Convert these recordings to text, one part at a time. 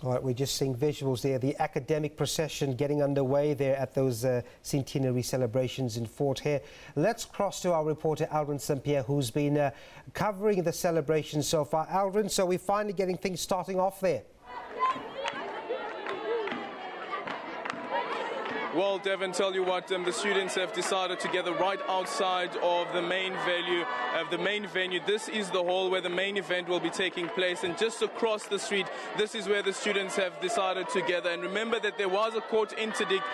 All right, we're just seeing visuals there. The academic procession getting underway there at those Centenary celebrations in Fort Hare. Let's cross to our reporter, Aldrin St. Pierre, who's been covering the celebrations so far. Aldrin, so we're finally getting things starting off there. Well, Devon, tell you what, the students have decided to gather right outside of the main venue. This is the hall where the main event will be taking place, and just across the street, this is where the students have decided to gather. And remember that there was a court interdict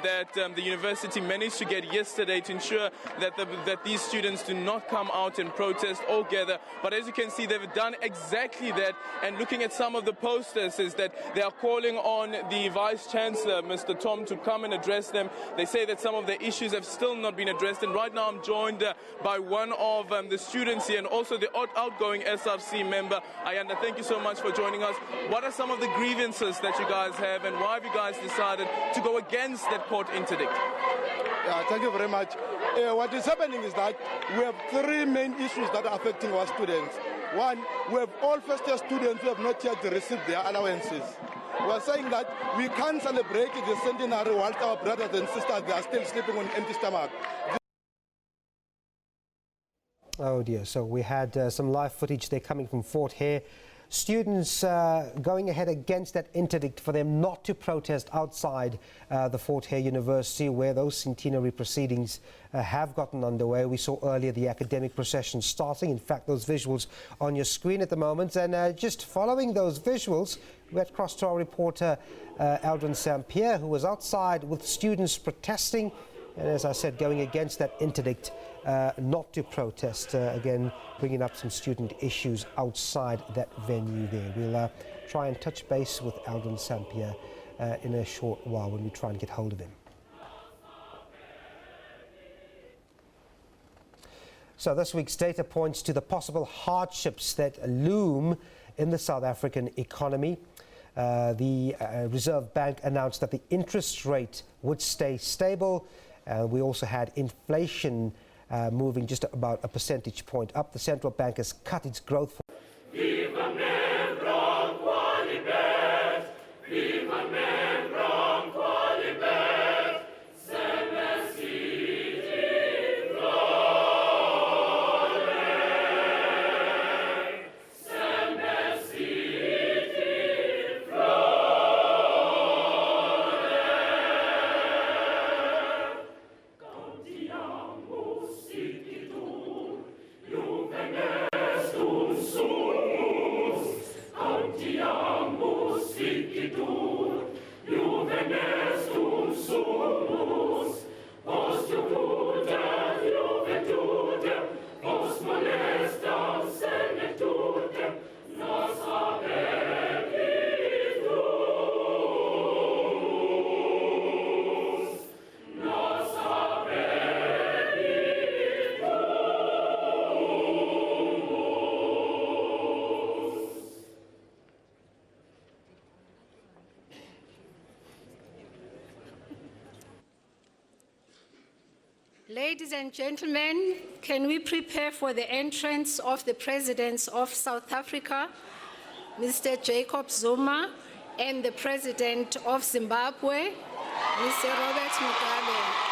that the university managed to get yesterday to ensure that these students do not come out and protest or gather. But as you can see, they've done exactly that. And looking at some of the posters, is that they are calling on the Vice Chancellor, Mr. Tom, to come and address them. They say that some of the issues have still not been addressed, and right now I'm joined by one of the students here and also the outgoing SRC member. Ayanda, thank you so much for joining us. What are some of the grievances that you guys have, and why have you guys decided to go against that court interdict? Yeah, thank you very much. What is happening is that we have three main issues that are affecting our students. One, we have all first-year students who have not yet received their allowances. We are saying that we can't celebrate the centenary whilst our brothers and sisters they are still sleeping on empty stomach. Oh dear, so we had some live footage there coming from Fort Hare. Students going ahead against that interdict for them not to protest outside the Fort Hare University, where those centenary proceedings have gotten underway. We saw earlier the academic procession starting. In fact, those visuals on your screen at the moment. And just following those visuals, we had crossed to our reporter, Aldrin St. Pierre, who was outside with students protesting. And as I said, going against that interdict not to protest, again, bringing up some student issues outside that venue there. We'll try and touch base with Aldrin St. Pierre in a short while when we try and get hold of him. So this week's data points to the possible hardships that loom in the South African economy. The Reserve Bank announced that the interest rate would stay stable. We also had inflation moving just about a percentage point up. The central bank has cut its growth. Ladies and gentlemen, can we prepare for the entrance of the President of South Africa, Mr. Jacob Zuma, and the President of Zimbabwe, Mr. Robert Mugabe.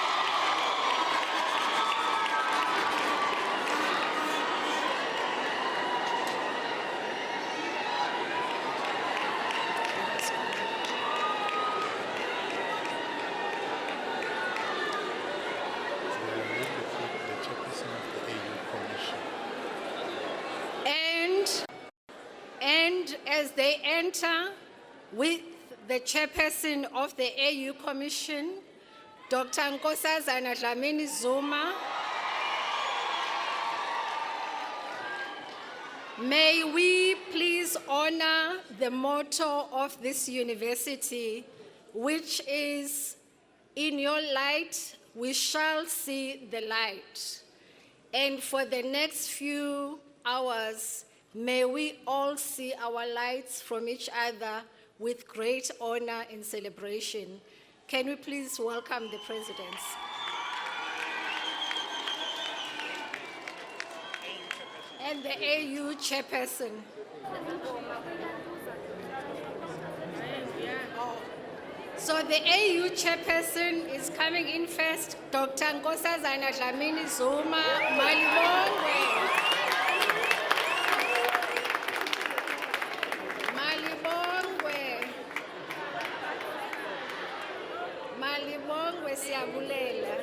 And as they enter with the chairperson of the AU Commission, Dr. Nkosazana Dlamini Zuma, may we please honor the motto of this university, which is, "In your light, we shall see the light." And for the next few hours, may we all see our lights from each other with great honor and celebration. Can we please welcome the presidents? And the AU chairperson. So the AU chairperson is coming in first, Dr. Nkosazana Dlamini Zuma, Malibongwe. Malibongwe. Malibongwe siyabulela.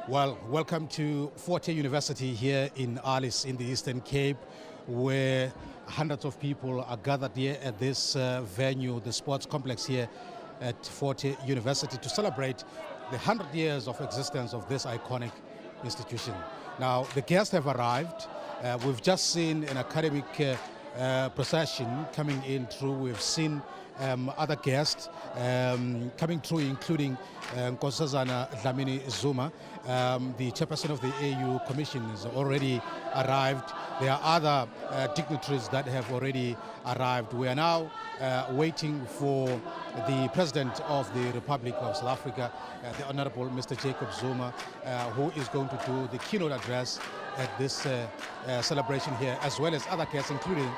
Well, welcome to Fort Hare University here in Alice in the Eastern Cape, where hundreds of people are gathered here at this venue, the sports complex here at Fort Hare University, to celebrate the 100 years of existence of this iconic institution. Now, the guests have arrived. We've just seen an academic procession coming in through. We've seen other guests coming through, including Nkosazana Dlamini Zuma, the chairperson of the AU Commission, has already arrived. There are other dignitaries that have already arrived. We are now waiting for the President of the Republic of South Africa, the Honorable Mr. Jacob Zuma, who is going to do the keynote address at this celebration here, as well as other guests, including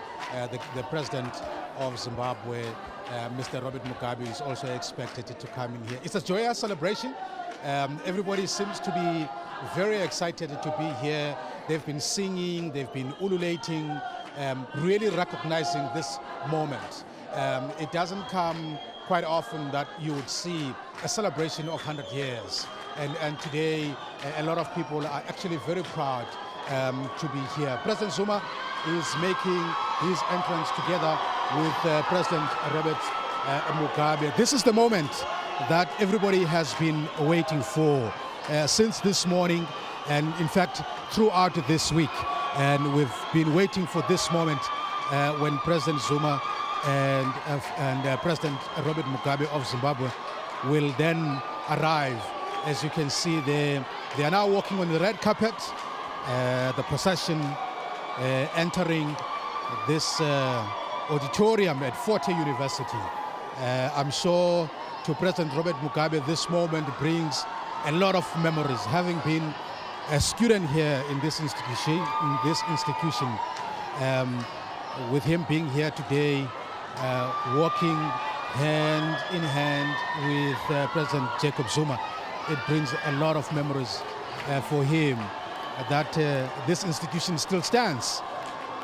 the President of Zimbabwe, Mr. Robert Mugabe, is also expected to come in here. It's a joyous celebration. Everybody seems to be very excited to be here. They've been singing, they've been ululating, really recognizing this moment. It doesn't come quite often that you would see a celebration of 100 years. And today, a lot of people are actually very proud to be here. President Zuma is making his entrance together with President Robert Mugabe. This is the moment that everybody has been waiting for since this morning, and in fact throughout this week. And we've been waiting for this moment when President Zuma and President Robert Mugabe of Zimbabwe will then arrive. As you can see, they are now walking on the red carpet. The procession entering this auditorium at Fort Hare University. I'm sure to President Robert Mugabe this moment brings a lot of memories, having been a student here in this institution, with him being here today, walking hand in hand with President Jacob Zuma. It brings a lot of memories for him that this institution still stands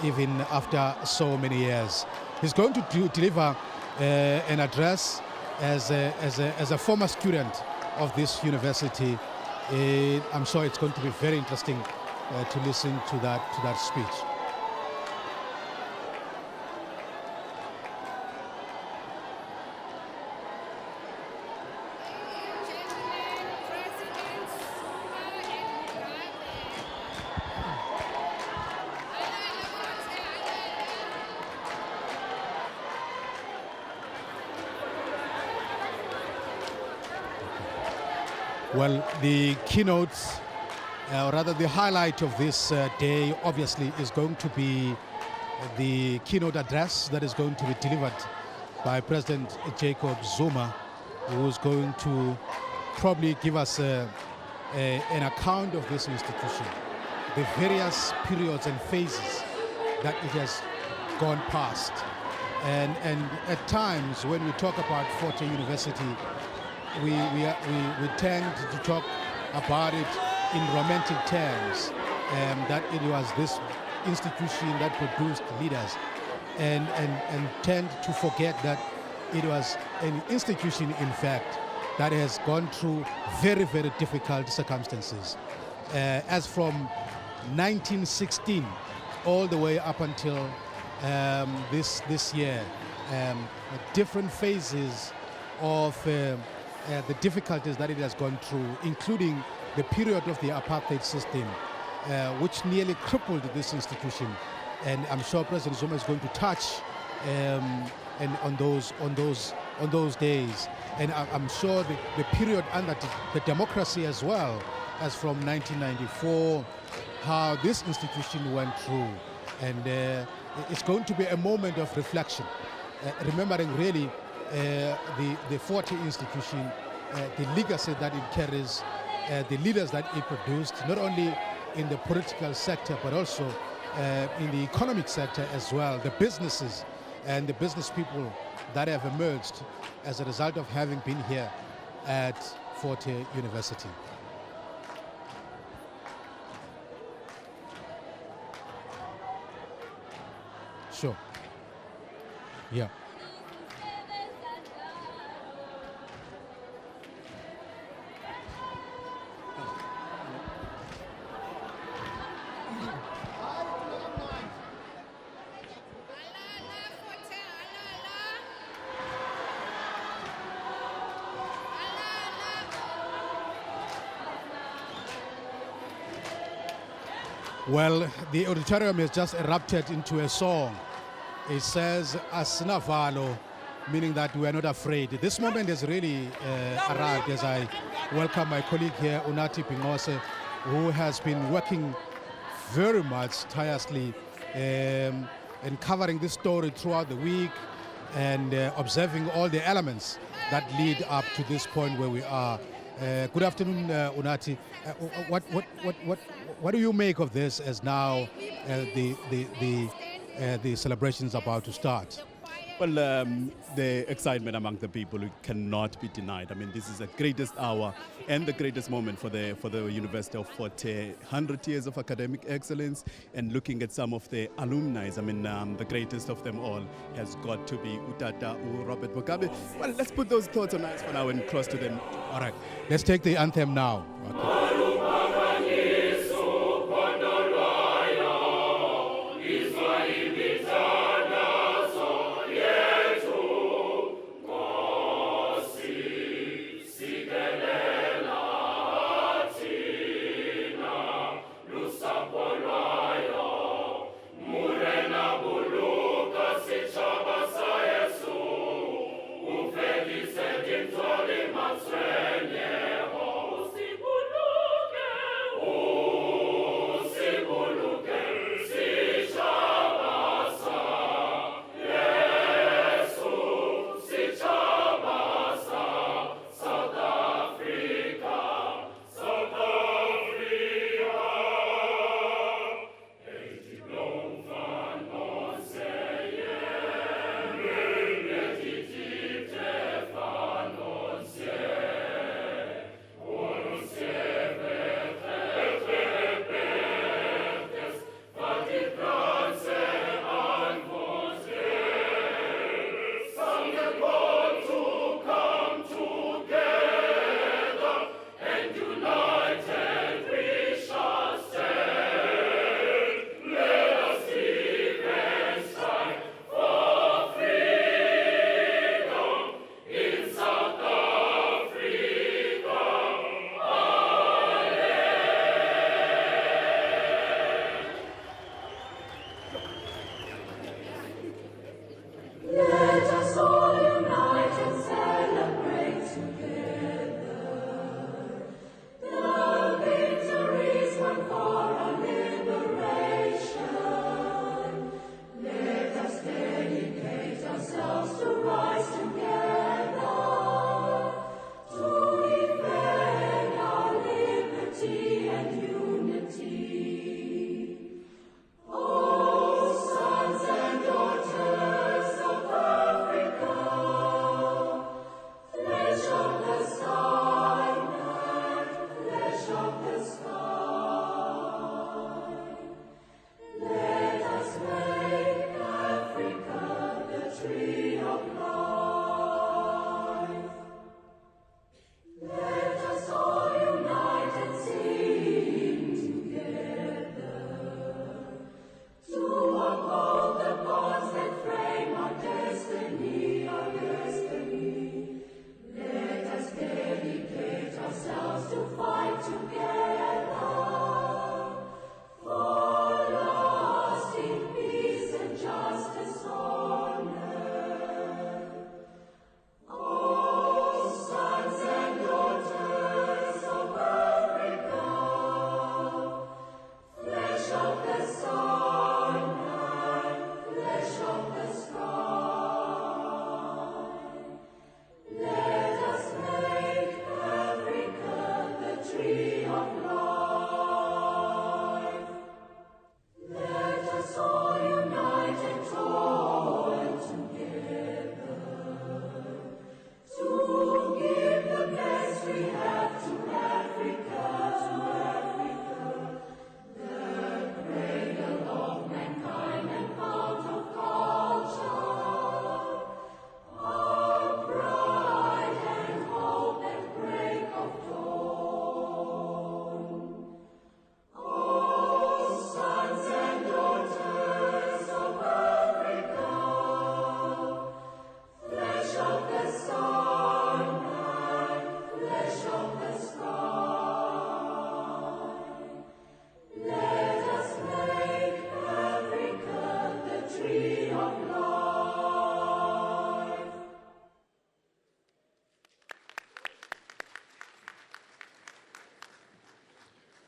even after so many years. He's going to deliver an address as a former student of this university. I'm sure it's going to be very interesting to listen to that speech. Well, the keynote, or rather the highlight of this day, obviously, is going to be the keynote address that is going to be delivered by President Jacob Zuma, who is going to probably give us an account of this institution, the various periods and phases that it has gone past. And at times, when we talk about Fort Hare University, we tend to talk about it in romantic terms, that it was this institution that produced leaders, and tend to forget that it was an institution, in fact, that has gone through very, very difficult circumstances. As from 1916 all the way up until this year, different phases of the difficulties that it has gone through, including the period of the apartheid system, which nearly crippled this institution. And I'm sure President Zuma is going to touch and on those days. And I'm sure the period under the democracy as well, as from 1994, how this institution went through. And it's going to be a moment of reflection, remembering really the 40 institution, the legacy that it carries, the leaders that it produced, not only in the political sector, but also in the economic sector as well, the businesses and the business people that have emerged as a result of having been here at Fort Hare University. Sure. Yeah. Well, the auditorium has just erupted into a song. It says, Asinavalo, meaning that we are not afraid. This moment has really arrived as I welcome my colleague here, Unathi Pingose, who has been working very much tirelessly in covering this story throughout the week and observing all the elements that lead up to this point where we are. Good afternoon, Unathi. What do you make of this as now the celebrations about to start? Well, the excitement among the people cannot be denied. I mean, this is the greatest hour and the greatest moment for the University of Fort Hare. 100 years of academic excellence, and looking at some of the alumni. I mean, the greatest of them all has got to be Utata Robert Mugabe. Well, let's put those thoughts on ice for now and cross to them. All right, let's take the anthem now. Okay.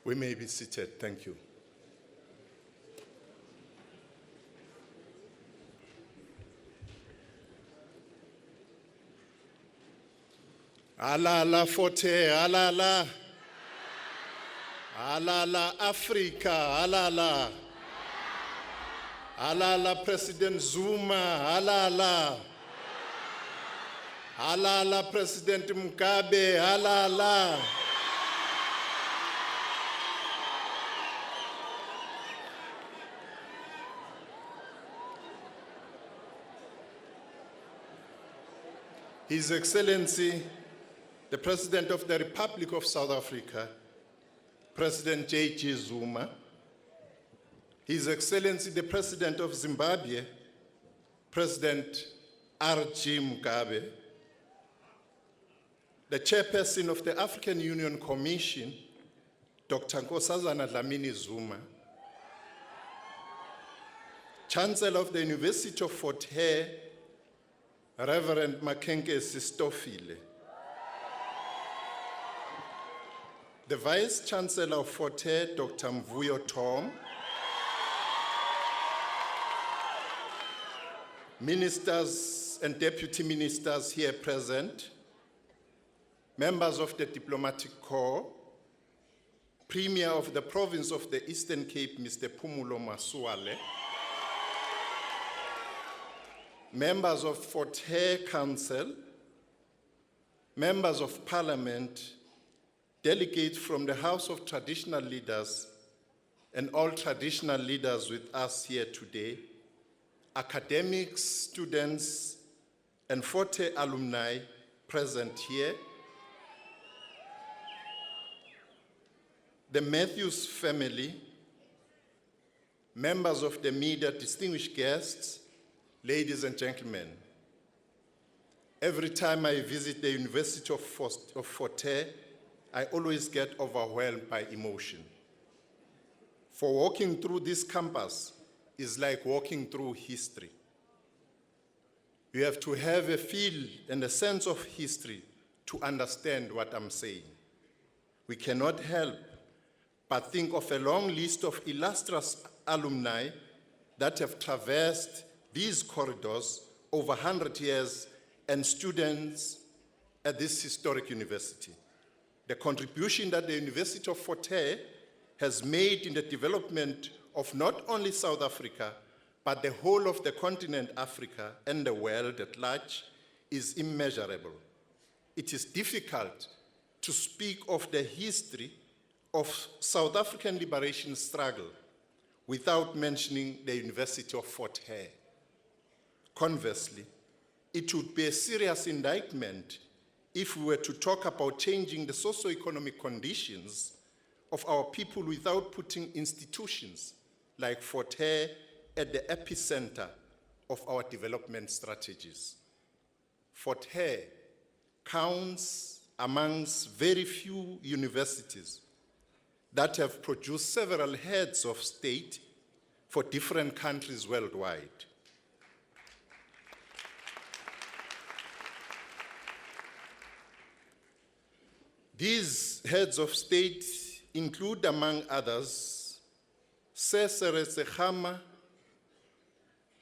We may be seated. Thank you. Alala Forte, alala. Alala Africa, alala. Alala President Zuma, alala. Alala President Mugabe, alala. His Excellency, the President of the Republic of South Africa, President Jacob Zuma, His Excellency, the President of Zimbabwe, President Robert Mugabe, the Chairperson of the African Union Commission, Dr. Nkosazana Dlamini Zuma, Chancellor of the University of Fort Hare, Reverend Makenke Sistofile, the Vice Chancellor of Fort Hare, Dr. Mvuyo Tom, Ministers and Deputy Ministers here present, members of the Diplomatic Corps, Premier of the Province of the Eastern Cape, Mr. Pumulo Masuale, members of Fort Hare Council, members of Parliament, delegates from the House of Traditional Leaders, and all traditional leaders with us here today, academics, students, and Fort Hare alumni present here, the Matthews family, members of the media, distinguished guests, ladies and gentlemen. Every time I visit the University of Fort Hare, I always get overwhelmed by emotion. For walking through this campus is like walking through history. You have to have a feel and a sense of history to understand what I'm saying. We cannot help but think of a long list of illustrious alumni that have traversed these corridors over 100 years and students at this historic university. The contribution that the University of Fort Hare has made in the development of not only South Africa, but the whole of the continent Africa and the world at large is immeasurable. It is difficult to speak of the history of South African liberation struggle without mentioning the University of Fort Hare. Conversely, it would be a serious indictment if we were to talk about changing the socio-economic conditions of our people without putting institutions like Fort Hare at the epicenter of our development strategies. Fort Hare counts amongst very few universities that have produced several heads of state for different countries worldwide. These heads of state include, among others, Cesare Sekgama,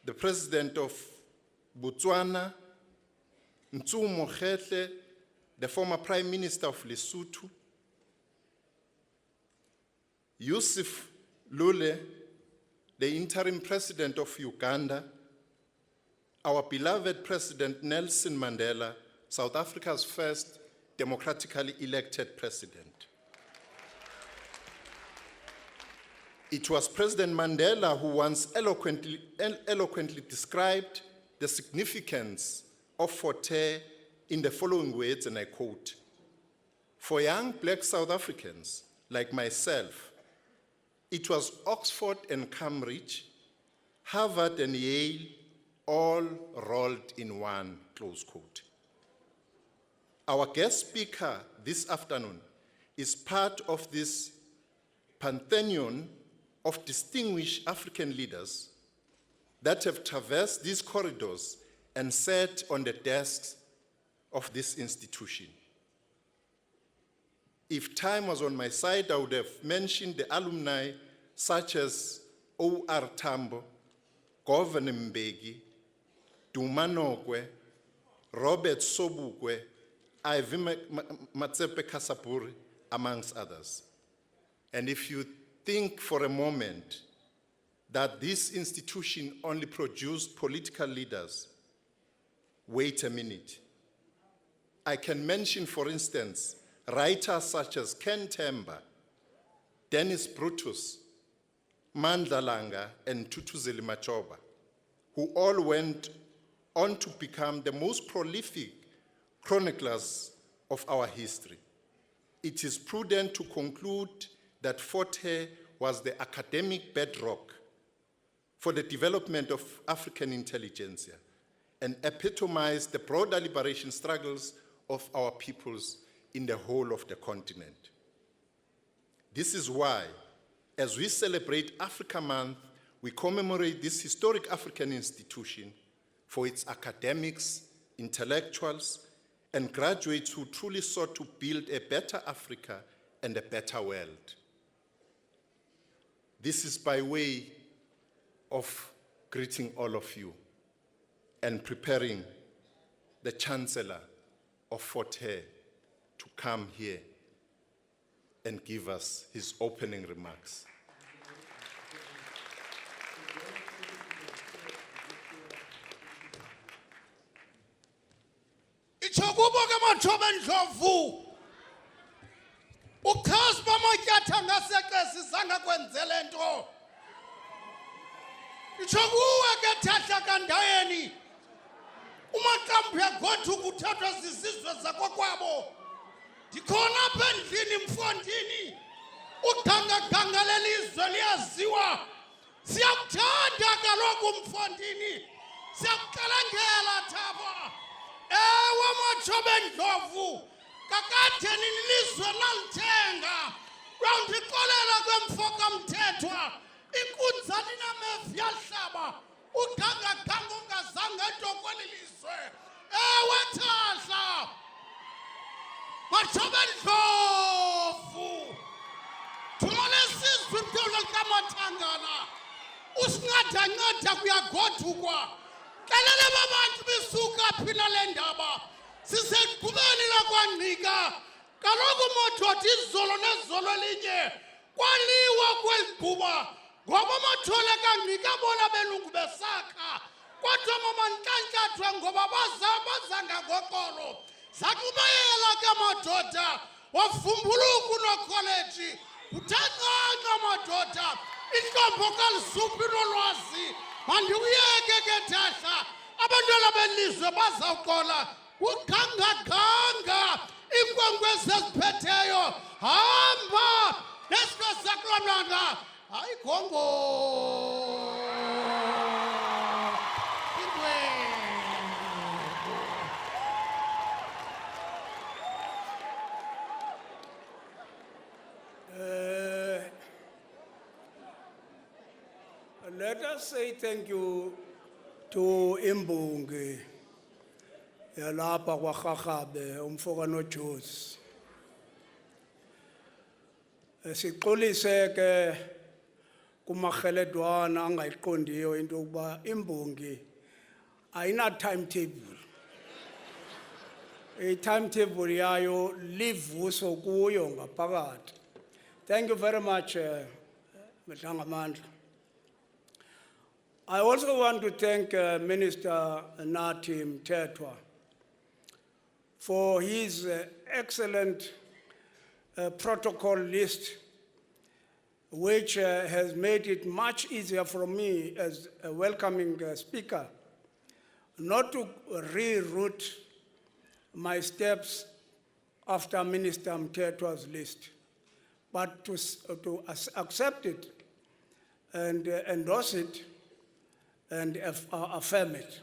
the president of Botswana, Ntsumo Kgetlhe, the former prime minister of Lesotho, Yusuf Lule, the interim president of Uganda, our beloved President Nelson Mandela, South Africa's first democratically elected president. It was President Mandela who once eloquently described the significance of Fort Hare in the following words, and I quote, "For young black South Africans like myself, it was Oxford and Cambridge, Harvard and Yale, all rolled in one," close quote. Our guest speaker this afternoon is part of this pantheon of distinguished African leaders that have traversed these corridors and sat on the desks of this institution. If time was on my side, I would have mentioned the alumni such as O.R. Tambo, Governor Mbeki, Dumanokwe, Robert Sobukwe, Ivy Matsepe Kasapuri, amongst others. And if you think for a moment that this institution only produced political leaders, wait a minute. I can mention, for instance, writers such as Ken Temba, Dennis Brutus, Mandla Langa, and Tutuzeli Machoba, who all went on to become the most prolific chroniclers of our history. It is prudent to conclude that Fort Hare was the academic bedrock for the development of African intelligentsia and epitomized the broader liberation struggles of our peoples in the whole of the continent. This is why, as we celebrate Africa Month, we commemorate this historic African institution for its academics, intellectuals, and graduates who truly sought to build a better Africa and a better world. This is by way of greeting all of you and preparing the Chancellor of Fort Hare to come here and give us his opening remarks. Ichokuboke mathoba endlovu. Uchaza bamatyatha ngaseqesi sangakwenzele nto. Ichokuwe ke thahla kandayeni. Umaqambu yagodhu kuthathwa zizizwe zakokwabo. Ndikhona apha endlini Mfondini. Uganga lelizwe liyaziwa. Siyakuthanda kaloku Mfondini. Siyakuxelengela Thabo. Ewe mathoba endlovu. Kakade nilizwe nalithenga. Rawundiqolela kwemfoka mthethwa. Inkunza linamevu yahlaba. Uganga ungazange edokweli lizwe. Ewe thahla. Mathoba endlovu. Thumole sizwe impilo likaMathangana. Usinqada kuyagodukwa. Xelele babantu bisuka phi nale ndaba. Siseqhubeni lakwaNgqika. Kaloku madoda izolo nezolo elinye. Kwaliwa kweliguba. Ngoba mathole kaNgqika bona belungu besakha. Kodwa mama nkankathwe ngoba bazanga ngoqolo. Zakubayela ke madoda. Wavumbuluka unocollege. Uthanqanqa madoda. Intombo kaLisuphi nolwazi. Mandiuyeke ke thahla. Abantwana belizwe bazawuqola. Uganga. Inkwenkwe seziphetheyo. Hamba. Nesiko sakulonana. Hayi Kongo. Let us say thank you to Imbongi yalapha kwaGagabe umfoka noJosi. Sixolise ke kumageledwana angayiqondiyo into ukuba Imbongi ayina timetable. I-timetable yayo livuso kuyo ngaphakathi. Thank you very much, Mdlangamandla. I also want to thank Minister Nathi Mthethwa for his excellent protocol list, which has made it much easier for me as a welcoming speaker not to reroute my steps after Minister Mthethwa's list, but to accept it and endorse it and affirm it.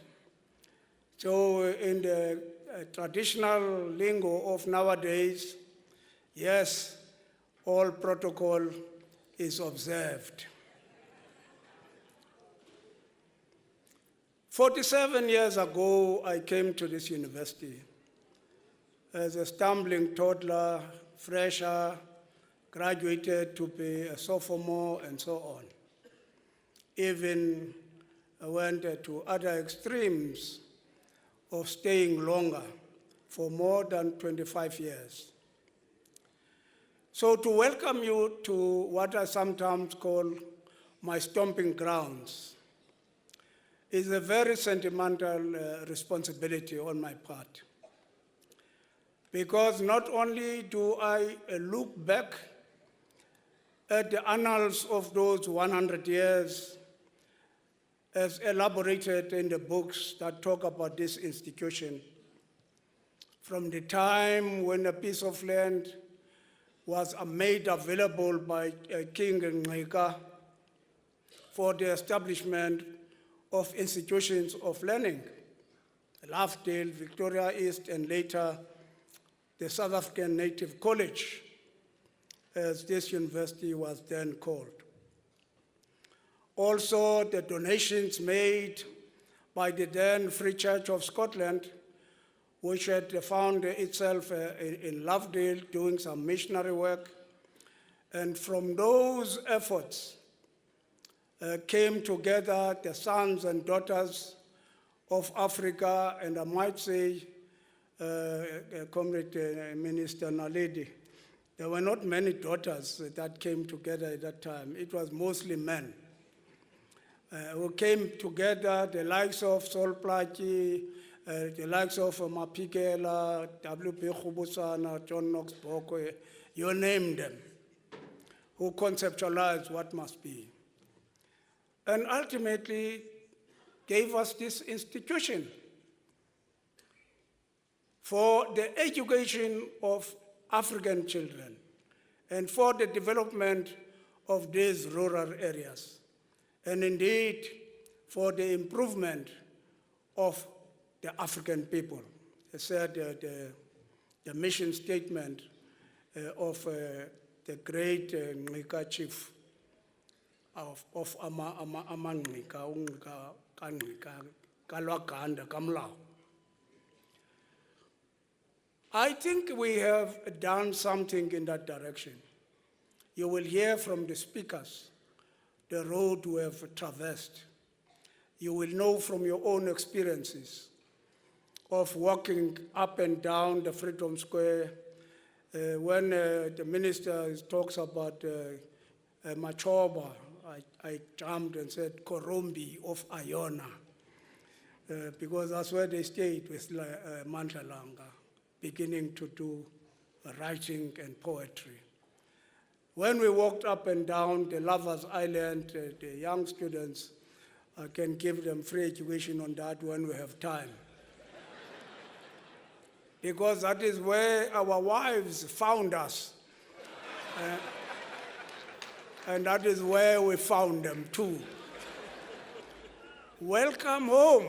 So in the traditional lingo of nowadays, yes, all protocol is observed. 47 years ago, I came to this university as a stumbling toddler fresher, graduated to be a sophomore, and so on. Even went to other extremes of staying longer for more than 25 years. So to welcome you to what I sometimes call my stomping grounds is a very sentimental responsibility on my part. Because not only do I look back at the annals of those 100 years as elaborated in the books that talk about this institution, from the time when a piece of land was made available by King Nceka for the establishment of institutions of learning, Lovedale, Victoria East, and later the South African Native College, as this university was then called. Also, the donations made by the then Free Church of Scotland, which had found itself in Lovedale doing some missionary work. And from those efforts came together the sons and daughters of Africa, and I might say, Comrade Minister Naledi, there were not many daughters that came together at that time. It was mostly men who came together, the likes of Sol Plaatje, the likes of Mapikela, W.P. Khubusana, John Knox Bokwe, you name them, who conceptualized what must be. And ultimately gave us this institution for the education of African children and for the development of these rural areas, and indeed for the improvement of the African people. I said the mission statement of the great Nceka chief of Nceka, Kalwaganda, Kamlao. I think we have done something in that direction. You will hear from the speakers the road we have traversed. You will know from your own experiences of walking up and down the Freedom Square. When the minister talks about Machoba, I jumped and said Korombi of Iona, because that's where they stayed with Mandlalanga, beginning to do writing and poetry. When we walked up and down the Lovers Island, the young students, I can give them free education on that when we have time. Because that is where our wives found us. And that is where we found them too. Welcome home.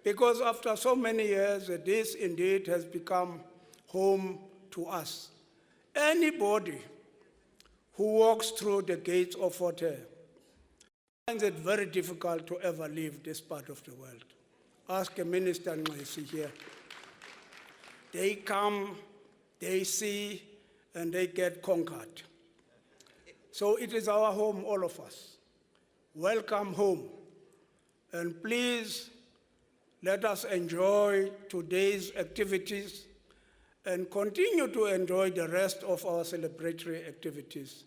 Because after so many years, this indeed has become home to us. Anybody who walks through the gates of Fort Hare finds it very difficult to ever leave this part of the world. Ask a minister Ncesi here. They come, they see, and they get conquered. So it is our home, all of us. Welcome home. And please let us enjoy today's activities and continue to enjoy the rest of our celebratory activities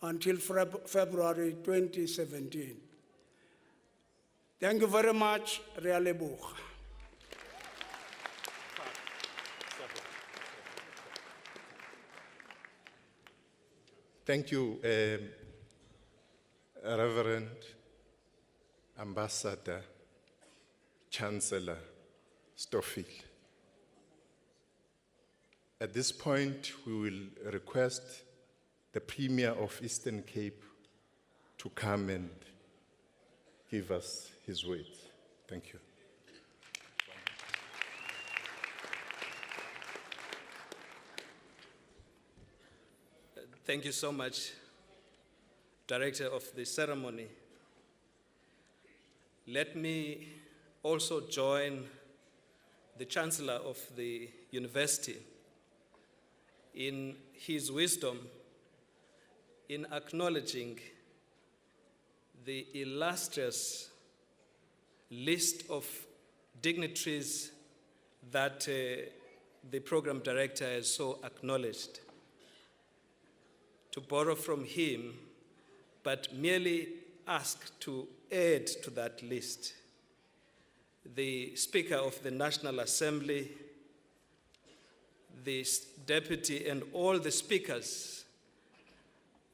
until February 2017. Thank you very much, Re a leboga. Thank you, Reverend Ambassador, Chancellor Stoffel. At this point, we will request the Premier of Eastern Cape to come and give us his words. Thank you. Thank you so much, Director of the ceremony. Let me also join the Chancellor of the university in his wisdom in acknowledging the illustrious list of dignitaries that the program director has so acknowledged. To borrow from him, but merely ask to add to that list the Speaker of the National Assembly, the Deputy, and all the speakers,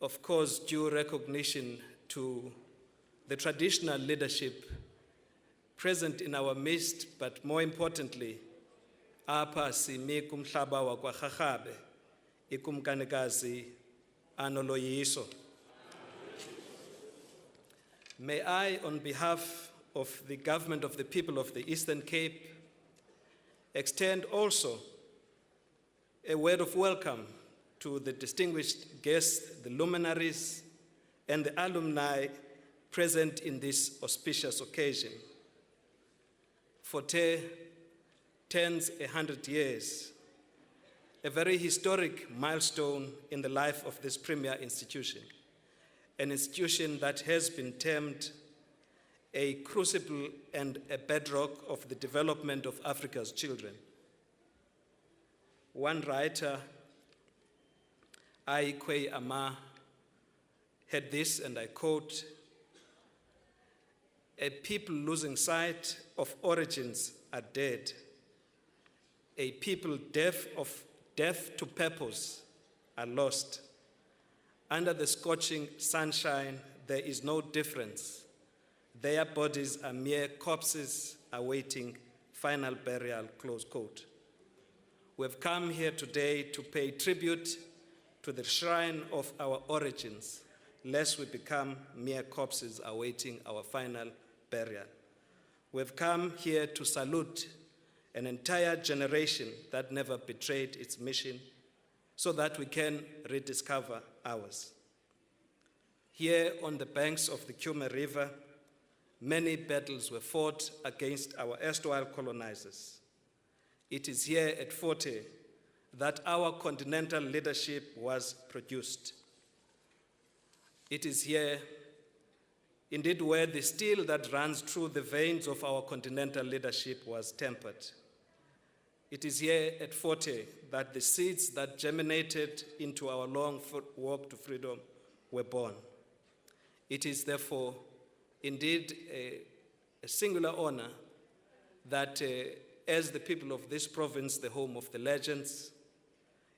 of course, due recognition to the traditional leadership present in our midst, but more importantly, apha simi kumhlaba wakwaRharhabe, ikumkanikazi anoloyiso. May I, on behalf of the government of the people of the Eastern Cape, extend also a word of welcome to the distinguished guests, the luminaries, and the alumni present in this auspicious occasion. Forte turns 100 years, a very historic milestone in the life of this premier institution, an institution that has been termed a crucible and a bedrock of the development of Africa's children. One writer, Aikwe Ama, had this, and I quote, "A people losing sight of origins are dead. A people deaf to purpose are lost. Under the scorching sunshine, there is no difference. Their bodies are mere corpses awaiting final burial," close quote. We've come here today to pay tribute to the shrine of our origins, lest we become mere corpses awaiting our final burial. We've come here to salute an entire generation that never betrayed its mission so that we can rediscover ours. Here on the banks of the Kume River, many battles were fought against our erstwhile colonizers. It is here at Forte that our continental leadership was produced. It is here, indeed, where the steel that runs through the veins of our continental leadership was tempered. It is here at Forte that the seeds that germinated into our long walk to freedom were born. It is therefore indeed a singular honor that as the people of this province, the home of the legends,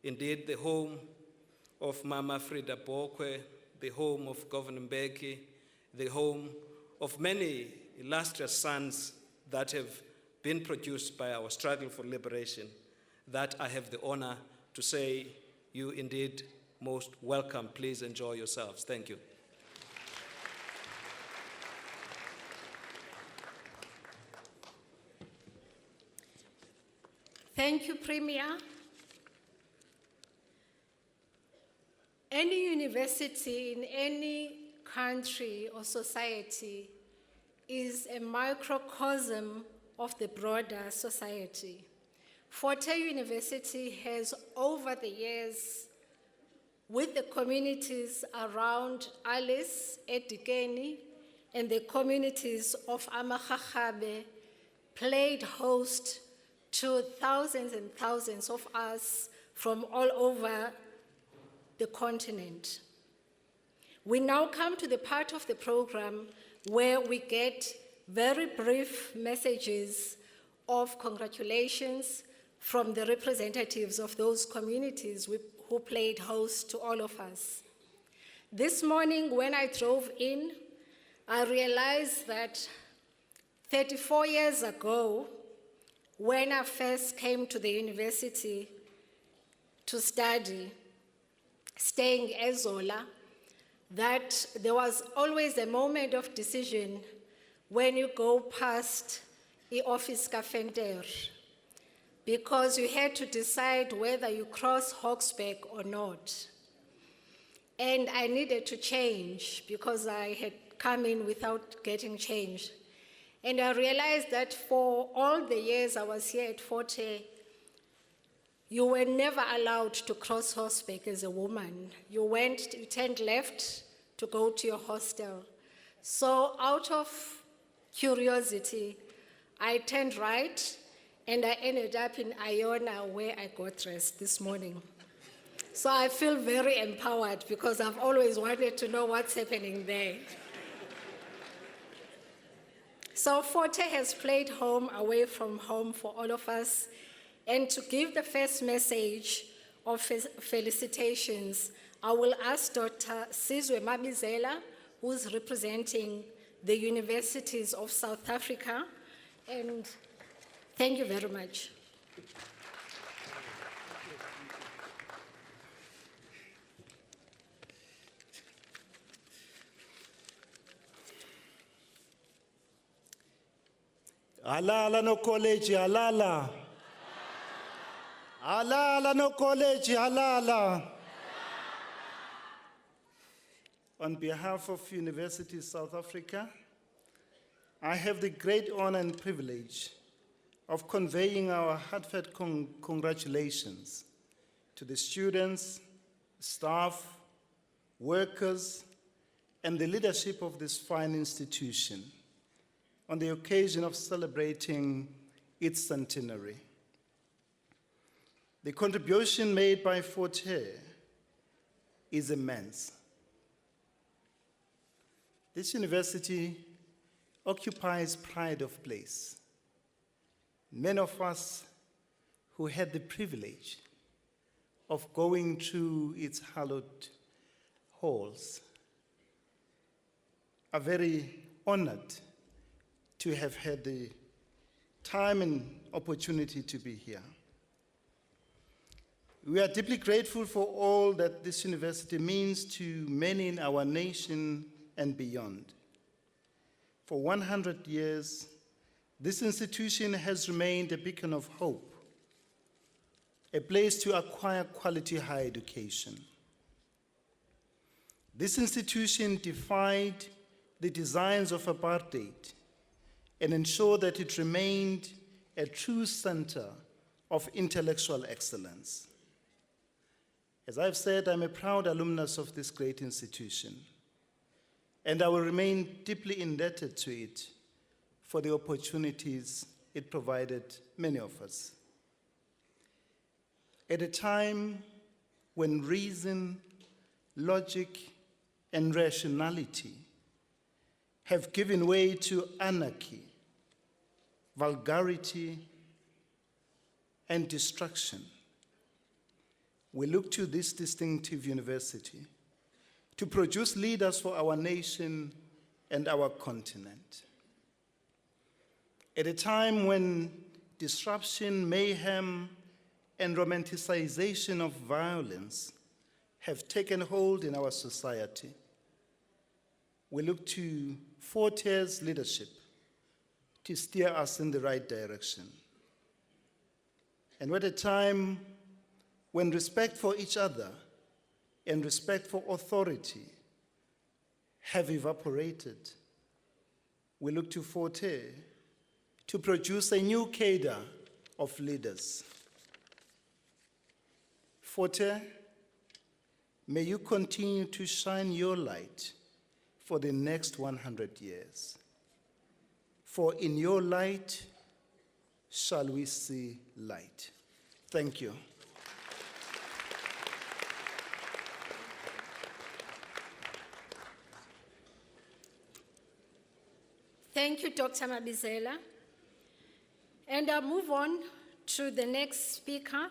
indeed the home of Mama Frida Bokwe, the home of Governor Mbeki, the home of many illustrious sons that have been produced by our struggle for liberation, that I have the honor to say you indeed most welcome. Please enjoy yourselves. Thank you. Thank you, Premier. Any university in any country or society is a microcosm of the broader society. Forte University has, over the years, with the communities around Alice, Etikeni, and the communities of AmaRharhabe, played host to thousands and thousands of us from all over the continent. We now come to the part of the program where we get very brief messages of congratulations from the representatives of those communities who played host to all of us. This morning when I drove in, I realized that 34 years ago, when I first came to the university to study, staying eZola, that there was always a moment of decision when you go past the office cafeteria, because you had to decide whether you cross Hawksback or not. And I needed to change because I had come in without getting changed. And I realized that for all the years I was here at Forte, You were never allowed to cross horseback as a woman. You turned left to go to your hostel. So out of curiosity, I turned right and I ended up in Iona where I got dressed this morning. So I feel very empowered because I've always wanted to know what's happening there. So Forte has played home away from home for all of us. And to give the first message of felicitations, I will ask Dr. Sizwe Mabizela, who's representing the universities of South Africa. And thank you very much. Halala no college, halala. Halala no college, halala. On behalf of University South Africa, I have the great honor and privilege of conveying our heartfelt congratulations to the students, staff, workers, and the leadership of this fine institution on the occasion of celebrating its centenary. The contribution made by Forte is immense. This university occupies pride of place. Many of us who had the privilege of going through its hallowed halls are very honored to have had the time and opportunity to be here. We are deeply grateful for all that this university means to many in our nation and beyond. For 100 years, this institution has remained a beacon of hope, a place to acquire quality higher education. This institution defied the designs of apartheid and ensured that it remained a true center of intellectual excellence. As I've said, I'm a proud alumnus of this great institution, and I will remain deeply indebted to it for the opportunities it provided many of us. At a time when reason, logic, and rationality have given way to anarchy, vulgarity, and destruction, we look to this distinctive university to produce leaders for our nation and our continent. At a time when disruption, mayhem, and romanticization of violence have taken hold in our society, we look to Forte's leadership to steer us in the right direction. And at a time when respect for each other and respect for authority have evaporated, we look to Forte to produce a new cadre of leaders. Forte, may you continue to shine your light for the next 100 years. For in your light shall we see light. Thank you. Thank you, Dr. Mabizela. And I'll move on to the next speaker,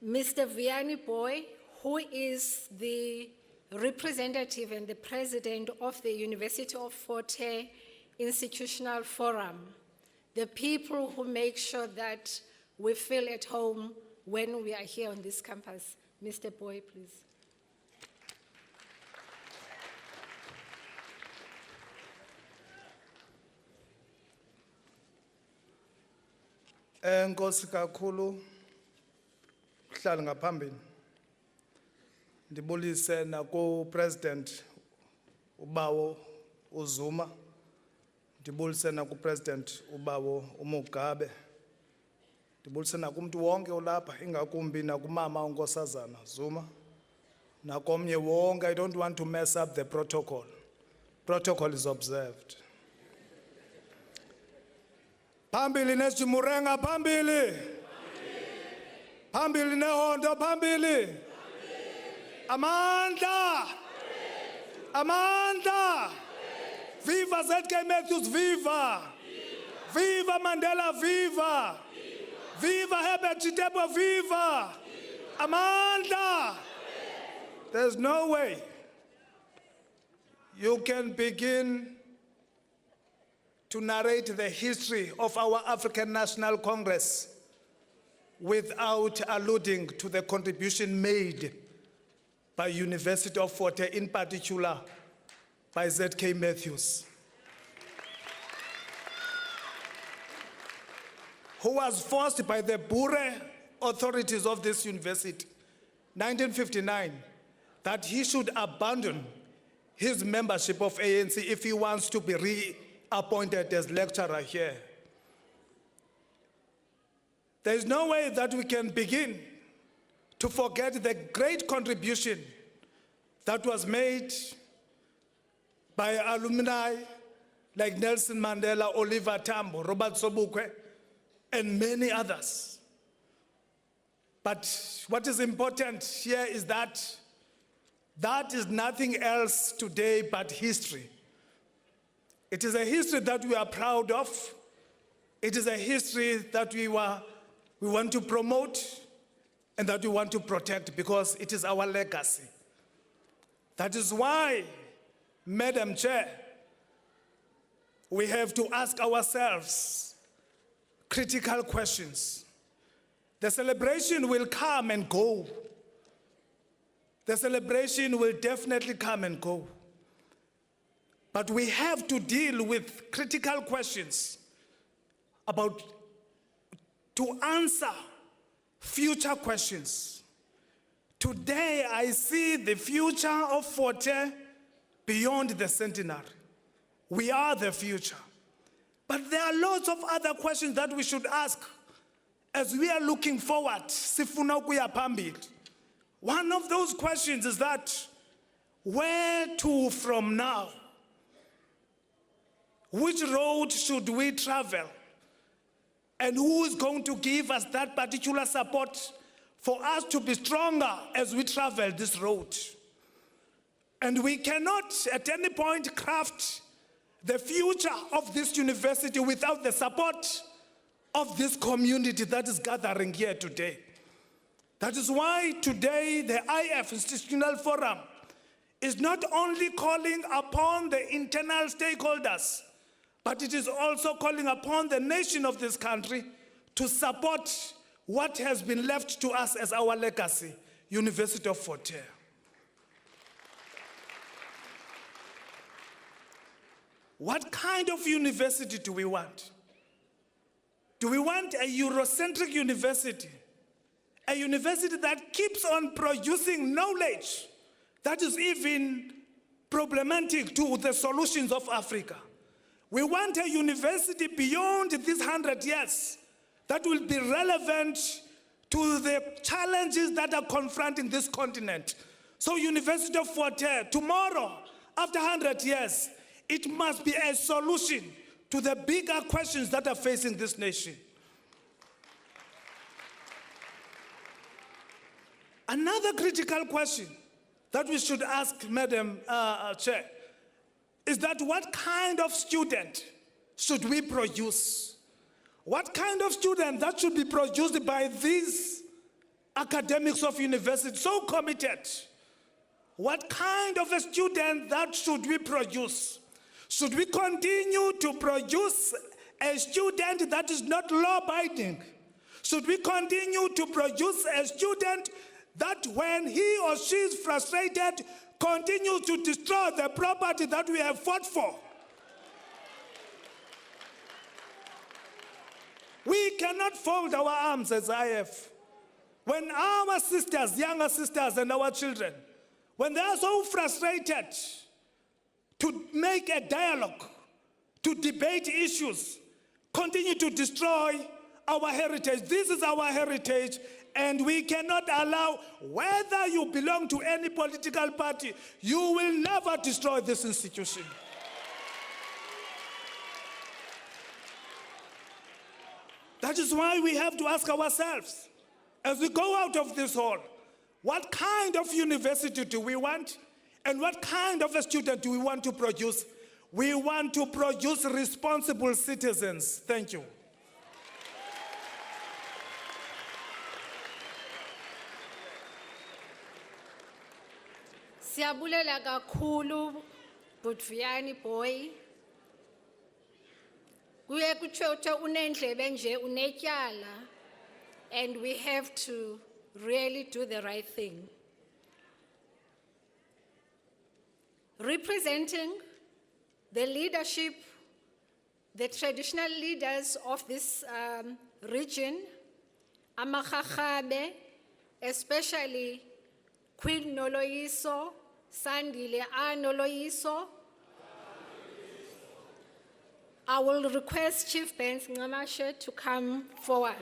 Mr. Vianney Boy, who is the representative and the president of the University of Forte Institutional Forum, the people who make sure that we feel at home when we are here on this campus. Mr. Boy, please. Enkosi kakhulu kuhlala ngaphambili ndibulise nako president ubawo uZuma ndibulise nako president ubawo uMugabe Ndibulise nakumntu wonke olapha ingakumbi nakumama uNkosazana Zuma. Nakomnye wonke, I don't want to mess up the protocol. Protocol is observed. Phambili nesimurenga phambili. Phambili nehondo phambili. Amandla. Amandla. Viva ZK Matthews, viva. Viva Mandela, viva. Viva Herbert Chitebo, viva. Amandla. There's no way you can begin to narrate the history of our African National Congress without alluding to the contribution made by University of Fort Hare, in particular by ZK Matthews, who was forced by the Boere authorities of this university, 1959, that he should abandon his membership of ANC if he wants to be reappointed as lecturer here. There is no way that we can begin to forget the great contribution that was made by alumni like Nelson Mandela, Oliver Tambo, Robert Sobukwe, and many others. But what is important here is that that is nothing else today but history. It is a history that we are proud of. It is a history that we want to promote and that we want to protect because it is our legacy. That is why, Madam Chair, we have to ask ourselves critical questions. The celebration will come and go. The celebration will definitely come and go. But we have to deal with critical questions to answer future questions. Today, I see the future of Fort Hare beyond the Centenary. We are the future. But there are lots of other questions that we should ask as we are looking forward. Sifuna ukuya phambili. One of those questions is that, where to from now? Which road should we travel? And who is going to give us that particular support for us to be stronger as we travel this road? And we cannot at any point craft the future of this university without the support of this community that is gathering here today. That is why today the IF Institutional Forum is not only calling upon the internal stakeholders, but it is also calling upon the nation of this country to support what has been left to us as our legacy, University of Fort Hare. What kind of university do we want? Do we want a Eurocentric university? A university that keeps on producing knowledge that is even problematic to the solutions of Africa? We want a university beyond these 100 years that will be relevant to the challenges that are confronting this continent. So University of Fort Hare, tomorrow, after 100 years, it must be a solution to the bigger questions that are facing this nation. Another critical question that we should ask, Madam Chair, is that what kind of student should we produce? What kind of student that should be produced by these academics of university so committed? What kind of a student that should we produce? Should we continue to produce a student that is not law-abiding? Should we continue to produce a student that when he or she is frustrated, continues to destroy the property that we have fought for? We cannot fold our arms as IF. When our sisters, younger sisters and our children, when they are so frustrated to make a dialogue, to debate issues, continue to destroy our heritage. This is our heritage, and we cannot allow, whether you belong to any political party, you will never destroy this institution. That is why we have to ask ourselves, as we go out of this hall, what kind of university do we want? And what kind of a student do we want to produce? We want to produce responsible citizens. Thank you. Siyabulela kakhulu Butvuyani boy. Kuye kutsho unendlebe nje unetyala, and we have to really do the right thing. Representing the leadership, the traditional leaders of this region, Amakhabe, especially Queen Noloyiso, Sandile Noloyiso. I will request Chief Benz Ngamashe to come forward.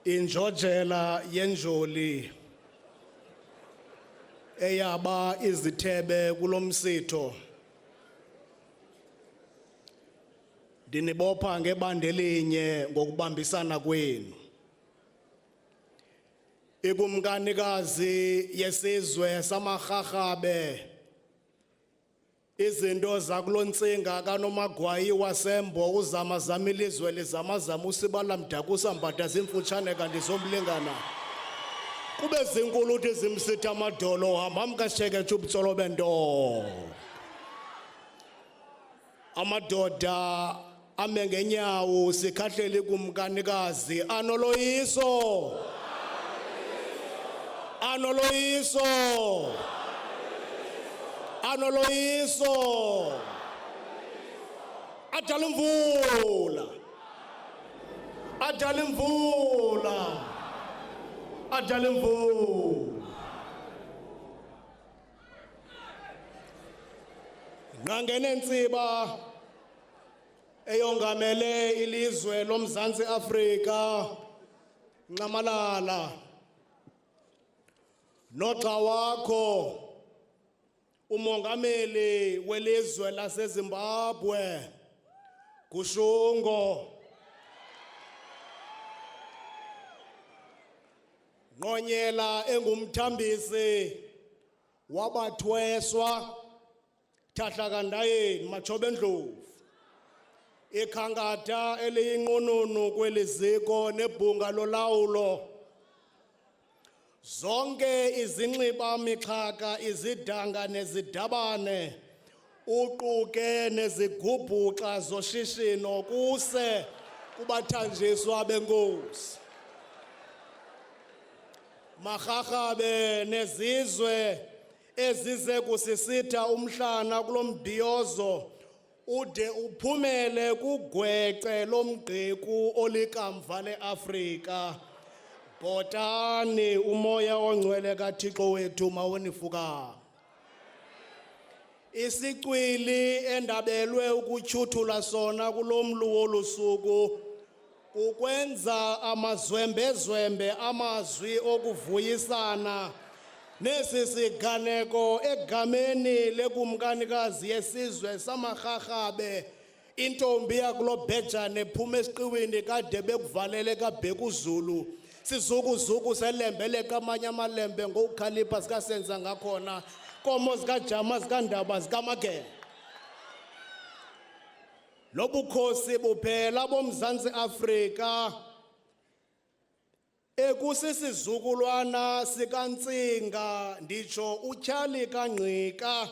Injojela yenjoli eyaba izithebe kulomsitho dinibopha ngebandelinye ngokubambisana kwenu. Ikumkanikazi yesizwe samaRharhabe, izinto zakulonsinga kaNomagwayi wasembo uzamazama ilizwe lizamazama usibala mdakusa mbada zimfutshane kanti zomlingana. Kube zinkulu uthi zimsitha amadolo hamba mkasheketshe ubutsolo bento. Amadoda ame ngenyawo sikhahlele kumkanikazi anoloyiso. Anoloyiso. Anoloyiso. Adala imvula. Adala imvula. Adala imvula. Ngangene ntsiba eyongamele ilizwe loMzantsi Afrika Ncamalala. Noxa wakho umongameli welizwe laseZimbabwe Kushungo. Nqonyela engumthambisi wabathweswa Thathlakandayeni Matshobendlovu. Ikhankatha eliyinqununu kweliziko nebhunga lolawulo. Zonke izinxiba mixhaka izidanga nezidabane uquke nezigubhuxa zoshishino kuse kubathanjiswa benkosi. Marharhabe nezizwe ezize kusisitha umhlana kulombhiyozo ude uphumele kugwece lomgqiku olikamva leAfrika. Bhotani umoya ongcwele kaThixo wethu mawonifuka. isicwili endabelwe ukutyhuthula sona kulomlu wolusuku ukwenza amazwembezwembe amazwi okuvuyisana nesi siganeko egameni lekumkanikazi yesizwe samarharhabe intombi yakulobhejane ephuma esiqiwini kade bekuvalele kabhekuzulu sizukuzuku selembe lekamanye amalembe ngokukhalipha sikasenza ngakhona komo zikajama zikandaba zikamagele lobukhosi buphela bomzantsi Afrika ekusisizukulwana sikaNtsinga nditsho utyhali kaNgqika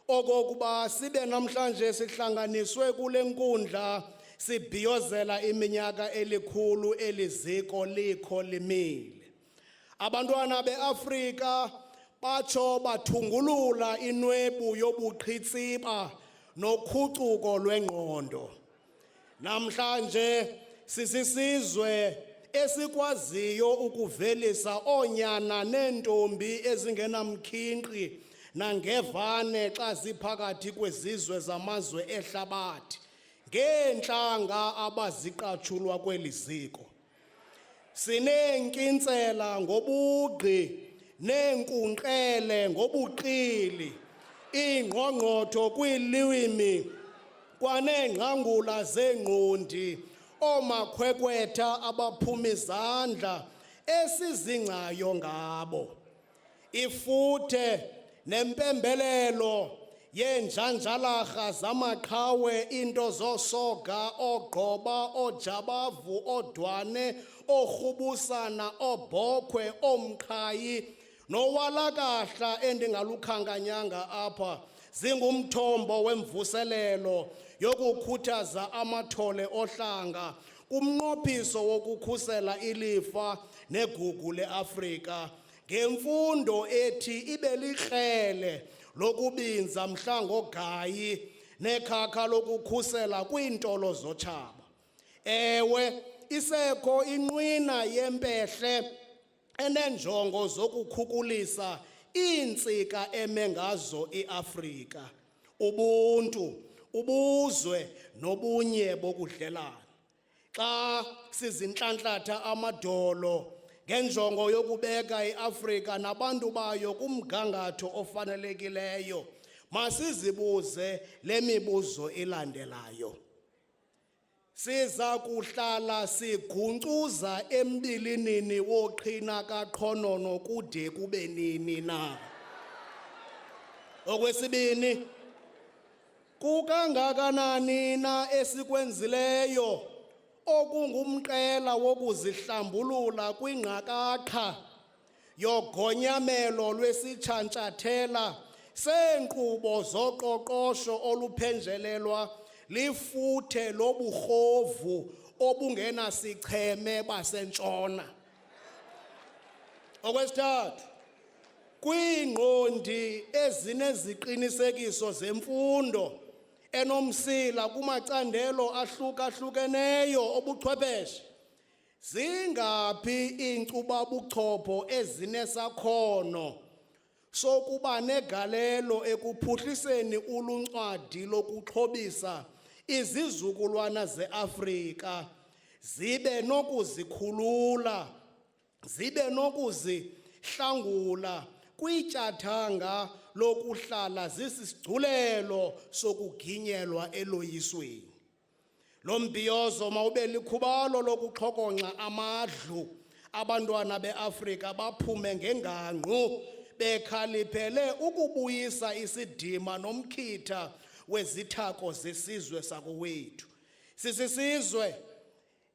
okokuba sibe namhlanje sihlanganiswe kule nkundla sibhiyozela iminyaka elikhulu eliziko likho limile abantwana beAfrika batsho bathungulula inwebu yobuqhitsiba nokhucuko lwengqondo namhlanje sisizwe esikwaziyo ukuvelisa oonyana neentombi ezingenamkhinkqi nangevane xa ziphakathi kwezizwe zamazwe ehlabathi ngeentlanga abaziqatshulwa kweli ziko sineenkintsela ngobugqi neenkunkqele ngobuqili iingqongqotho kwiilwimi kwaneengqangula zeengqondi oomakhwekwetha abaphuma izandla esizingcayo ngabo ifuthe nempembelelo yenjanjalarha zamaqhawe into zosoga ogqoba ojabavu odwane orhubusana obhokhwe omqhayi nowalakahla endingalukhankanyanga apha zingumthombo wemvuselelo yokukhuthaza amathole ohlanga kumnqophiso wokukhusela ilifa negugu leAfrika ngemfundo ethi ibe likrele lokubinza mhla ngogayi nekhakha lokukhusela kwiintolo zotshaba ewe isekho inqwina yempehle enenjongo zokukhukulisa iintsika emengazo iAfrika ubuntu ubuzwe nobunye bokudlelana xa sizinhlanhlatha amadolo ngenjongo yokubeka iAfrika nabantu bayo kumgangatho ofanelekileyo masizibuze lemibuzo ilandelayo siza kuhlala sigungcuza embilinini woqhina kaqhonono kude kube nini na okwesibini kukangakanani na esikwenzileyo okungumqela wokuzihlambulula kwingqakaqha yogonyamelo lwesitshantshathela seenkqubo zoqoqosho oluphenjelelwa lifuthe loburhovu obungenasicheme basentshona okwesithathu kwiingqondi ezineziqinisekiso zemfundo enomsila kumacandelo ahlukahlukeneyo obuchwepheshe zingaphi iinkcubabuchopho ezinesakhono sokuba negalelo ekuphuhliseni uluncwadi lokuxhobisa izizukulwana zeAfrika zibe nokuzikhulula zibe nokuzihlangula kwityathanga lokuhlala zisisigculelo sokuginyelwa eloyisweni lo mbhiyozo mawube likhubalo lokuxhokonxa amadlu abantwana beAfrika baphume ngengangqu bekhaliphele ukubuyisa isidima nomkhitha wezithako zesizwe sakowethu sisizwe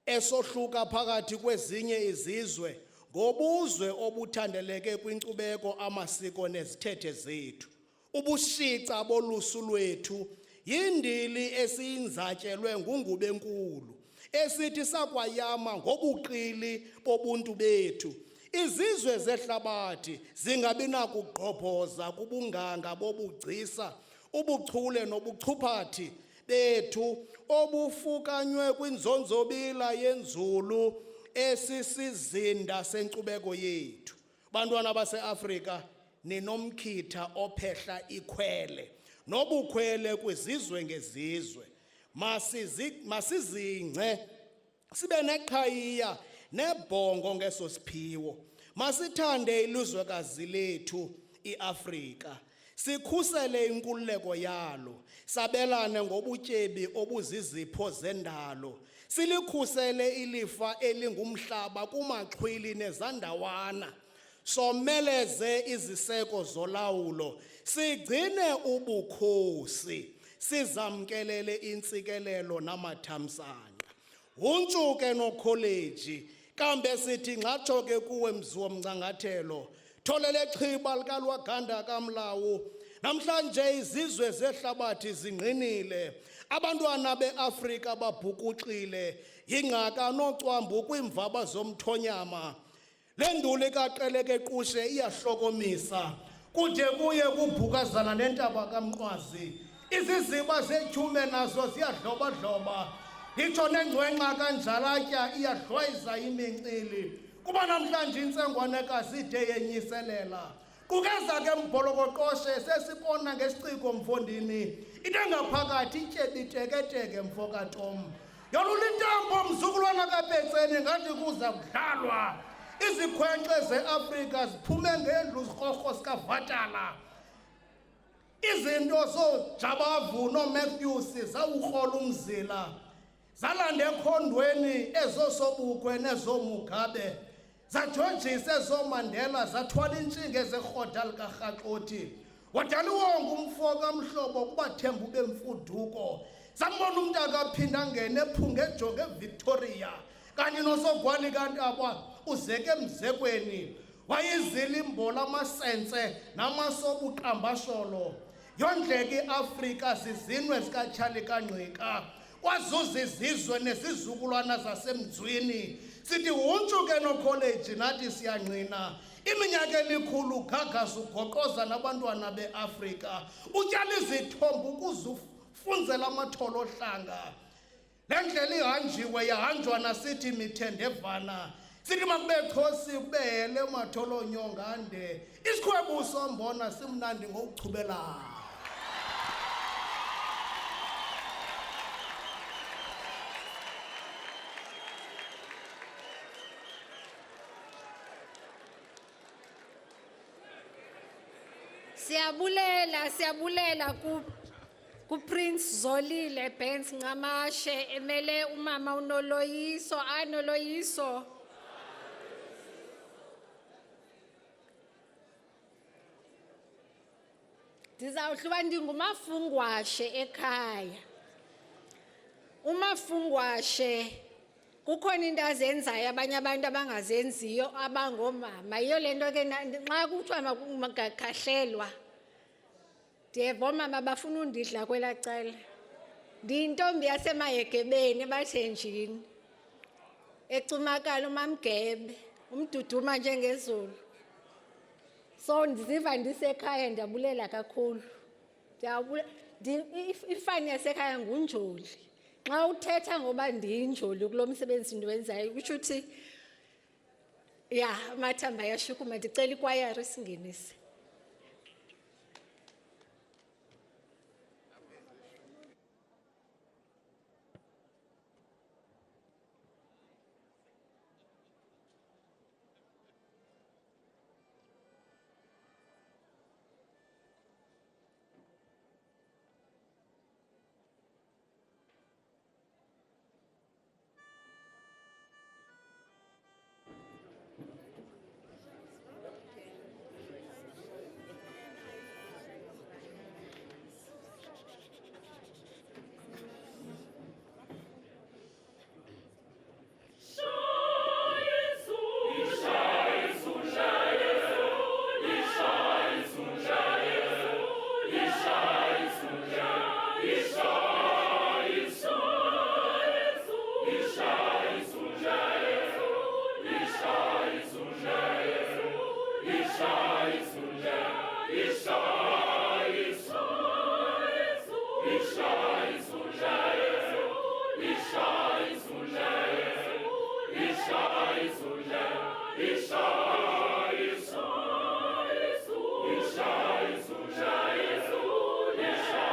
esohluka phakathi kwezinye izizwe ngobuzwe obuthandeleke kwinkcubeko amasiko nezithethe zethu ubushica bolusu lwethu yindili esiyinzatyelwe nguNgubenkulu esithi sakwayama ngobuqili bobuntu bethu izizwe zehlabathi zingabi nakugqobhoza kubunganga bobugcisa ubuchule nobuchuphathi bethu obufukanywe kwinzonzobila yenzulu esisizinda senkcubeko yethu bantwana baseAfrika ninomkhitha ophehla ikhwele nobukhwele kwizizwe ngezizwe. Masizingce sibe neqhayiya nebhongo ngeso siphiwo. Masithande ilizwekazi lethu iAfrika. Sikhusele inkululeko yalo, sabelane ngobutyebi obuzizipho zendalo. Silikhusele ilifa elingumhlaba kumaxhwili nezandawana. Someleze iziseko zolawulo, sigcine ubukhosi, sizamkelele intsikelelo namathamsanqa. Untsuke nokholeji, kambe sithi nxatsho ke kuwe mzi womncangathelo, tholele chiba likalwaganda kamlawu. Namhlanje izizwe zehlabathi zingqinile, abantwana beAfrika babhukuxile, yingqaka nocwambu kwiimvaba zomthonyama. Le nduli kaQeleke Qushe iyahlokomisa, kude kuye kubhukazana nentaba kaMnqwazi. Iziziba zetyhume nazo ziyadlobadloba, itsho nengcwenxa kanjalatya iyadlwayiza imincili. Kuba namhlanje intsengwanekazi ide yenyiselela. Kukeza ke mbholokoqoshe sesibona ngesiciko mfondini, into engaphakathi ityebiteketeke mfo kaTom. Yolula intambo mzukulwana kaPetseni ngathi kuza kudlalwa. Izikhwenkce zeAfrika ziphume ngendlu zirhorho sikaVatala. Izinto zooJabavu nooMatthews zawurhola umzila. Zalanda ekhondweni ezosobukwe nezooMugabe. Zajojisa ezoMandela zathwala intshinga ezerhoda likarhaxothi. Wadala uwonga umfo kamhlobo kubathembu bemfuduko. Sambona umntaka aphinda angene ephunga ejonge eVictoria. Kanti nosogwali kaNtaba uzeke emzekweni. Wayizila imbola amasense namasobuqambasholo. Yondleke iAfrika zizinwe zikaTshali kaNgqika. Kwazuza izizwe nezizukulwana zasemdzwini. Sithi untsuke nokholeji nathi siyangqina. Iminyaka elikhulu gagaza ugoqoza nabantwana beAfrika. Utyala izithombo ukuze ufunzela amatholo ohlanga. Le ndlela ihanjiwe yahanjwa nasithi mithendevana. Sithi makube khosi kube hele matholo nyongande. Isikhwebu sombona simnandi ngokuchubela. Siyabulela ku Prince Zolile Benz Ncamashe emele umama uNoloyiso anoloyiso. Ndizawuhluba ndingumafungwashe ekhaya. Umafungwashe kukhona into azenzayo abanye abantu abangazenziyo abangomama. Iyo lento ke nxa kuthiwa makakhahlelwa. Ndiyeva omama bafuna undidla kwela cala. Ndiyintombi yasemayegebeni ebathenjini. Ecumakala uMamgebe, umduduma njengezulu. So ndiziva ndisekhaya ndiyabulela kakhulu. Ifani yasekhaya ngunjoli. Xa uthetha ngoba ndiyinjoli kulo msebenzi ndiwenzayo kusho ukuthi ya amathamba ayashukuma. Ndicela ikwayari singenise. Isha,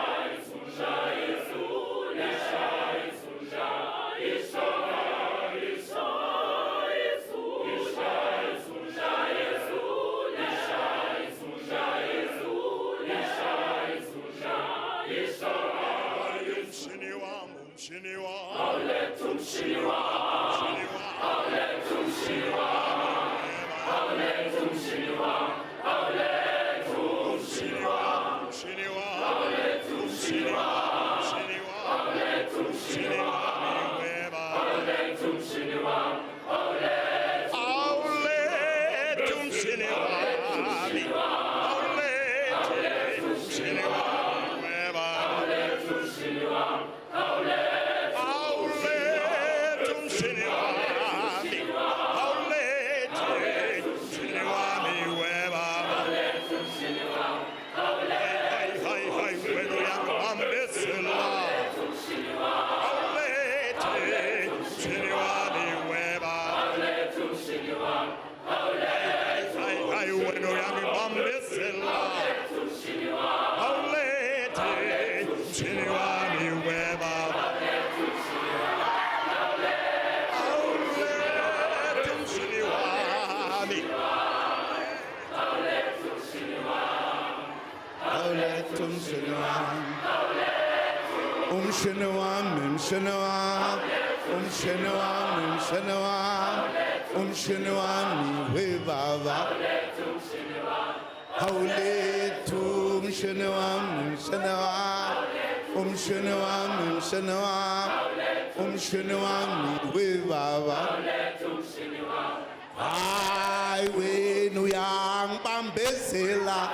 Ay, wenu yang bambezela,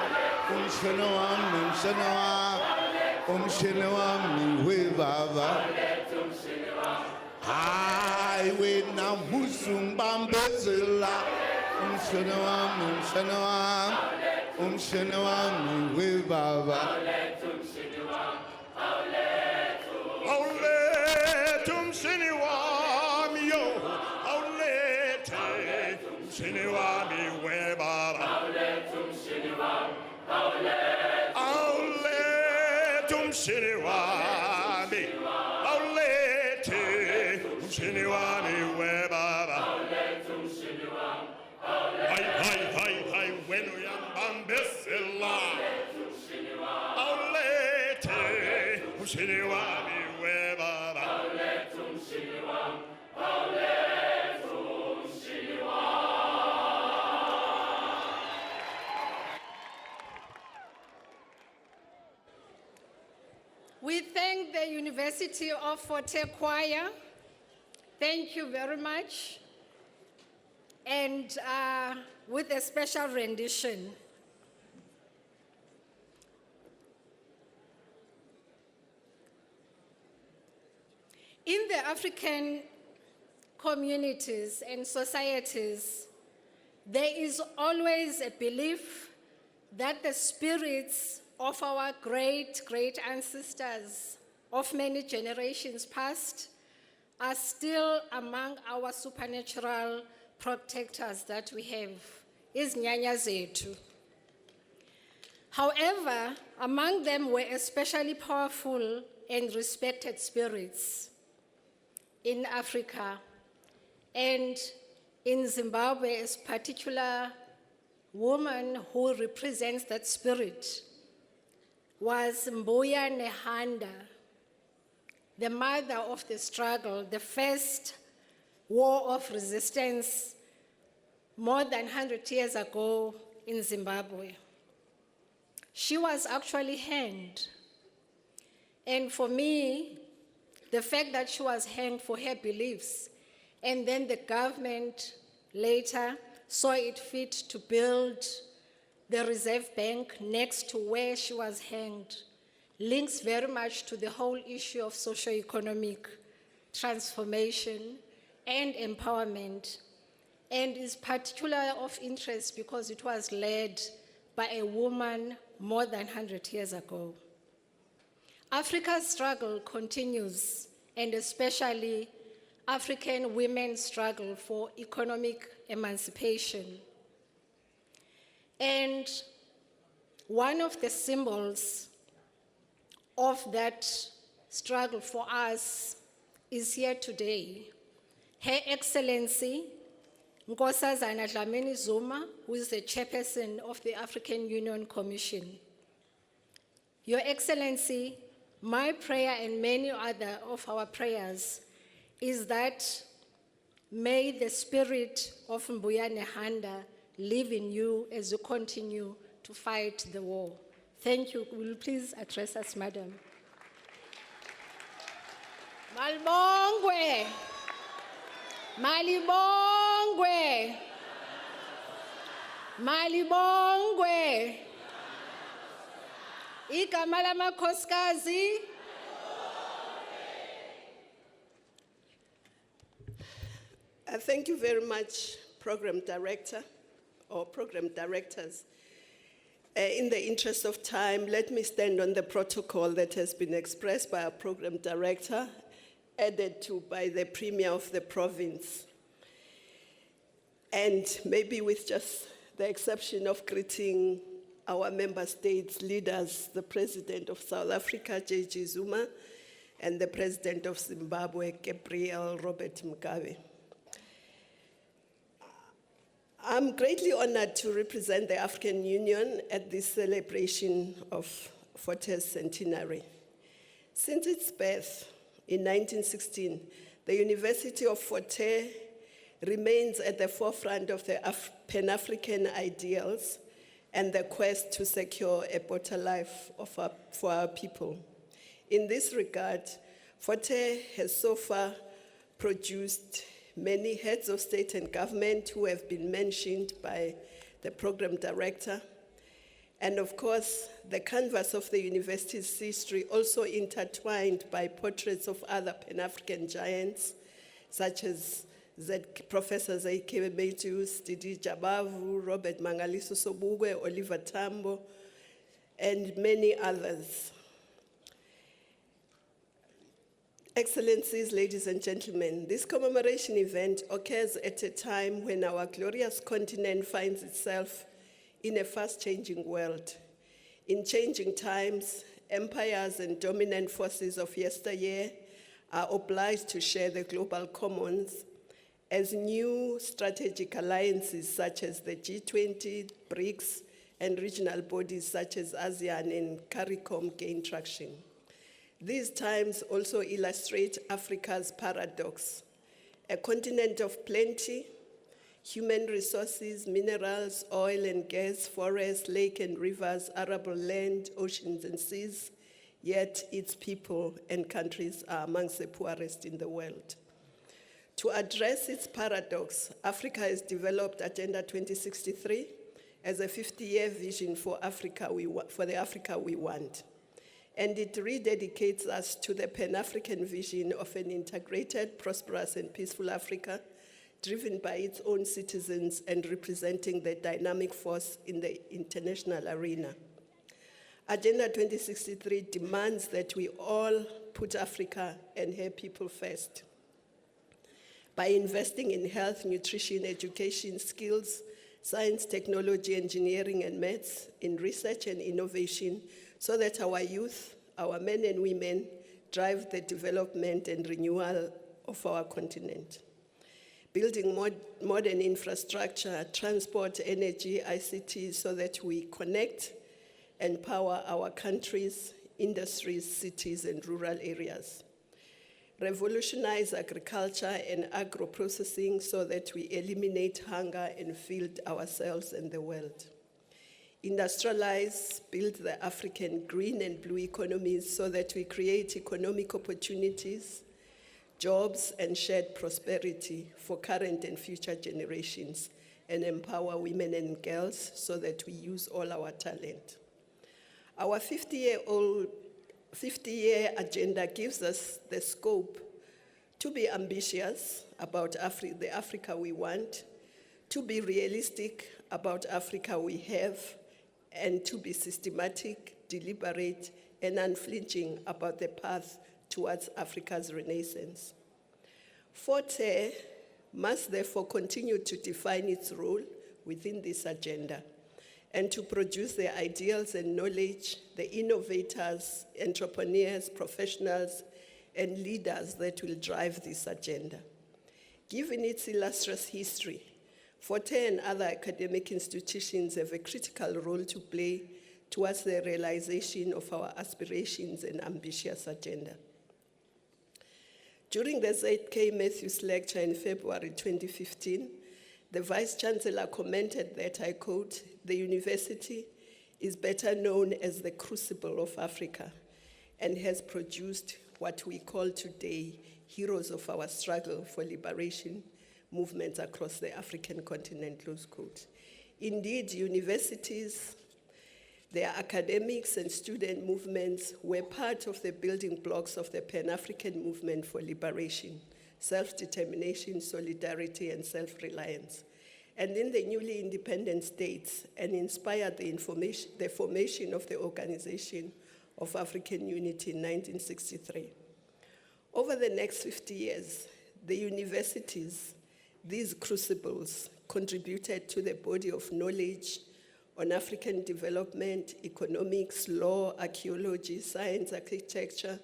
umshana wami we baba. Ay, wena musung bambezela, umshana wami we baba. We thank the University of Fort Hare Choir. Thank you very much. And with a special rendition. In the African communities and societies, there is always a belief that the spirits of our great ancestors of many generations past are still among our supernatural protectors that we have, izinyanya zethu. However, among them were especially powerful and respected spirits in Africa, and in Zimbabwe, a particular woman who represents that spirit was Mbuya Nehanda, the mother of the struggle, the first war of resistance more than 100 years ago in Zimbabwe. She was actually hanged. And for me, the fact that she was hanged for her beliefs, and then the government later saw it fit to build the Reserve Bank next to where she was hanged, links very much to the whole issue of socio-economic transformation and empowerment, and is particularly of interest because it was led by a woman more than 100 years ago. Africa's struggle continues, and especially African women's struggle for economic emancipation. And one of the symbols of that struggle for us is here today. Her Excellency, Nkosazana Dlamini Zuma, who is the chairperson of the African Union Commission. Your Excellency, my prayer and many other of our prayers is that may the spirit of Mbuyane Handa live in you as you continue to fight the war. Thank you. Will you please address us, Madam? Malibongwe. Malibongwe. Malibongwe. Igama lamakhosikazi. Thank you very much, Program Director or Program Directors. In the interest of time, let me stand on the protocol that has been expressed by our Program Director, added to by the Premier of the province. And maybe with just the exception of greeting our member states leaders, the President of South Africa, Jacob Zuma, and the President of Zimbabwe, Robert Mugabe. I'm greatly honored to represent the African Union at this celebration of Forte's centenary. Since its birth in 1916, the University of Forte remains at the forefront of the Pan-African ideals and the quest to secure a better life for our people. In this regard, Forte has so far produced many heads of state and government who have been mentioned by the program director. And of course, the canvas of the university's history also intertwined by portraits of other Pan-African giants, such as Professor Zaike Matthews, Didi Jabavu, Robert Mangaliso Sobukwe, Oliver Tambo, and many others. Excellencies, ladies and gentlemen, this commemoration event occurs at a time when our glorious continent finds itself in a fast-changing world. In changing times, empires and dominant forces of yesteryear are obliged to share the global commons as new strategic alliances such as the G20, BRICS, and regional bodies such as ASEAN and CARICOM gain traction. These times also illustrate Africa's paradox: a continent of plenty, human resources, minerals, oil and gas, forests, lakes and rivers, arable land, oceans and seas, yet its people and countries are amongst the poorest in the world. To address its paradox, Africa has developed Agenda 2063 as a 50-year vision for the Africa we want. And it rededicates us to the Pan-African vision of an integrated, prosperous, and peaceful Africa, driven by its own citizens and representing the dynamic force in the international arena. Agenda 2063 demands that we all put Africa and her people first. By investing in health, nutrition, education, skills, science, technology, engineering, and maths, in research and innovation, so that our youth, our men and women, drive the development and renewal of our continent. Building modern infrastructure, transport, energy, ICT, so that we connect and power our countries, industries, cities, and rural areas. Revolutionize agriculture and agro-processing so that we eliminate hunger and feed ourselves and the world. Industrialize, build the African green and blue economies so that we create economic opportunities, jobs, and shared prosperity for current and future generations, and empower women and girls so that we use all our talent. Our 50-year agenda gives us the scope to be ambitious about the Africa we want, to be realistic about Africa we have, and to be systematic, deliberate, and unflinching about the path towards Africa's renaissance. Forte must therefore continue to define its role within this agenda and to produce the ideals and knowledge, the innovators, entrepreneurs, professionals, and leaders that will drive this agenda. Given its illustrious history, Forte and other academic institutions have a critical role to play towards the realization of our aspirations and ambitious agenda. During the Z.K. Matthews lecture in February 2015, the Vice Chancellor commented that, I quote, "The university is better known as the crucible of Africa and has produced what we call today heroes of our struggle for liberation movements across the African continent," close quote. Indeed, universities, their academics and student movements were part of the building blocks of the Pan-African movement for liberation, self-determination, solidarity, and self-reliance. And in the newly independent states, and inspired the formation of the Organization of African Unity in 1963. Over the next 50 years, the universities, these crucibles, contributed to the body of knowledge on African development, economics, law, archaeology, science, architecture,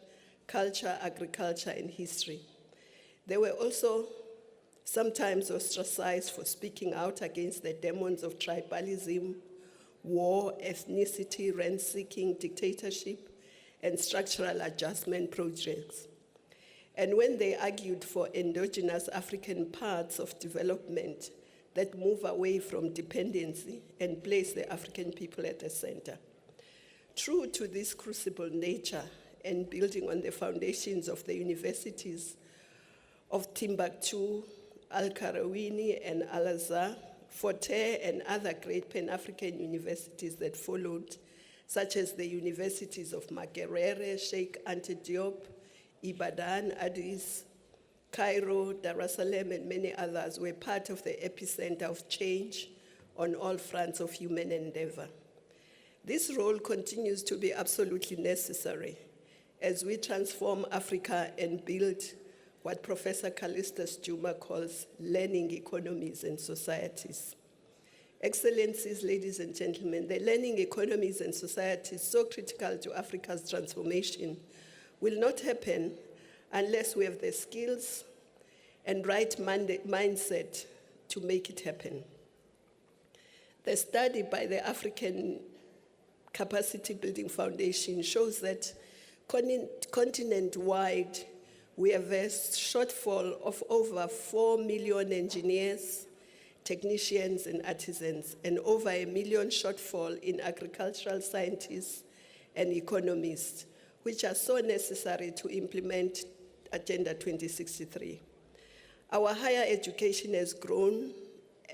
culture, agriculture, and history. They were also sometimes ostracized for speaking out against the demons of tribalism, war, ethnicity, rent-seeking, dictatorship, and structural adjustment projects. And when they argued for endogenous African paths of development that move away from dependency and place the African people at the center. True to this crucible nature and building on the foundations of the universities of Timbuktu, Al-Qarawini, and Al-Azhar, Fort Hare, and other great Pan-African universities that followed, such as the universities of Makerere, Sheikh Anta Diop, Ibadan, Addis, Cairo, Dar es Salaam, and many others were part of the epicenter of change on all fronts of human endeavor. This role continues to be absolutely necessary as we transform Africa and build what Professor Callistus Zuma calls learning economies and societies. Excellencies, ladies and gentlemen, the learning economies and societies so critical to Africa's transformation will not happen unless we have the skills and right mindset to make it happen. The study by the African Capacity Building Foundation shows that continent-wide, we have a shortfall of over 4 million engineers, technicians, and artisans, and over 1 million shortfall in agricultural scientists and economists, which are so necessary to implement Agenda 2063. Our higher education has grown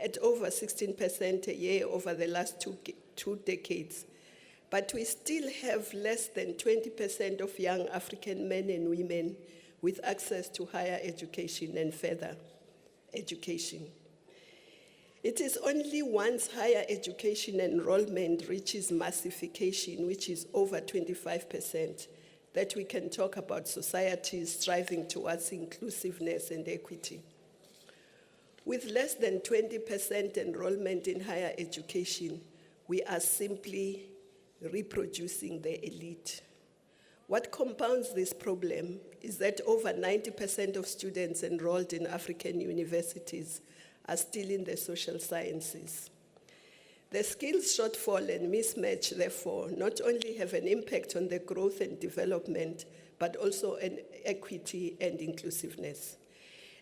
at over 16% a year over the last two decades, but we still have less than 20% of young African men and women with access to higher education and further education. It is only once higher education enrollment reaches massification, which is over 25%, that we can talk about societies striving towards inclusiveness and equity. With less than 20% enrollment in higher education, we are simply reproducing the elite. What compounds this problem is that over 90% of students enrolled in African universities are still in the social sciences. The skills shortfall and mismatch, therefore, not only have an impact on the growth and development, but also on equity and inclusiveness.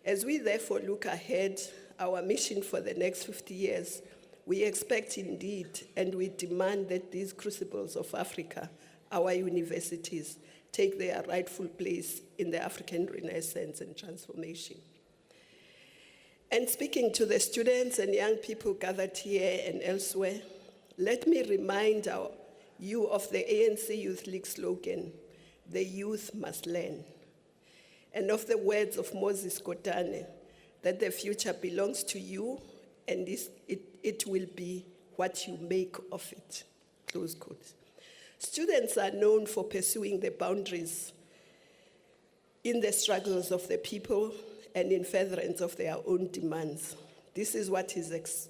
As we therefore look ahead, our mission for the next 50 years, we expect indeed, and we demand that these crucibles of Africa, our universities, take their rightful place in the African Renaissance and transformation. And speaking to the students and young people gathered here and elsewhere, let me remind you of the ANC Youth League slogan, "The youth must learn," and of the words of Moses Kotane, that the future belongs to you and it will be what you make of it, close quote. Students are known for pursuing the boundaries in the struggles of the people and in furtherance of their own demands. This is what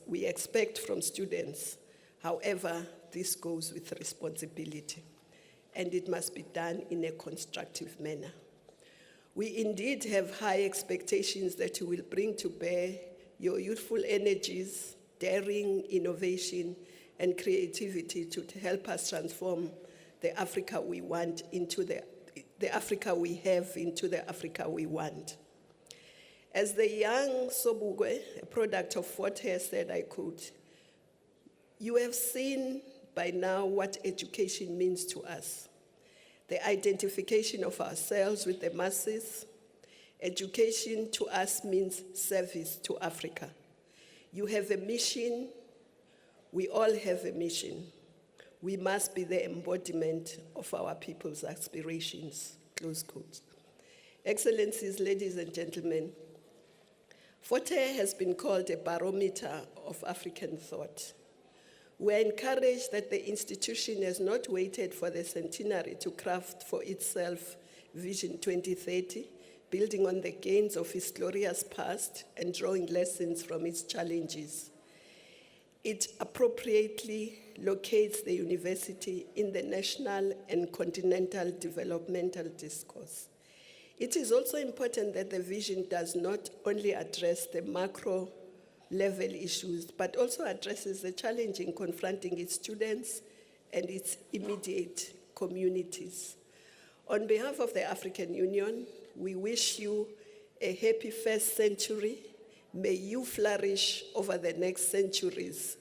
we expect from students. However, this goes with responsibility, and it must be done in a constructive manner. We indeed have high expectations that you will bring to bear your youthful energies, daring, innovation, and creativity to help us transform the Africa we want into the Africa we have into the Africa we want. As the young Sobukwe, a product of Fort Hare, said, I quote, "You have seen by now what education means to us. The identification of ourselves with the masses. Education to us means service to Africa. You have a mission. We all have a mission. We must be the embodiment of our people's aspirations," close quote. Excellencies, ladies and gentlemen, Fort Hare has been called a barometer of African thought. We are encouraged that the institution has not waited for the Centenary to craft for itself Vision 2030, building on the gains of its glorious past and drawing lessons from its challenges. It appropriately locates the university in the national and continental developmental discourse. It is also important that the vision does not only address the macro level issues, but also addresses the challenge in confronting its students and its immediate communities. On behalf of the African Union, we wish you a happy first century. May you flourish over the next centuries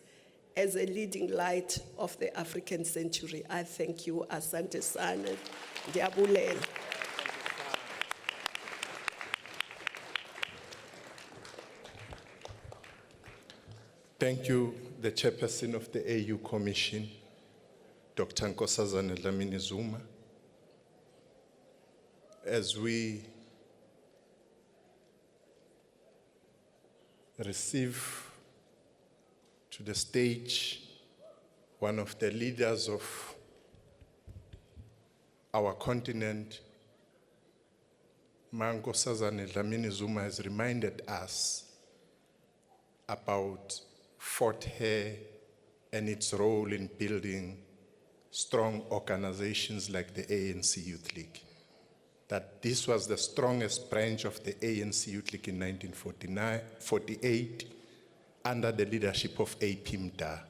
as a leading light of the African century. I thank you. Asante sana. Ndiyabulela. Thank you, the chairperson of the AU Commission, Dr. Nkosazana Dlamini Zuma. As we receive to the stage one of the leaders of our continent, Nkosazana Dlamini Zuma has reminded us about Fort Hare and its role in building strong organizations like the ANC Youth League. That this was the strongest branch of the ANC Youth League in 1948 under the leadership of A.P. Mda,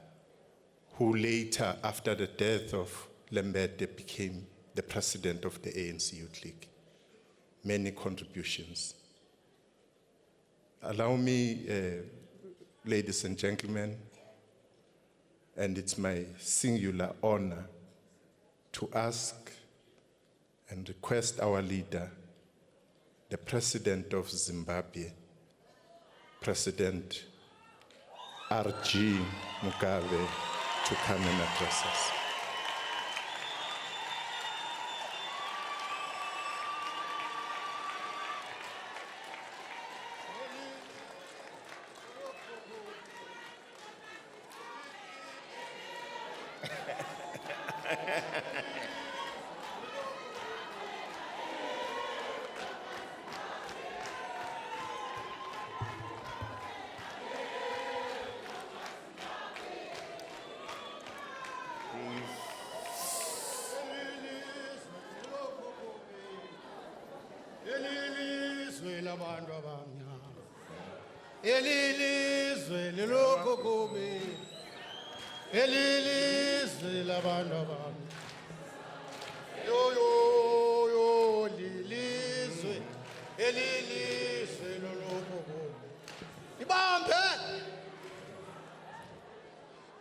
who later, after the death of Lembede, became the president of the ANC Youth League. Many contributions. Allow me, ladies and gentlemen, and it's my singular honor to ask and request our leader, the President of Zimbabwe, President R.G. Mugabe, to come and address us.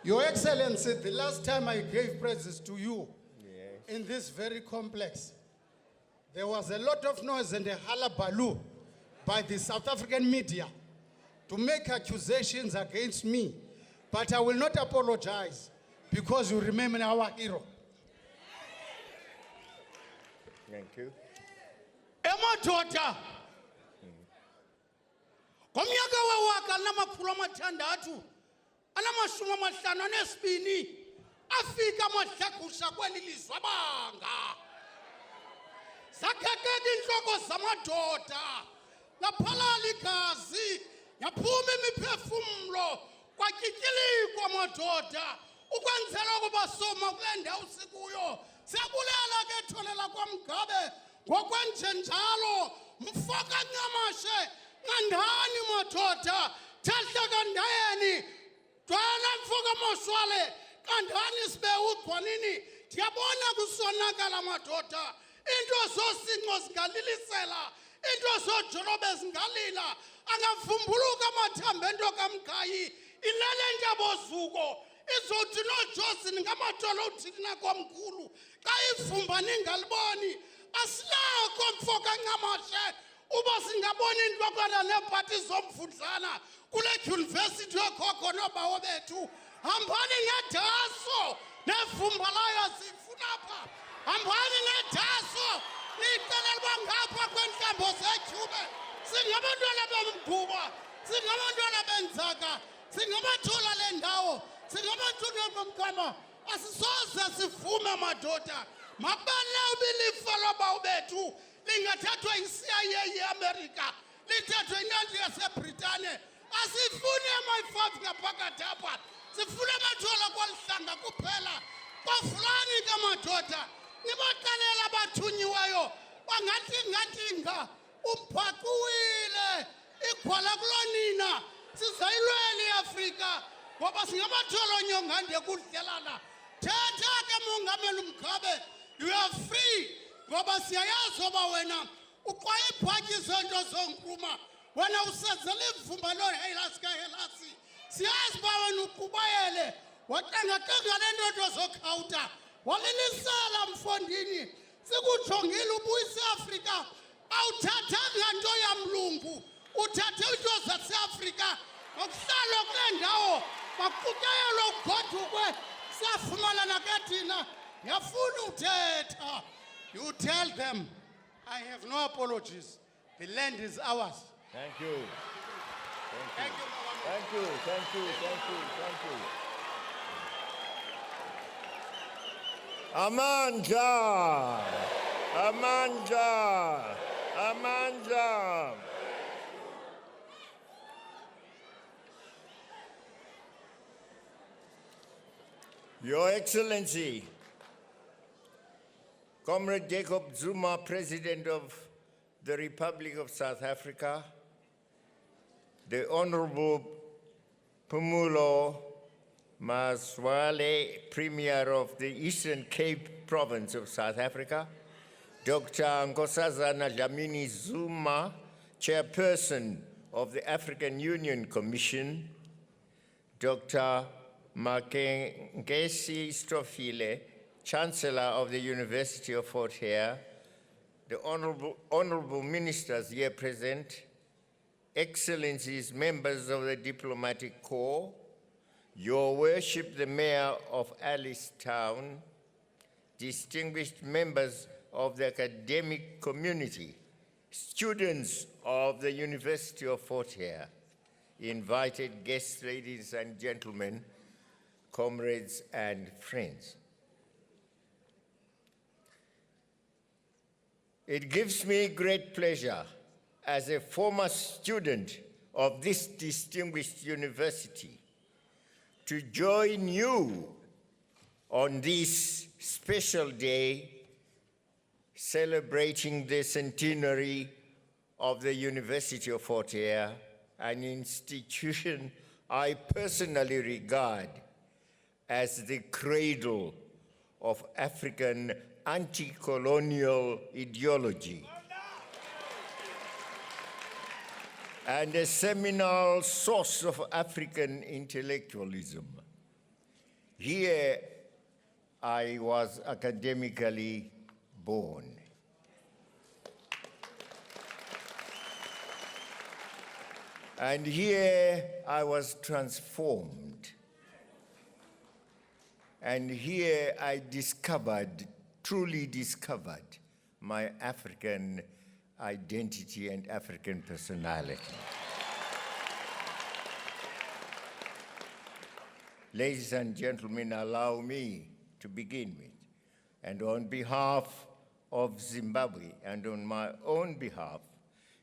Your Excellency, the last time I gave praises to you in this very complex, there was a lot of noise and a hullabaloo by the South African media to make accusations against me. But I will not apologize because you remain our hero. Thank you. Emadoda. Komnyaka wewaka namakhulu amathandathu anamashumi amahlanu anesibini afika amadlagusa kweli lizwe abanga. Zakhekeka inhloko zamadoda, laphalala igazi, yaphuma imiphefumulo, kwatyikilikwa amadoda, ukwenzela ukuba soma kule ndawo sikuyo. Siyabulela ke tholela kwaMgabe, ngokwenjenjalo mfaka nyamashe ngandani madoda, thahla kandayeni, twala mfaka moswale, Andani sibe ugcwanini ndiyabona kusonakala madoda into zosinqo zingalilisela into zojolobe zingalila angavumbuluka amathambo ento kamgayi ilele ntabozuko izothi noJosi ngamadolo uthini nakomkhulu xa ivumba ningaliboni asilakho mfo kancamashe uba singabona intwakwana neepati zomfudlana kule dyunivesithi yokhokho noobawo bethu hambani ngedaso nevumba layo zifuna apha hambani ngedaso niyixelela uba ngapha kweentlambo zetyhube singabantwana bemguba singabantwana benzaka singabathola le ndawo singabathunywa komkama asisoze sivume madoda mabalawubi lifa lwabawo bethu lingathathwa yi-CIA yeAmerika lithathwe inandi yaseBritane asifuni emayifazi ngaphakathi apha sifuna amathola kwalihlanga kuphela bavulani kamadoda nibaxelela abathunyiweyo bangatingatinga umphaquwile igwala kulonina sizayilwela iAfrika ngoba singamathola nyongande kudlelana thetha ke mongameli Mugabe you are free ngoba siyayazi oba wena uqwaye ibhatyi zonto zonkruma wena usenzela ivumba lohelasi kahelasi siyazi uba wena uqubayele waqengaqa nento zokhawuta walilisela mfondini sikujongile ubuyisa iAfrika awuthathanga nto yamlungu uthathe into zaseAfrika ngokuhlala kule ndawo baqukeyelwe ugodukwe siyafumalana ke thina ngiyafuna uthetha. You tell them I have no apologies. The land is ours. Thank you. Thank you. Thank you. Thank you. Thank you. Thank you. Amandla. Amandla. Amandla. Your Excellency, Comrade Jacob Zuma, President of the Republic of South Africa, the Honorable Phumulo Masualle, Premier of the Eastern Cape Province of South Africa, Dr. Nkosazana Dlamini Zuma, Chairperson of the African Union Commission, Dr. Makengesi Stofile, Chancellor of the University of Fort Hare, the honorable ministers here present, Excellencies, members of the Diplomatic Corps, Your Worship, the Mayor of Alice Town, distinguished members of the academic community, students of the University of Fort Hare, invited guests, ladies and gentlemen, comrades and friends. It gives me great pleasure as a former student of this distinguished university to join you on this special day celebrating the centenary of the University of Fort Hare, an institution I personally regard as the cradle of African anti-colonial ideology and a seminal source of African intellectualism. Here I was academically born. And here I was transformed. And here I discovered, truly discovered, my African identity and African personality. Ladies and gentlemen, allow me to begin with, and on behalf of Zimbabwe and on my own behalf,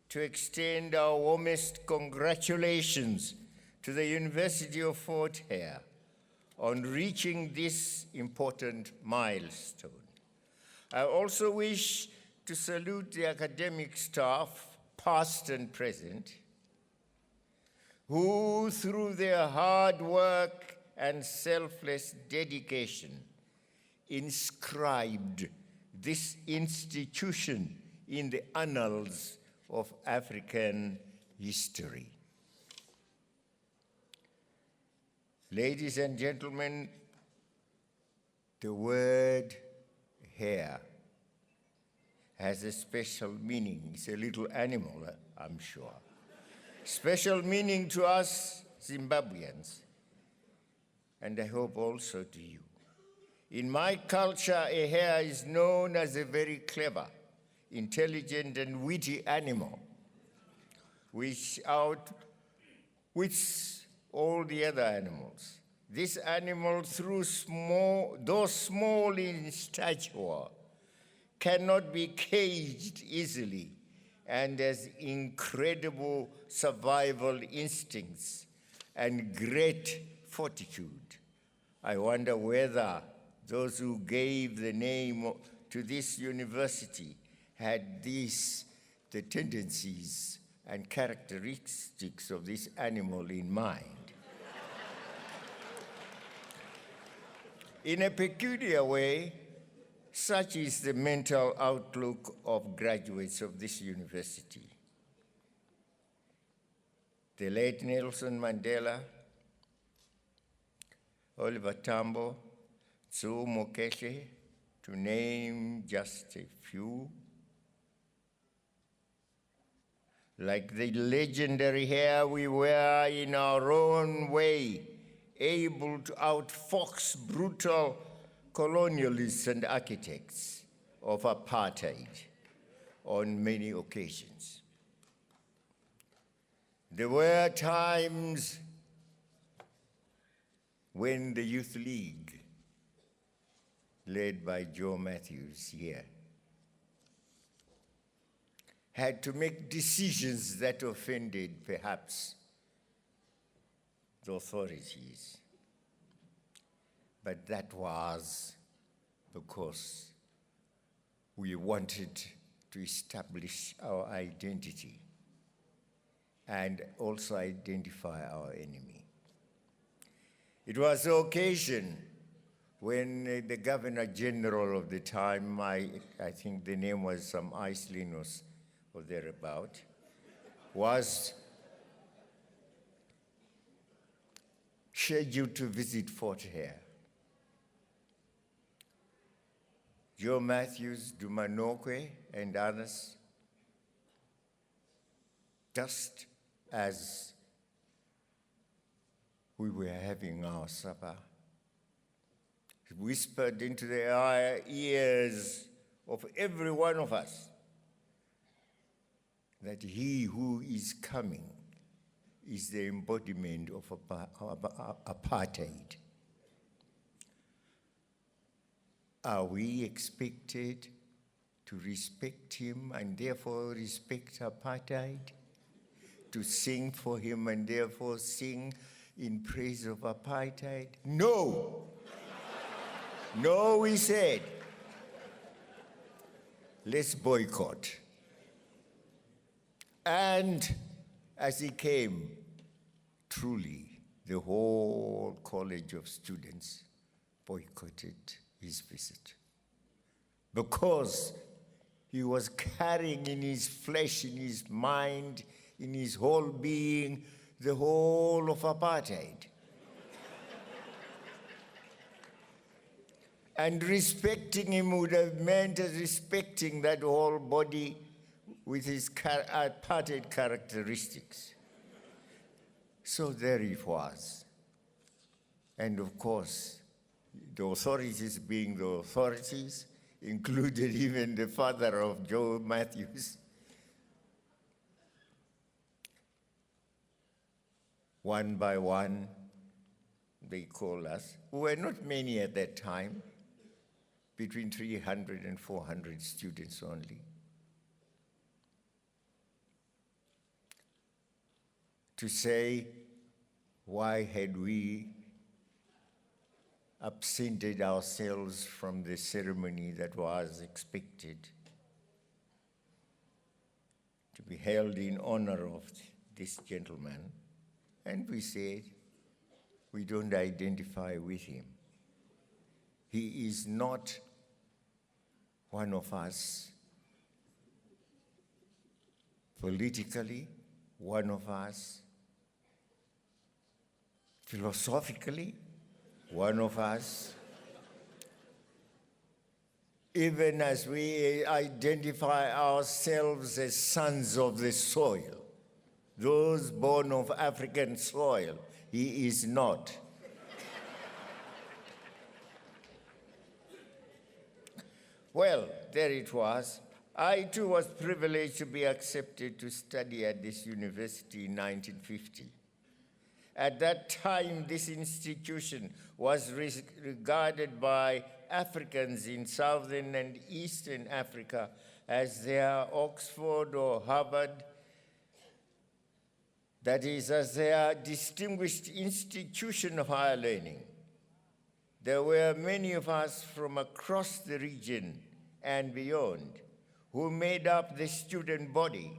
to extend our warmest congratulations to the University of Fort Hare on reaching this important milestone. I also wish to salute the academic staff, past and present, who through their hard work and selfless dedication inscribed this institution in the annals of African history. Ladies and gentlemen, the word Hare has a special meaning. It's a little animal, I'm sure. Special meaning to us Zimbabweans, and I hope also to you. In my culture, a hare is known as a very clever, intelligent, and witty animal, which outwits all the other animals. This animal, though small in stature, cannot be caged easily and has incredible survival instincts and great fortitude. I wonder whether those who gave the name to this university had the tendencies and characteristics of this animal in mind. In a peculiar way, such is the mental outlook of graduates of this university. The late Nelson Mandela, Oliver Tambo, Zuma, to name just a few, like the legendary Hare, we were in our own way able to outfox brutal colonialists and architects of apartheid on many occasions. There were times when the Youth League, led by Joe Matthews here, had to make decisions that offended perhaps the authorities. But that was because we wanted to establish our identity and also identify our enemy. It was the occasion when the Governor General of the time, I think the name was some Iceland or thereabout, was scheduled to visit Fort Hare. Joe Matthews, Dumanokwe, and others, just as we were having our supper, whispered into the ears of every one of us that he who is coming is the embodiment of apartheid. Are we expected to respect him and therefore respect apartheid? To sing for him and therefore sing in praise of apartheid? No. No, we said. Let's boycott. And as he came, truly, the whole College of Students boycotted his visit because he was carrying in his flesh, in his mind, in his whole being, the whole of apartheid. And respecting him would have meant respecting that whole body with his apartheid characteristics. So there it was. And of course, the authorities being the authorities, included even the father of Joe Matthews, one by one, they called us. We were not many at that time, between 300 and 400 students only, to say, why had we absented ourselves from the ceremony that was expected to be held in honor of this gentleman? And we said, we don't identify with him. He is not one of us politically, one of us philosophically, one of us. Even as we identify ourselves as sons of the soil, those born of African soil, he is not. Well, there it was. I too was privileged to be accepted to study at this university in 1950. At that time, this institution was regarded by Africans in Southern and Eastern Africa as their Oxford or Harvard, that is, as their distinguished institution of higher learning. There were many of us from across the region and beyond who made up the student body.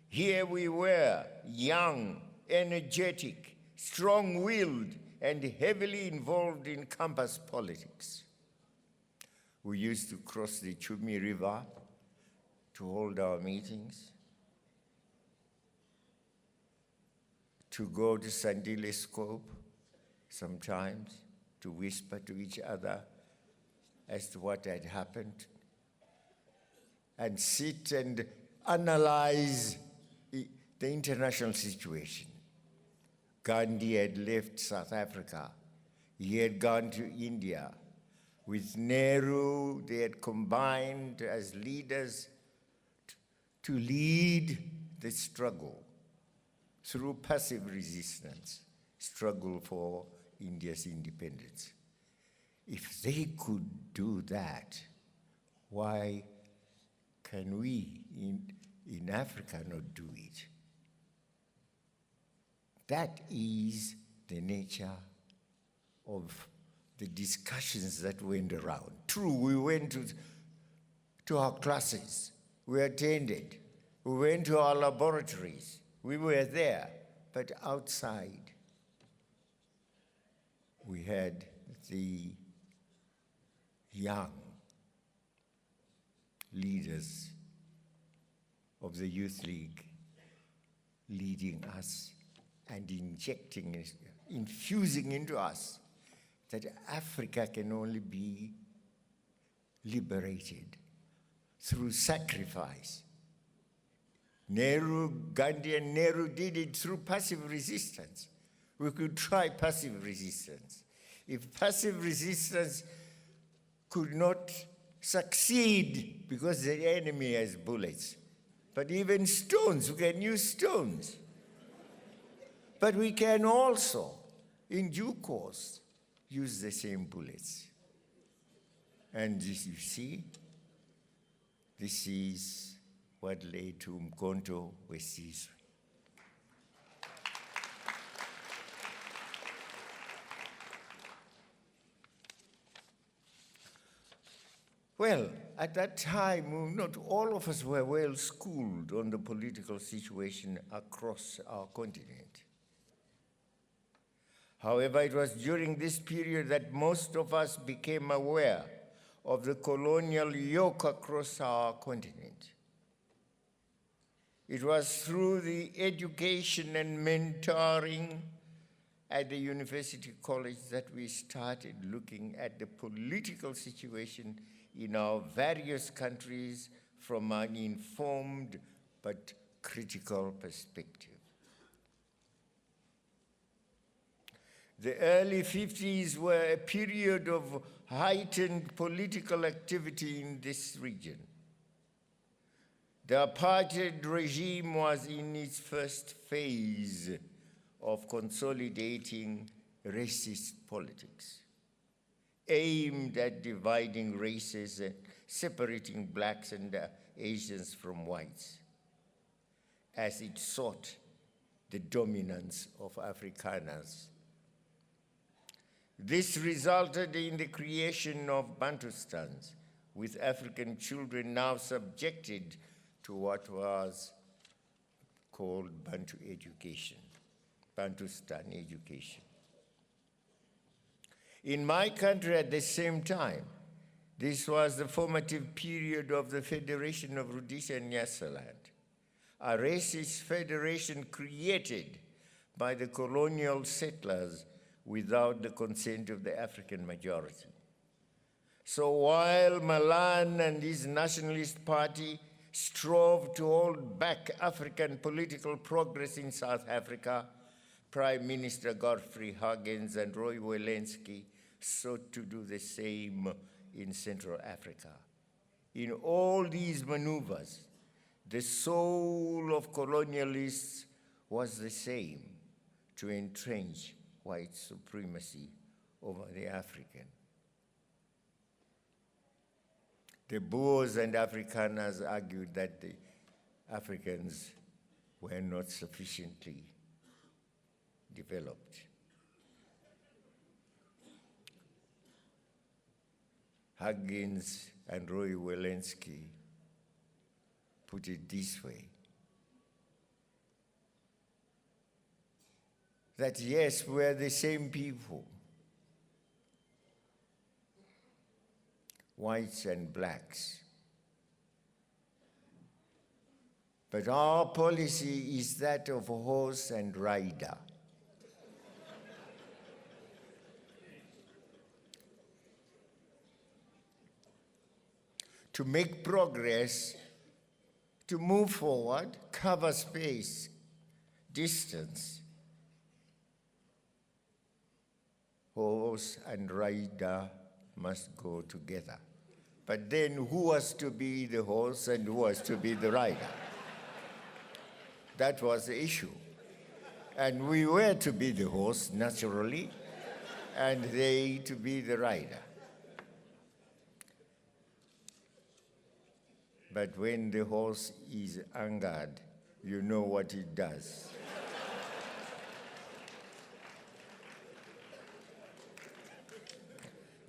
Here we were, young, energetic, strong-willed, and heavily involved in campus politics. We used to cross the Chumi River to hold our meetings, to go to Sandile Scope sometimes, to whisper to each other as to what had happened, and sit and analyze the international situation. Gandhi had left South Africa. He had gone to India. With Nehru, they had combined as leaders to lead the struggle through passive resistance, struggle for India's independence. If they could do that, why can we in Africa not do it? That is the nature of the discussions that went around. True, we went to our classes, we attended, we went to our laboratories, we were there, but outside, we had the young leaders of the Youth League leading us and injecting, infusing into us that Africa can only be liberated through sacrifice. Gandhi and Nehru did it through passive resistance. We could try passive resistance. If passive resistance could not succeed because the enemy has bullets, but even stones, we can use stones. But we can also, in due course, use the same bullets. And this, you see, this is what led to Umkhonto weSizwe. Well, at that time, not all of us were well schooled on the political situation across our continent. However, it was during this period that most of us became aware of the colonial yoke across our continent. It was through the education and mentoring at the University College that we started looking at the political situation in our various countries from an informed but critical perspective. The early 50s were a period of heightened political activity in this region. The apartheid regime was in its first phase of consolidating racist politics, aimed at dividing races and separating blacks and Asians from whites, as it sought the dominance of Afrikaners. This resulted in the creation of Bantustans, with African children now subjected to what was called Bantu education, Bantustan education. In my country at the same time, this was the formative period of the Federation of Rhodesia and Nyasaland, a racist federation created by the colonial settlers without the consent of the African majority. So while Malan and his nationalist party strove to hold back African political progress in South Africa, Prime Minister Godfrey Huggins and Roy Welensky sought to do the same in Central Africa. In all these maneuvers, the soul of colonialists was the same: to entrench white supremacy over the African. The Boers and Afrikaners argued that the Africans were not sufficiently developed. Huggins and Roy Welensky put it this way: that yes, we're the same people, whites and blacks, but our policy is that of horse and rider. To make progress, to move forward, cover space, distance, horse and rider must go together. But then who was to be the horse and who was to be the rider? That was the issue. And we were to be the horse, naturally, and they to be the rider. But when the horse is angered, you know what it does.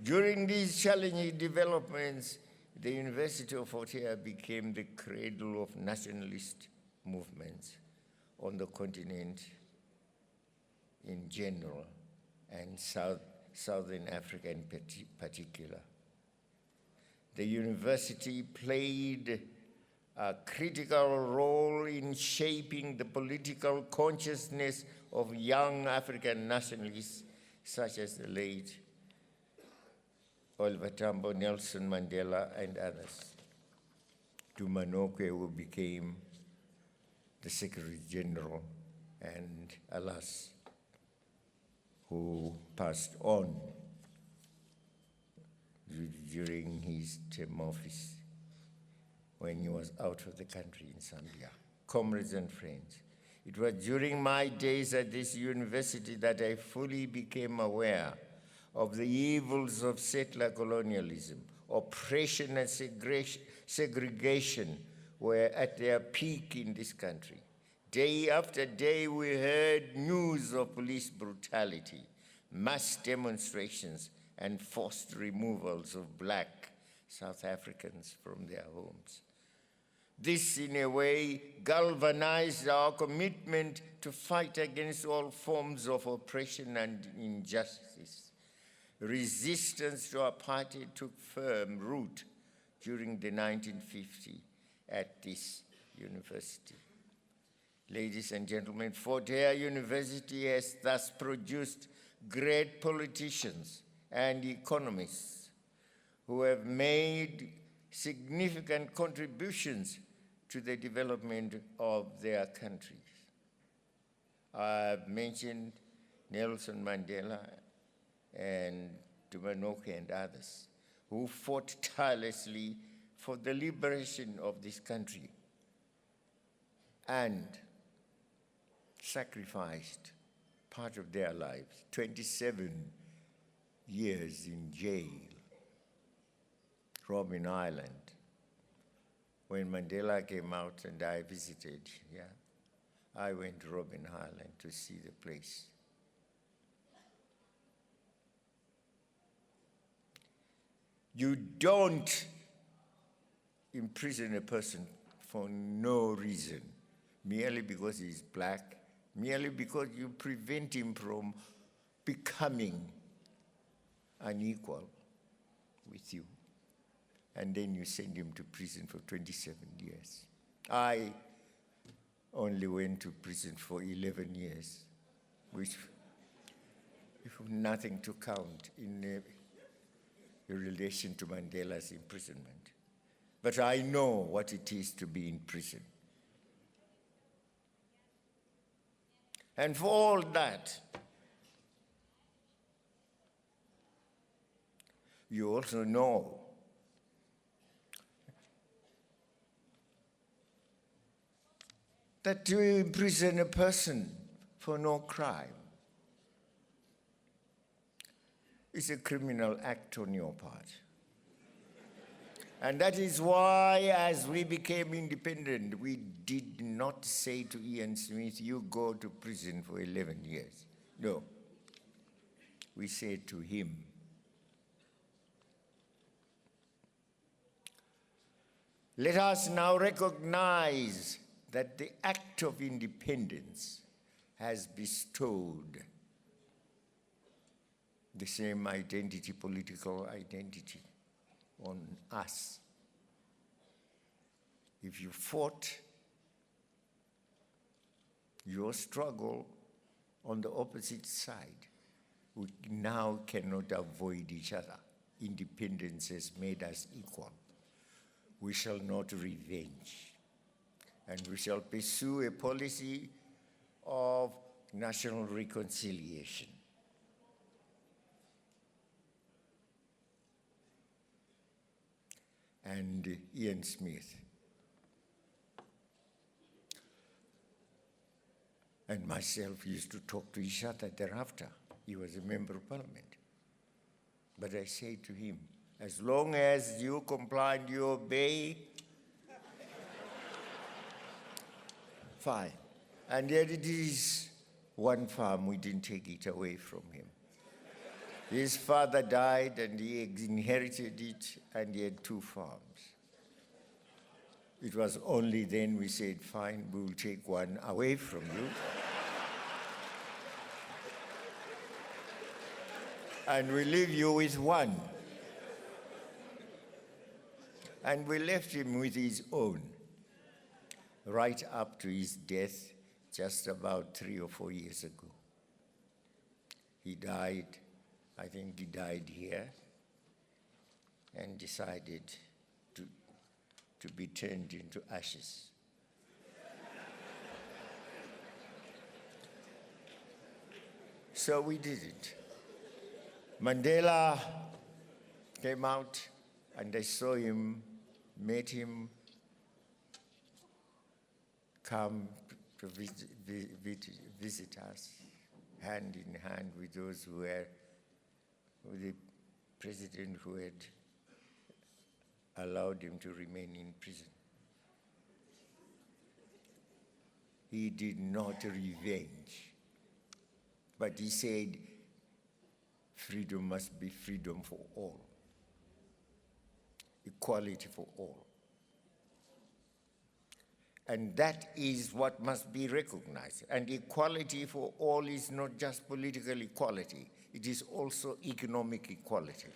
During these challenging developments, the University of Fort Hare became the cradle of nationalist movements on the continent in general, and Southern Africa in particular. The university played a critical role in shaping the political consciousness of young African nationalists, such as the late Oliver Tambo, Nelson Mandela, and others. Duma Nokwe, who became the Secretary General, and alas, who passed on during his term office when he was out of the country in Zambia. Comrades and friends, it was during my days at this university that I fully became aware of the evils of settler colonialism. Oppression and segregation were at their peak in this country. Day after day, we heard news of police brutality, mass demonstrations, and forced removals of black South Africans from their homes. This, in a way, galvanized our commitment to fight against all forms of oppression and injustice. Resistance to apartheid took firm root during the 1950s at this university. Ladies and gentlemen, Fort Hare University has thus produced great politicians and economists who have made significant contributions to the development of their countries. I've mentioned Nelson Mandela and Duma Nokwe and others who fought tirelessly for the liberation of this country and sacrificed part of their lives, 27 years in jail, Robben Island. When Mandela came out and I visited, I went to Robben Island to see the place. You don't imprison a person for no reason, merely because he's black, merely because you prevent him from becoming unequal with you, and then you send him to prison for 27 years. I only went to prison for 11 years, which is nothing to count in relation to Mandela's imprisonment. But I know what it is to be in prison. And for all that, you also know that to imprison a person for no crime is a criminal act on your part. And that is why, as we became independent, we did not say to Ian Smith, you go to prison for 11 years. No. We said to him, let us now recognize that the act of independence has bestowed the same identity, political identity, on us. If you fought your struggle on the opposite side, we now cannot avoid each other. Independence has made us equal. We shall not revenge, and we shall pursue a policy of national reconciliation. And Ian Smith and myself used to talk to each other thereafter. He was a member of parliament. But I say to him, as long as you comply and you obey, fine. And yet it is one farm, we didn't take it away from him. His father died and he inherited it, and he had 2 farms. It was only then we said, fine, we'll take one away from you. And we leave you with 1. And we left him with his own, right up to his death just about 3 or 4 years ago. He died, I think he died here, and decided to be turned into ashes. So we did it. Mandela came out, and I saw him, met him, come to visit us, hand in hand with those who were, with the president who had allowed him to remain in prison. He did not revenge, but he said, freedom must be freedom for all, equality for all. And that is what must be recognized. And equality for all is not just political equality, it is also economic equality.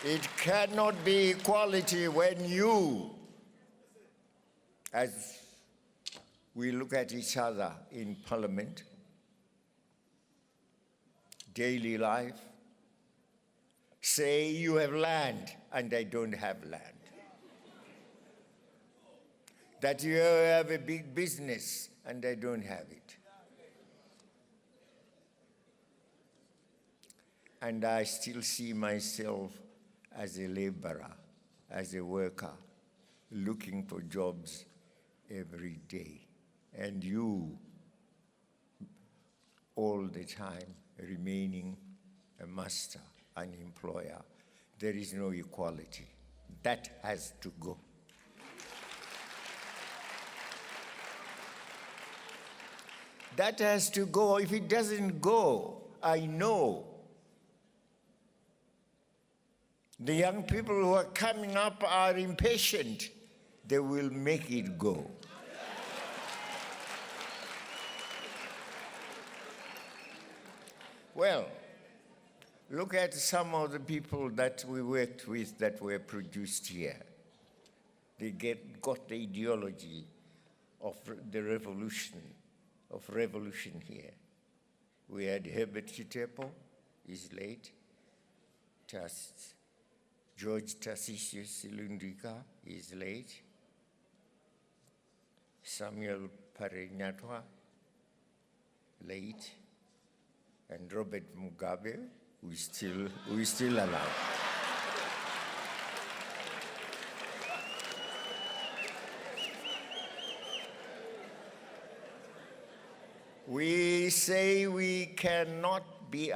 It cannot be equality when you, as we look at each other in parliament, daily life, say you have land and I don't have land. That you have a big business and I don't have it. And I still see myself as a laborer, as a worker, looking for jobs every day. And you, all the time, remaining a master, an employer. There is no equality. That has to go. That has to go. If it doesn't go, I know the young people who are coming up are impatient. They will make it go. Well, look at some of the people that we worked with that were produced here. They got the ideology of the revolution, here. We had Herbert Chitepo, he's late. George Tassisius Silundrika is late. Samuel Parenyatwa, late. And Robert Mugabe, who is still alive. We say we cannot be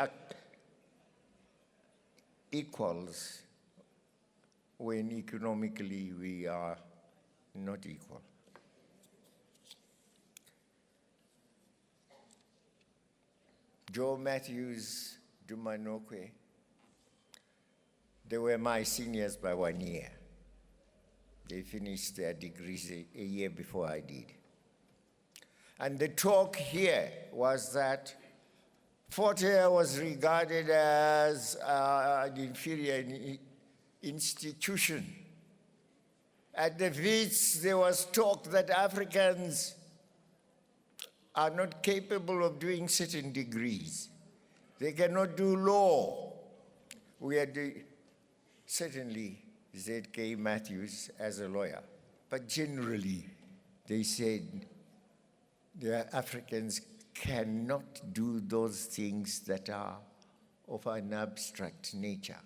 equals when economically we are not equal. Joe Matthews, Dumanokwe, they were my seniors by 1 year. They finished their degrees a year before I did. And the talk here was that Fort Hare was regarded as an inferior institution. At the Wits, there was talk that Africans are not capable of doing certain degrees. They cannot do law. We had certainly Z.K. Matthews as a lawyer, but generally they said the Africans cannot do those things that are of an abstract nature.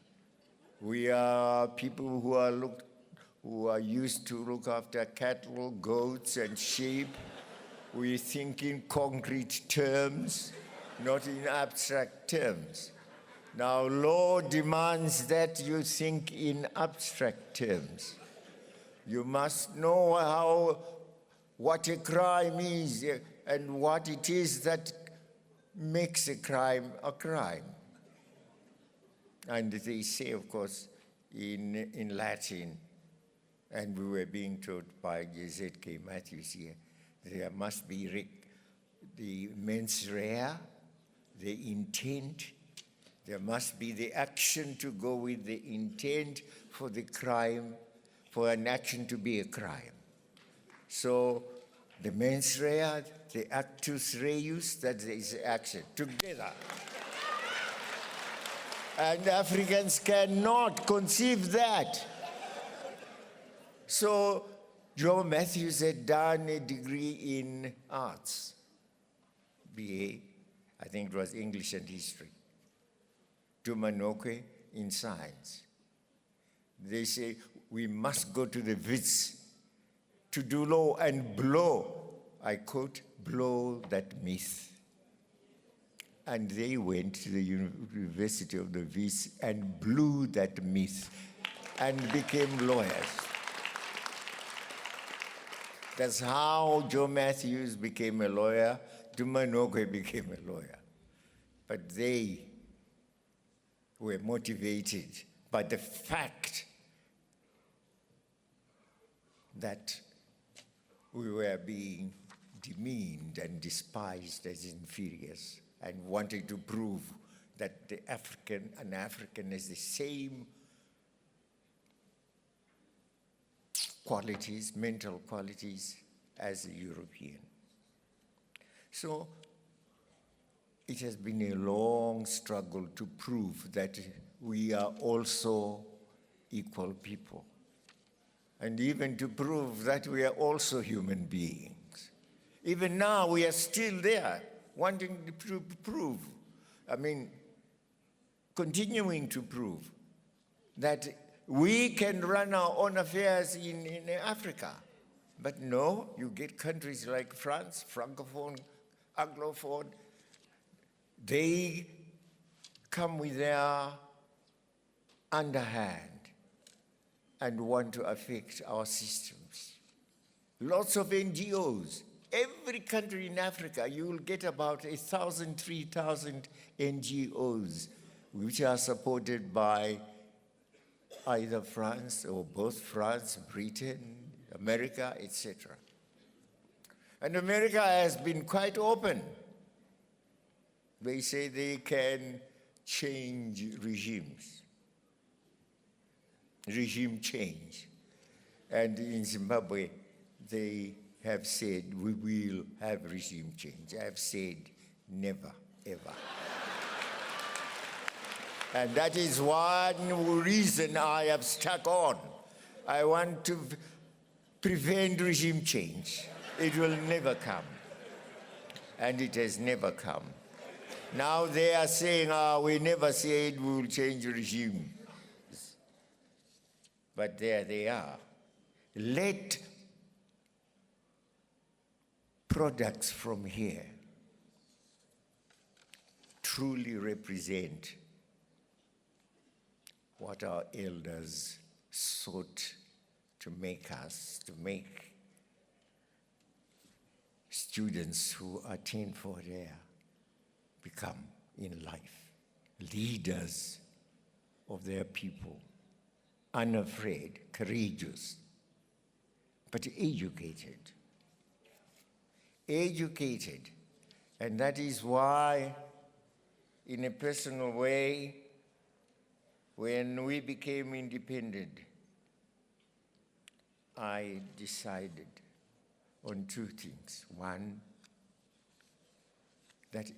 We are people who are used to look after cattle, goats, and sheep. We think in concrete terms, not in abstract terms. Now, law demands that you think in abstract terms. You must know what a crime is and what it is that makes a crime a crime. And they say, of course, in Latin, and we were being taught by Z.K. Matthews here, there must be the mens rea, the intent. There must be the action to go with the intent for the crime, for an action to be a crime. So the mens rea, the actus reus, that is action, together. And Africans cannot conceive that. So Joe Matthews had done a degree in arts, BA, I think it was English and history. Tumanokwe in science. They say we must go to the Wits to do law and blow, I quote, blow that myth. And they went to the University of the Wits and blew that myth and became lawyers. That's how Joe Matthews became a lawyer, Dumanokwe became a lawyer. But they were motivated by the fact that we were being demeaned and despised as inferiors and wanted to prove that an African has the same qualities, mental qualities, as a European. So it has been a long struggle to prove that we are also equal people, and even to prove that we are also human beings. Even now, we are still there, wanting to prove, continuing to prove that we can run our own affairs in Africa. But no, you get countries like France, Francophone, Anglophone, they come with their underhand and want to affect our systems. Lots of NGOs. Every country in Africa, you will get about 1,000, 3,000 NGOs, which are supported by either France or both France, Britain, America, etc. And America has been quite open They say they can change regimes, regime change. And in Zimbabwe, they have said, we will have regime change. I have said, never, ever. And that is one reason I have stuck on. I want to prevent regime change. It will never come. And it has never come. Now they are saying, we never said we will change regime. But there they are. Let products from here truly represent what our elders sought to make us, to make students who attend for Hare become in life, leaders of their people, unafraid, courageous, but educated. Educated. And that is why, in a personal way, when we became independent, I decided on two things. One, that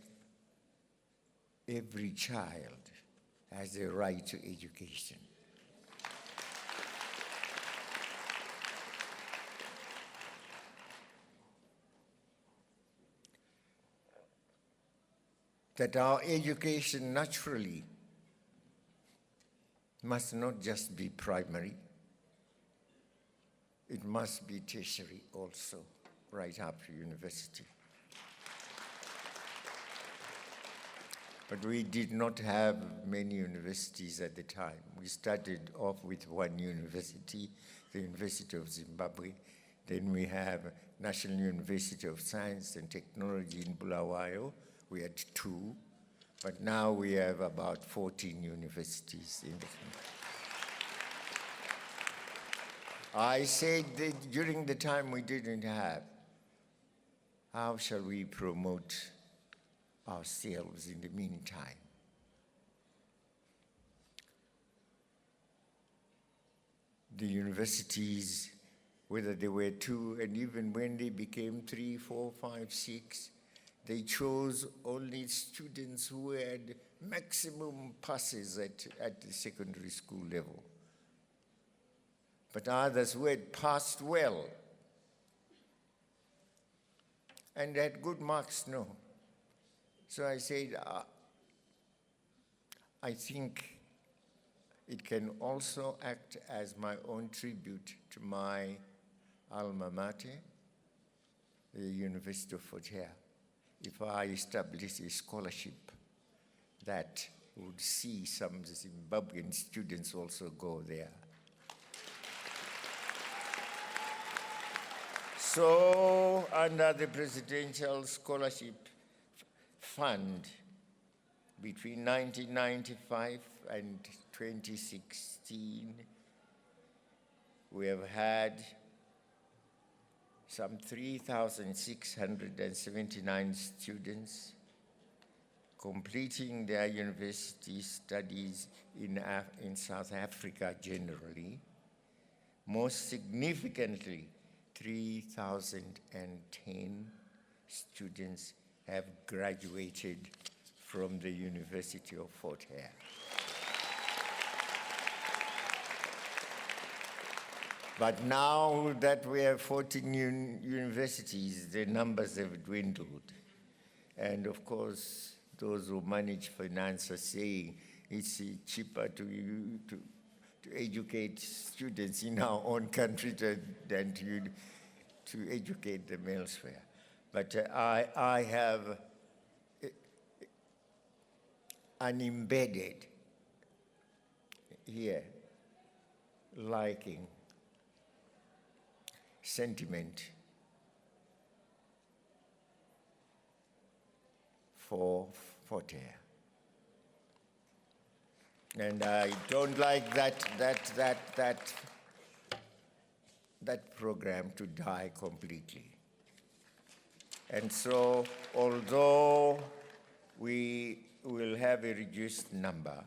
every child has a right to education. That our education naturally must not just be primary, it must be tertiary also, right up to university. But we did not have many universities at the time. We started off with one university, the University of Zimbabwe. Then we have National University of Science and Technology in Bulawayo. We had 2, but now we have about 14 universities in the country. I said that during the time we didn't have, how shall we promote ourselves in the meantime? The universities, whether they were 2, and even when they became 3, 4, 5, 6, they chose only students who had maximum passes at the secondary school level. But others who had passed well and had good marks, no. So I said, I think it can also act as my own tribute to my alma mater, the University of Hare, if I establish a scholarship that would see some Zimbabwean students also go there. So, under the Presidential Scholarship Fund, between 1995 and 2016, we have had some 3,679 students completing their university studies in South Africa generally. Most significantly, 3,010 students have graduated from the University of Hare. But now that we have 14 universities, the numbers have dwindled. And of course, those who manage finance are saying it's cheaper to educate students in our own country than to educate them elsewhere. But I have an embedded here liking, sentiment for Hare. And I don't like that program to die completely. And so, although we will have a reduced number,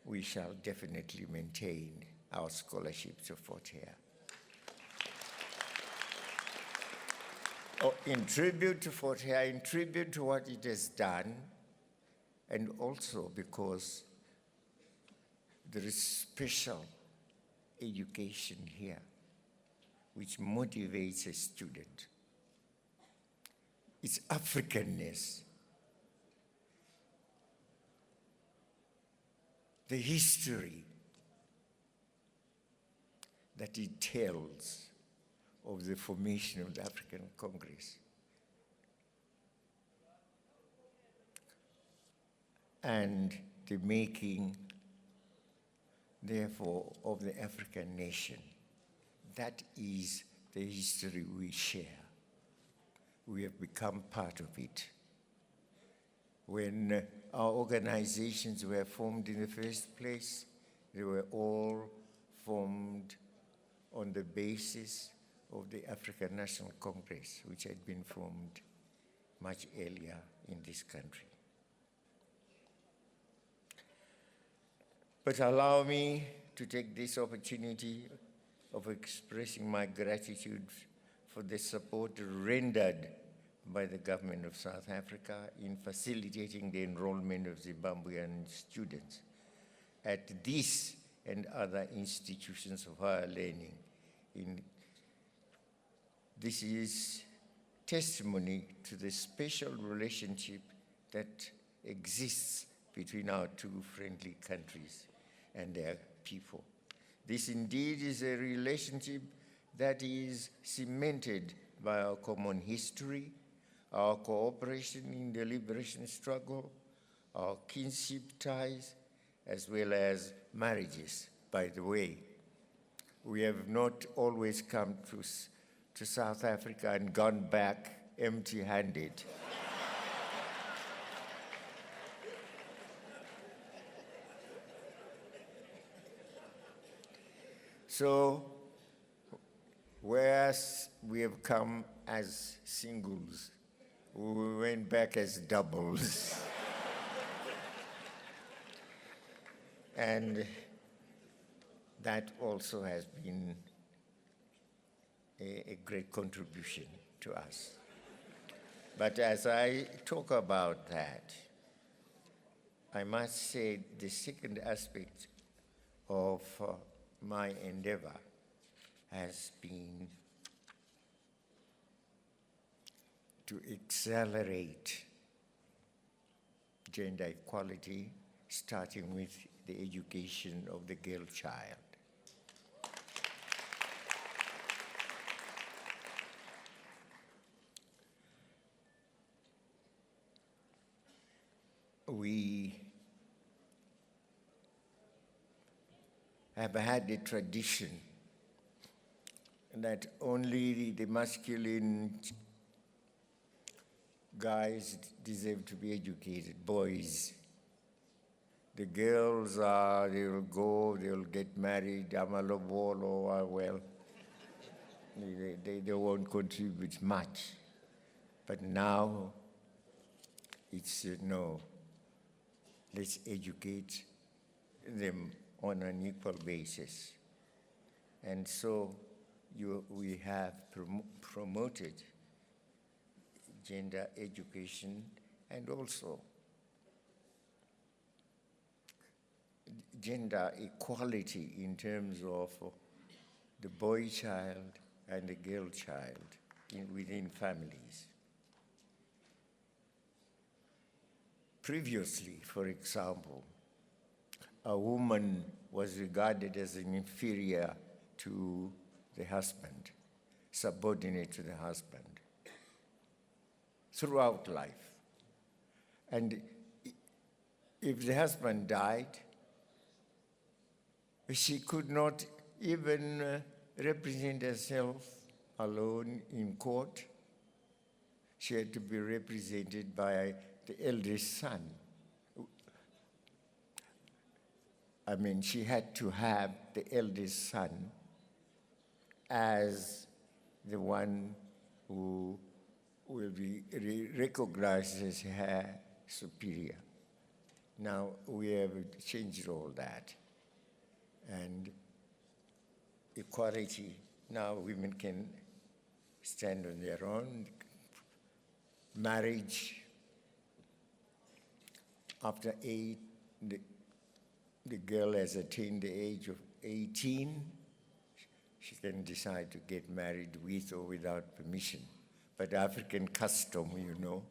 we shall definitely maintain our scholarships of Fort Hare. In tribute to Fort Hare, in tribute to what it has done, and also because there is special education here which motivates a student. It's Africanness. The history that it tells of the formation of the African Congress. And the making, therefore, of the African nation. That is the history we share. We have become part of it. When our organizations were formed in the first place, they were all formed on the basis of the African National Congress, which had been formed much earlier in this country. But allow me to take this opportunity of expressing my gratitude for the support rendered by the government of South Africa in facilitating the enrollment of Zimbabwean students at this and other institutions of higher learning. This is testimony to the special relationship that exists between our two friendly countries and their people. This indeed is a relationship that is cemented by our common history, our cooperation in the liberation struggle, our kinship ties, as well as marriages, by the way. We have not always come to South Africa and gone back empty-handed. So, whereas we have come as singles, we went back as doubles. And that also has been a great contribution to us. But as I talk about that, I must say the second aspect of my endeavor has been to accelerate gender equality, starting with the education of the girl child. We have had a tradition that only the masculine guys deserve to be educated, boys. The girls, they'll go, they'll get married, amalobolo, well, they won't contribute much. But now, it's no, let's educate them on an equal basis. And so we have promoted gender education and also gender equality in terms of the boy child and the girl child within families. Previously, for example, a woman was regarded as an inferior to the husband, subordinate to the husband, throughout life. And if the husband died, she could not even represent herself alone in court. She had to be represented by the eldest son. I mean, she had to have the eldest son as the one who will be recognized as Hare superior. Now we have changed all that. And equality, now women can stand on their own. Marriage, after the girl has attained the age of 18, she can decide to get married with or without permission. But African custom, you know,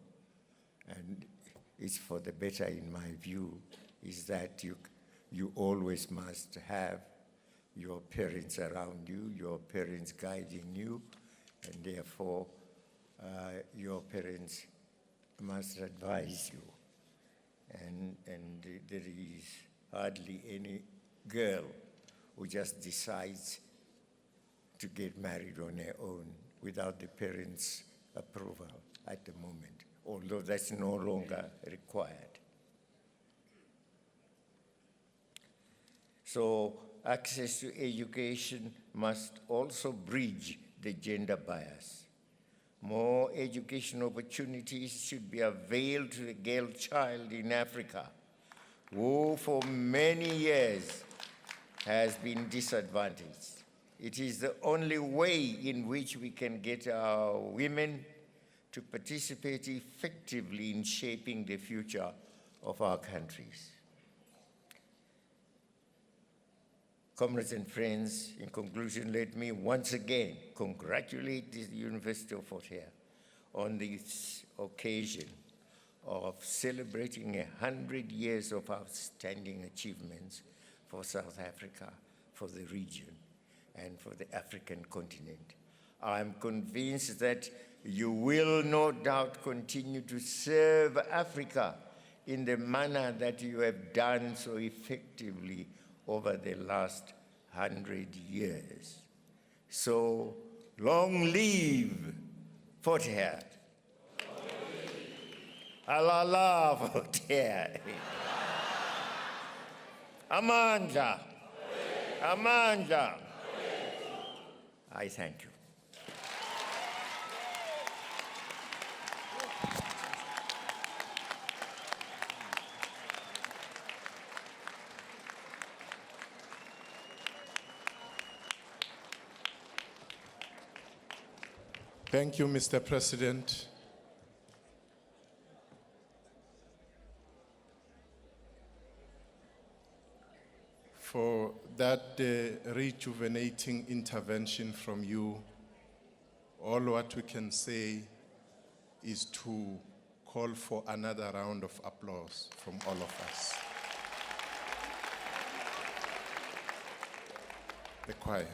and it's for the better in my view, is that you always must have your parents around you, your parents guiding you, and therefore your parents must advise you. And there is hardly any girl who just decides to get married on her own without the parents' approval at the moment, although that's no longer required. So access to education must also bridge the gender bias. More education opportunities should be availed to the girl child in Africa, who for many years has been disadvantaged. It is the only way in which we can get our women to participate effectively in shaping the future of our countries. Comrades and friends, in conclusion, let me once again congratulate the University of Hare on this occasion of celebrating 100 years of outstanding achievements for South Africa, for the region, and for the African continent. I'm convinced that you will no doubt continue to serve Africa in the manner that you have done so effectively over the last 100 years. So long live Fort Hare. Alala Fort Hare. Amandla. Amandla. I thank you. Thank you, Mr. President. For that rejuvenating intervention from you. All what we can say is to call for another round of applause from all of us. The choir.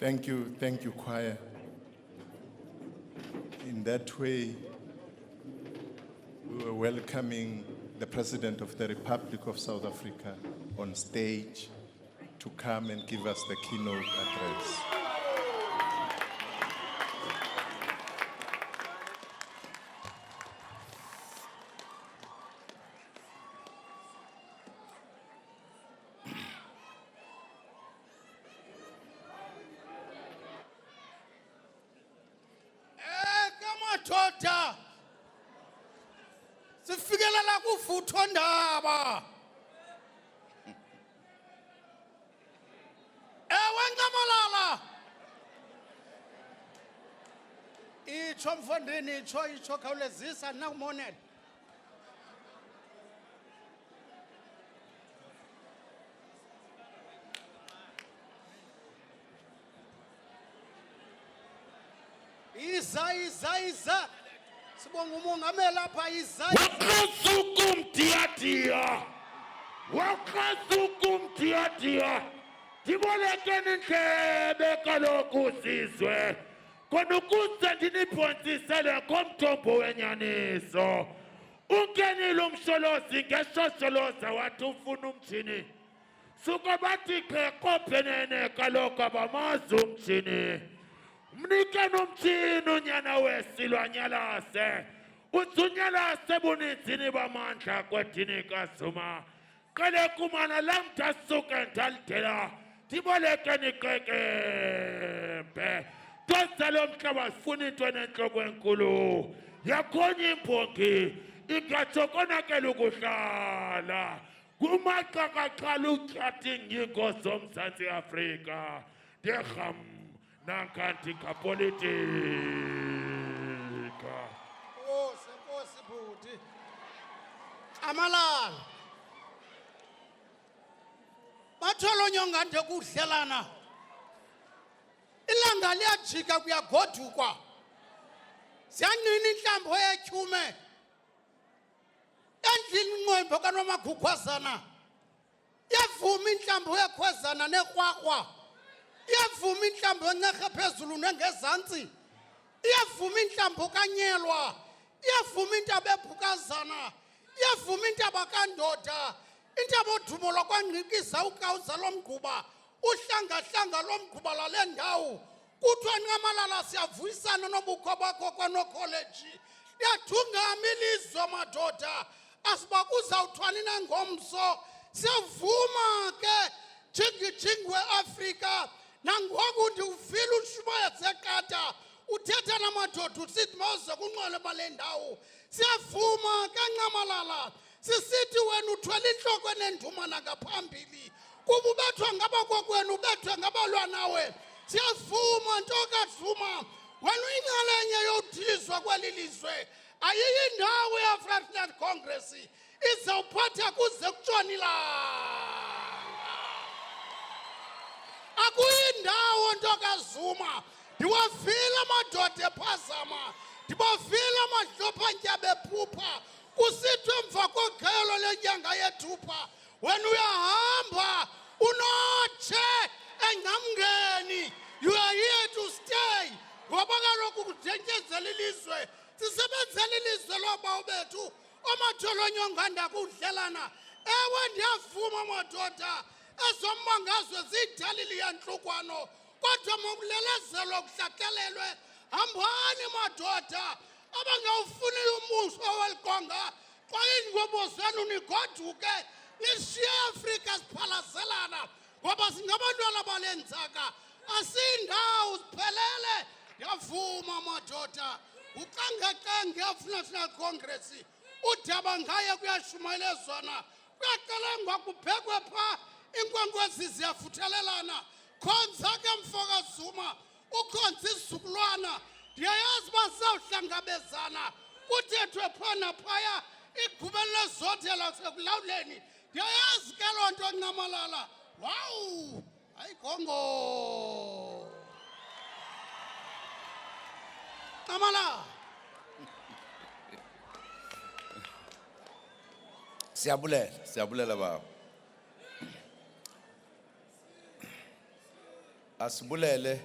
Thank you, choir. In that way, we were welcoming the President of the Republic of South Africa on stage to come and give us the keynote address. Madoda sifikelela kuvutho ndaba ewe Ncamalala itsho mfondini itsho khawulezisa nakumonela iza sibonga umongameli apha iza wakasukumdiadia ndibolekeni ndlebe kaloku sizwe khona ukuze ndiniphontsisele ngomthombo wenyaniso ungenile umsholozi ngeshosholoza wathi ufuna umtshini suka bathi qeqophenene kaloku abamazi umtshini mnike nomtshini unyana wesilwanyalase uthunyalase buninzini bamandla kwedini kaZuma qele kumana lamda suke ndalidela ndibolekeni qekempe tosalo mhlaba sifuna into enenhloko enkulu yakhonya imbongi ingatsho konakele ukuhlala kumaqaqaqala uchatting yinkosi zomzantsi Afrika ndeham nankanti kapolitika Senkosi bhuti Amalala batholo nyonga nje kudlelana ilanga liyajika kuyagodukwa siyanqina inhlambo yetyhume endlini inqwembo kaNomagukhwazana yavuma inhlambo yekhwezana nekrwakwa iyavuma inhlambo encehe phezulu nengezantsi iyavuma inhlambo kanyelwa iyavuma intaba eBhukazana iyavuma intaba kaNdoda intaba odumo lokwangqikiza ukawuza lomgquba uhlangahlanga lomgquba lale ndawo kuthiwa Ncamalala siyavuyisana nobukho bakho kwanokholeji liyathungama ilizwe madoda asiba kuzawuthwani nangomso siyavuma ke jingijingi weAfrika nangoku ndiwuvile uShumayela Sekata uthetha namadoda usithi mawuze kunqole bale ndawo siyavuma kaNcamalala sisithi wena uthwele inhloko enendumana ngaphambili kuba ubethwa ngabakokwenu ubethwe ngabalwa nawe siyavuma ntoka Zuma wena uyinxalenye yodilizwa kweli lizwe ayiyi ndawo ye-African National Congress izawuphatha kuze kutshona ilanga akuyindawo ntoka Zuma ndiwavile amadoda ephazama ndibavile amadlophantyaba ephupha kusithwe emva kokhelo lenyanga yeThupha wena uyahamba unotshe engcamngeni you are here to stay ngoba kaloku kudyentyezela ilizwe sisebenzela ilizwe loobawo bethu omatholonyonga ndakudlelana ewe ndiyavuma madoda ezombangazwe ziyidalili yantlukwano kodwa mokulelezelwa kuhlakelelwe hambani madoda abangawufuniyo umbuso weliqonga xa iingobo zenu nigoduke nishiye Afrika siphalazelana ngoba singabantwana bale ntsaka asiyindawo ziphelele ndiyavuma madoda uqangeqenge e-African National Congress udaba ngaye kuyashumayelezwana kuyacelengwa kuphekwe phaa inkwenkwezi ziyafuthelelana khonza ke mfoka Zuma ukhonza isizukulwana ndiyayazi uba sawuhlangabezana kuthethwe phana phaya igqubeli lezothela sekulawuleni ndiyayazi ke loo nto Ncamalala wawu ayigongo Ncamalala siyabulela baba asibulele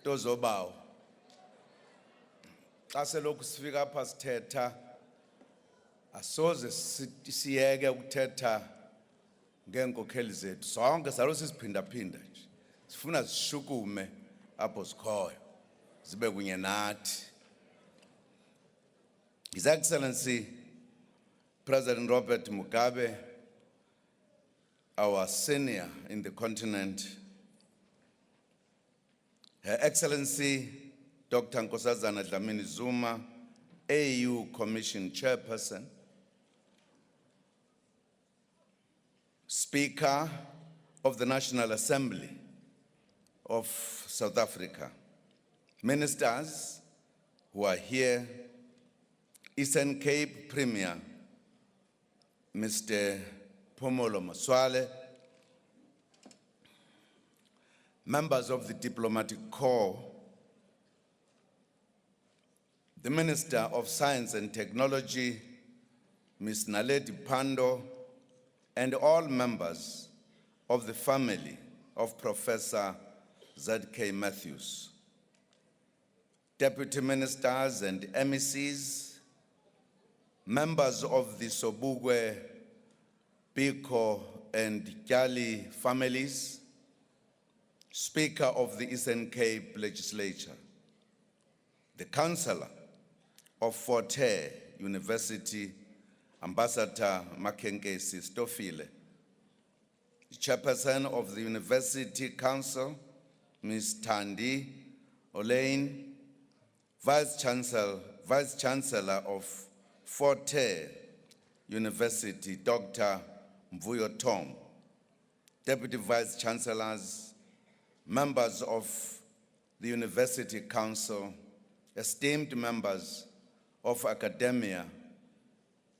tozobawo. Xa selokhu sifika apha sithetha asoze siyeke ukuthetha ngeenkokheli zethu. Sonke salo sisiphinda-phinda nje. Sifuna zishukume apho zikhoyo. Zibe kunye nathi. His Excellency President Robert Mugabe, our senior in the continent, Her Excellency Dr. Nkosazana Dlamini Zuma, AU Commission Chairperson, Speaker of the National Assembly of South Africa, ministers who are here, Eastern Cape Premier, Mr. Phumulo Masualle, members of the diplomatic corps, the Minister of Science and Technology, Ms. Naledi Pandor, and all members of the family of Professor Z.K. Matthews, deputy ministers and MECs, members of the Sobukwe, Biko, and Gyali families, Speaker of the Eastern Cape Legislature, the Chancellor of Fort Hare University, Ambassador Makenkesi Stofile, the Chairperson of the University Council, Ms. Thandi Olaine, Vice Chancellor of Fort Hare University, Dr. Mvuyo Tom, Deputy Vice Chancellors, members of the University Council, esteemed members of academia,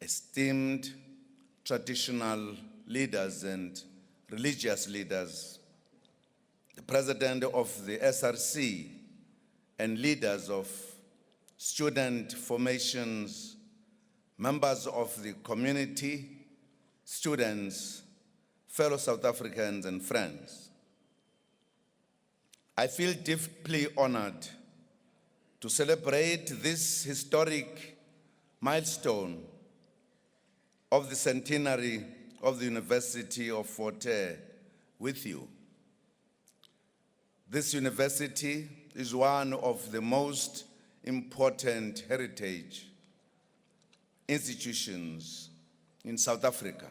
esteemed traditional leaders and religious leaders, the President of the SRC and leaders of student formations, members of the community, students, fellow South Africans and friends. I feel deeply honored to celebrate this historic milestone of the centenary of the University of Fort Hare with you. This university is one of the most important heritage institutions in South Africa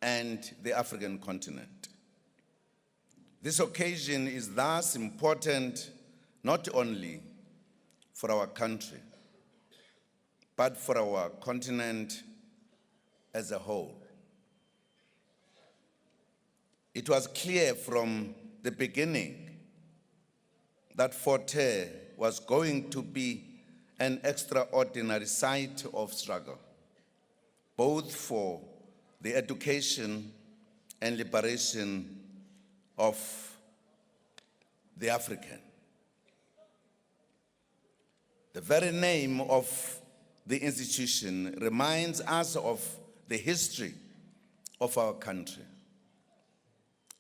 and the African continent. This occasion is thus important not only for our country, but for our continent as a whole. It was clear from the beginning that Fort Hare was going to be an extraordinary site of struggle, both for the education and liberation of the African. The very name of the institution reminds us of the history of our country.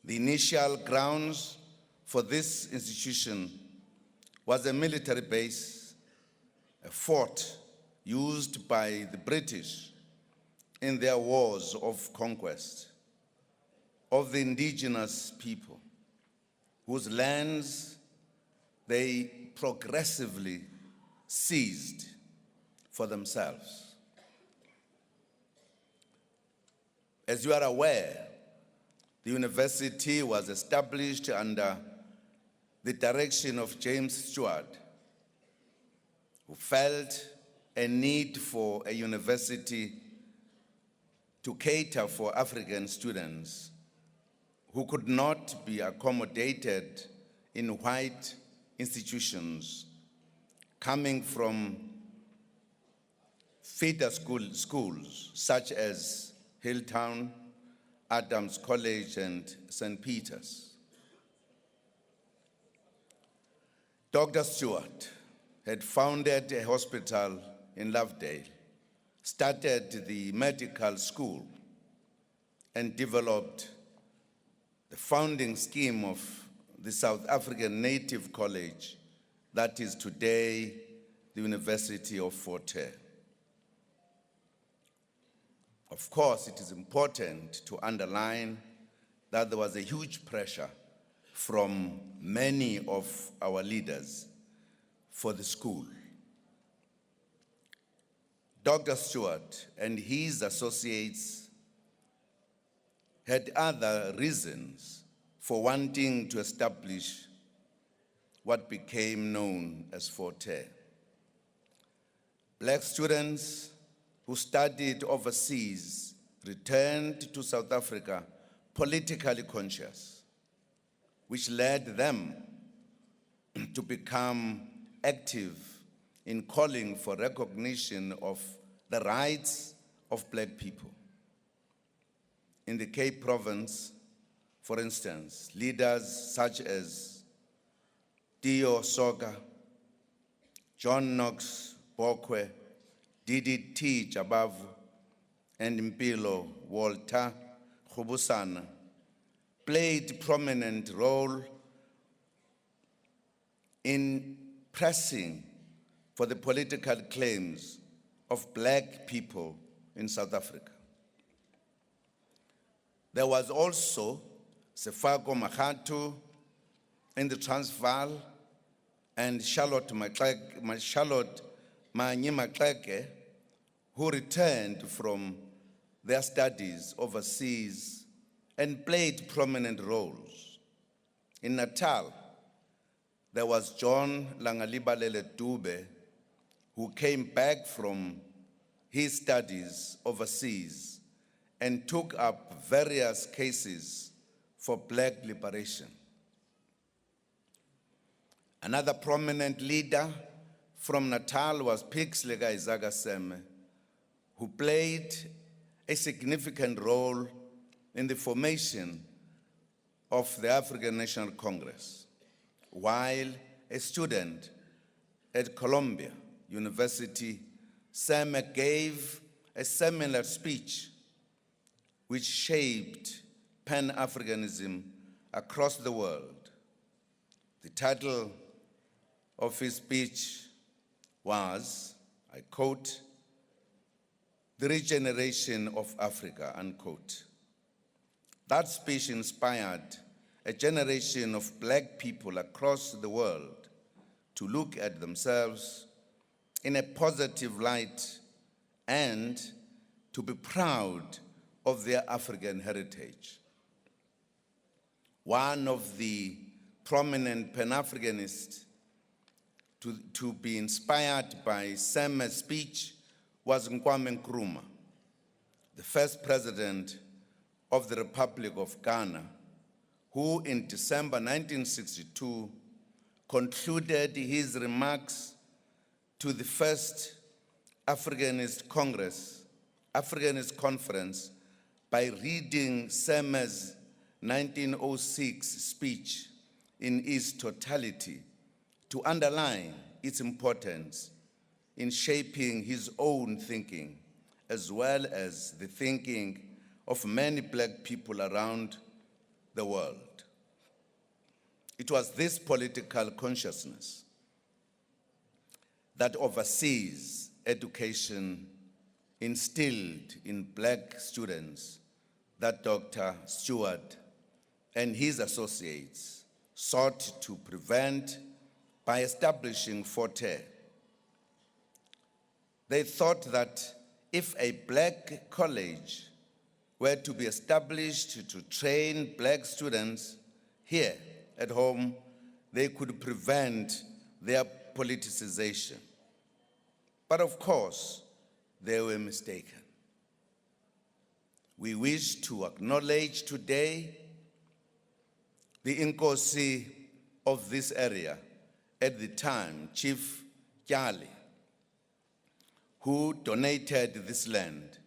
The initial grounds for this institution was a military base, a fort used by the British in their wars of conquest of the indigenous people, whose lands they progressively seized for themselves. As you are aware, the university was established under the direction of James Stewart, who felt a need for a university to cater for African students who could not be accommodated in white institutions coming from feeder schools such as Hilltown, Adams College, and St. Peter's. Dr. Stewart had founded a hospital in Lovedale, started the medical school, and developed the founding scheme of the South African Native College that is today the University of Fort Hare. Of course, it is important to underline that there was a huge pressure from many of our leaders for the school. Dr. Stewart and his associates had other reasons for wanting to establish what became known as Fort Hare. Black students who studied overseas returned to South Africa politically conscious, which led them to become active in calling for recognition of the rights of black people. In the Cape Province, for instance, leaders such as Theo Soga, John Knox Bokwe, Didi T. Jabavu, and Mpilo Walter Khubusana played prominent role in pressing for the political claims of black people in South Africa. There was also Sefako Makatu in the Transvaal and Charlotte Manyi Makleke, who returned from their studies overseas and played prominent roles. In Natal, there was John Langalibalele Dube, who came back from his studies overseas and took up various cases for black liberation. Another prominent leader from Natal was Pixley Izaga Seme, who played a significant role in the formation of the African National Congress. While a student at Columbia University, Seme gave a similar speech which shaped Pan-Africanism across the world. The title of his speech was, I quote, "The Regeneration of Africa," unquote. That speech inspired a generation of black people across the world to look at themselves in a positive light and to be proud of their African heritage. One of the prominent Pan-Africanists to be inspired by Seme's speech was Kwame Nkrumah, the first president of the Republic of Ghana, who in December 1962 concluded his remarks to the first Africanist Conference by reading Seme's 1906 speech in its totality to underline its importance in shaping his own thinking, as well as the thinking of many black people around the world. It was this political consciousness that overseas education instilled in black students that Dr. Stewart and his associates sought to prevent by establishing Fort Hare. They thought that if a black college were to be established to train black students here at home, they could prevent their politicization. But of course, they were mistaken. We wish to acknowledge today the Inkosi of this area at the time, Chief Kyali, who donated this land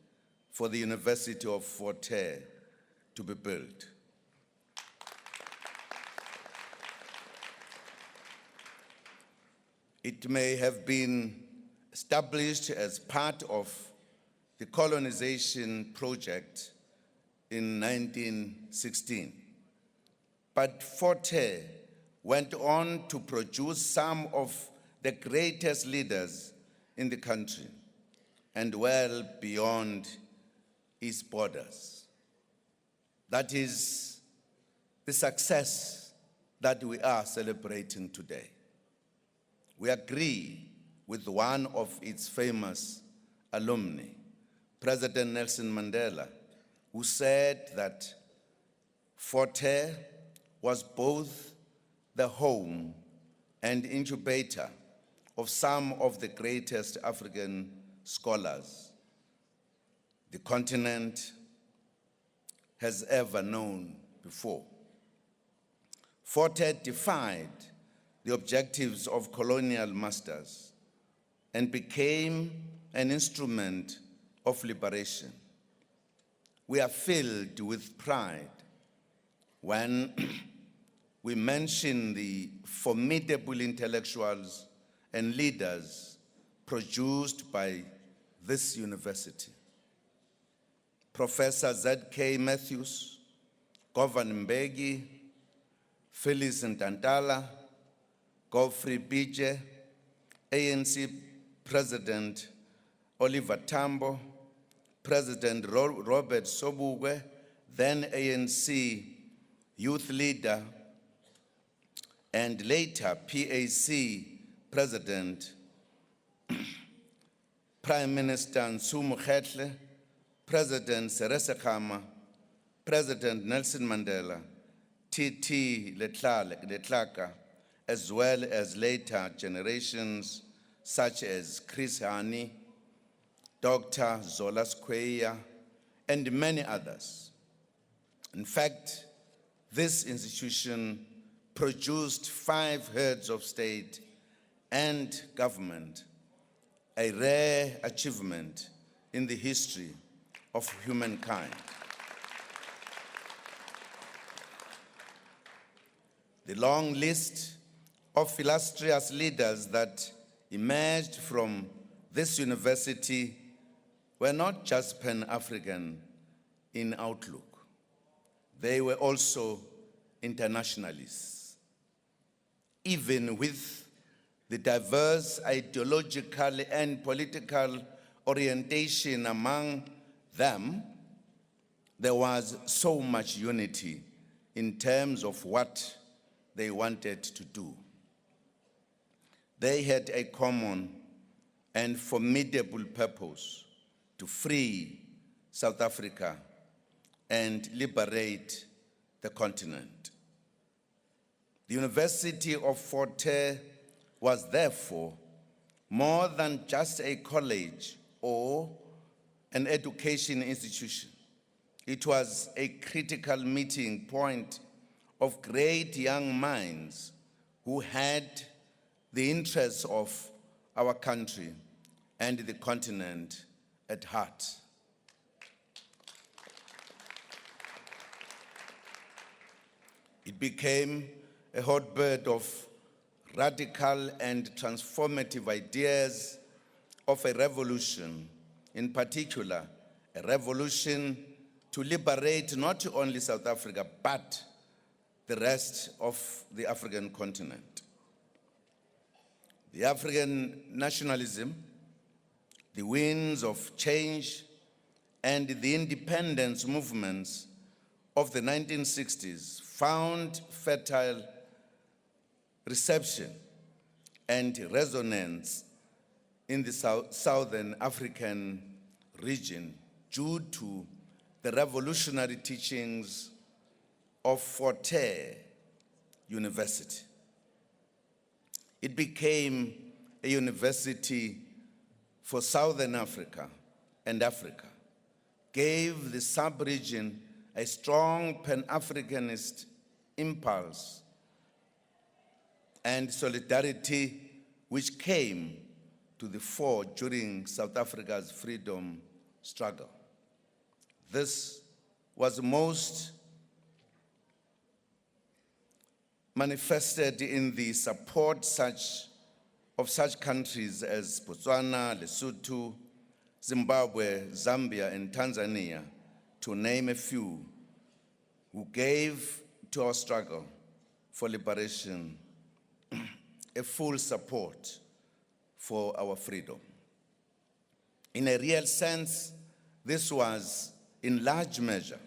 for the University of Fort Hare to be built. It may have been established as part of the colonization project in 1916, but Fort Hare went on to produce some of the greatest leaders in the country and well beyond its borders. That is the success that we are celebrating today. We agree with one of its famous alumni, President Nelson Mandela, who said that Fort Hare was both the home and incubator of some of the greatest African scholars the continent has ever known before. Fort Hare defied the objectives of colonial masters and became an instrument of liberation. We are filled with pride when we mention the formidable intellectuals and leaders produced by this university. Professor Z.K. Matthews, Governor Mbeki, Phyllis Ntantala, Godfrey Bije, ANC President Oliver Tambo, President Robert Sobukwe, then ANC youth leader, and later PAC President, Prime Minister Nsumu Khetle, President Seretse Khama, President Nelson Mandela, T.T. Letlaka, as well as later generations such as Chris Hani, Dr. Zola Skweyiya, and many others. In fact, this institution produced 5 heads of state and government, a rare achievement in the history of humankind. The long list of illustrious leaders that emerged from this university were not just Pan-African in outlook. They were also internationalists. Even with the diverse ideological and political orientation among them, there was so much unity in terms of what they wanted to do. They had a common and formidable purpose to free South Africa and liberate the continent. The University of Fort Hare was therefore more than just a college or an education institution. It was a critical meeting point of great young minds who had the interests of our country and the continent at heart. It became a hotbed of radical and transformative ideas of a revolution, in particular, a revolution to liberate not only South Africa, but the rest of the African continent. The African nationalism, the winds of change, and the independence movements of the 1960s found fertile reception and resonance in the Southern African region due to the revolutionary teachings of Fort Hare University. It became a university for Southern Africa and Africa, gave the sub-region a strong Pan-Africanist impulse and solidarity which came to the fore during South Africa's freedom struggle. This was most manifested in the support of such countries as Botswana, Lesotho, Zimbabwe, Zambia, and Tanzania, to name a few, who gave to our struggle for liberation, a full support for our freedom. In a real sense, this was, in large measure,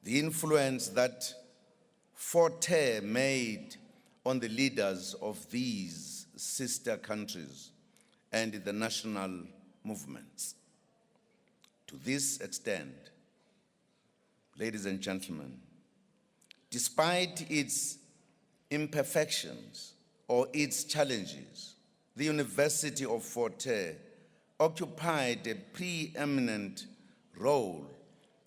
the influence that Fort Hare made on the leaders of these sister countries and the national movements. To this extent, ladies and gentlemen, despite its imperfections or its challenges, the University of Fort Hare occupied a preeminent role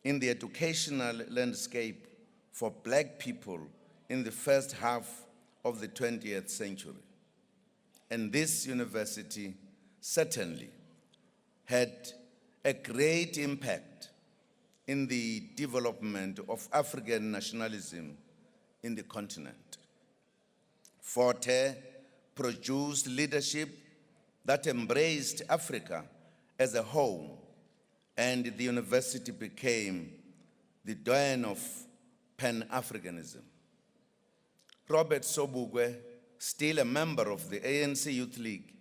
in the educational landscape for black people in the first half of the 20th century. And this university certainly had a great impact in the development of African nationalism in the continent. Fort Hare produced leadership that embraced Africa as a whole, and the university became the dawn of Pan-Africanism. Robert Mugabe, still a member of the ANC Youth League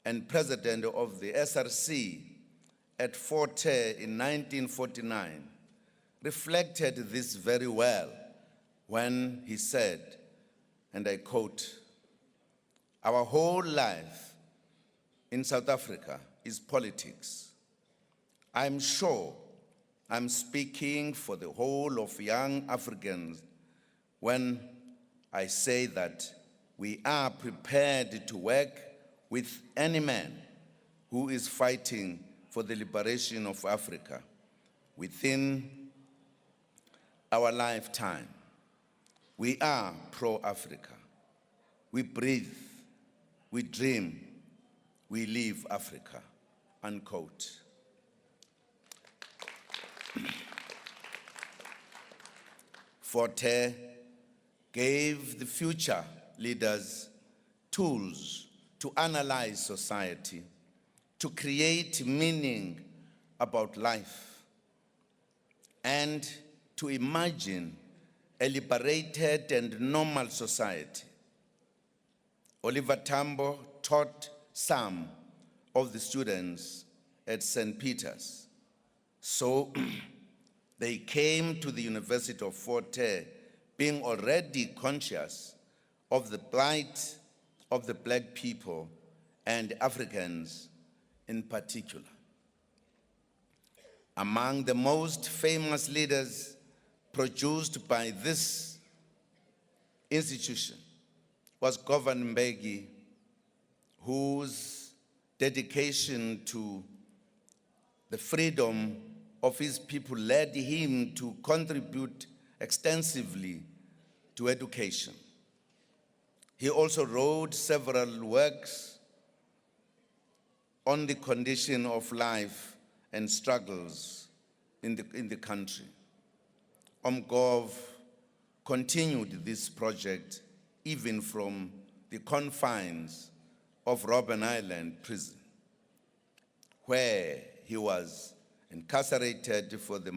and president of the SRC at Fort Hare in 1949, reflected this very well when he said, and I quote, "Our whole life in South Africa is politics. I'm sure I'm speaking for the whole of young Africans when I say that we are prepared to work with any man who is fighting for the liberation of Africa within our lifetime. We are pro-Africa. We breathe, we dream, we live Africa," unquote. Fort Hare gave the future leaders tools to analyze society, to create meaning about life, and to imagine a liberated and normal society. Oliver Tambo taught some of the students at St. Peter's. So they came to the University of Fort Hare being already conscious of the plight of the black people and Africans in particular. Among the most famous leaders produced by this institution was Governor Mbeki, whose dedication to the freedom of his people led him to contribute extensively to education. He also wrote several works on the condition of life and struggles in the country. Gov continued this project even from the confines of Robben Island prison, where he was incarcerated for the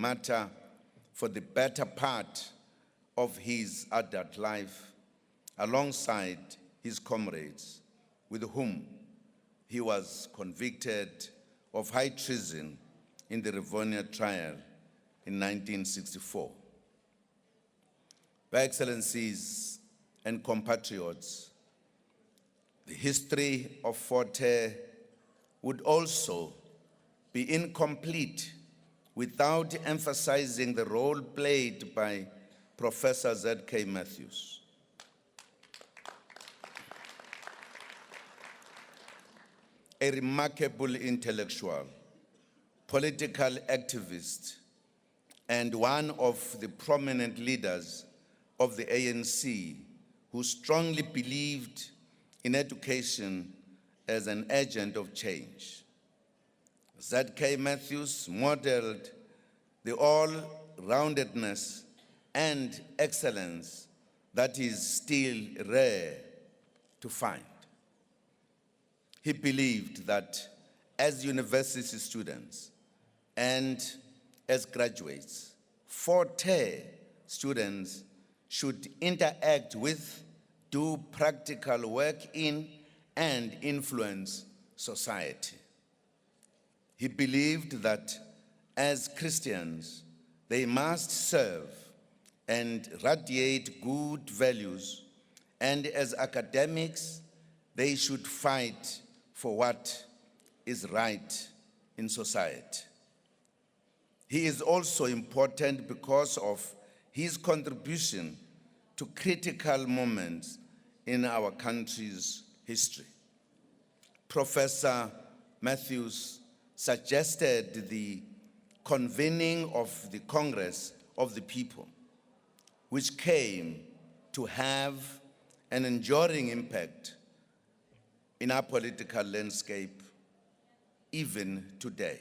better part of his adult life, alongside his comrades with whom he was convicted of high treason in the Rivonia trial in 1964. Your Excellencies and compatriots, the history of Fort Hare would also be incomplete without emphasizing the role played by Professor Z.K. Matthews. A remarkable intellectual, political activist, and one of the prominent leaders of the ANC who strongly believed in education as an agent of change. Z.K. Matthews modeled the all-roundedness and excellence that is still rare to find. He believed that as university students and as graduates, Fort Hare students should interact with, do practical work in, and influence society. He believed that as Christians, they must serve and radiate good values, and as academics, they should fight for what is right in society. He is also important because of his contribution to critical moments in our country's history. Professor Matthews suggested the convening of the Congress of the People, which came to have an enduring impact in our political landscape even today.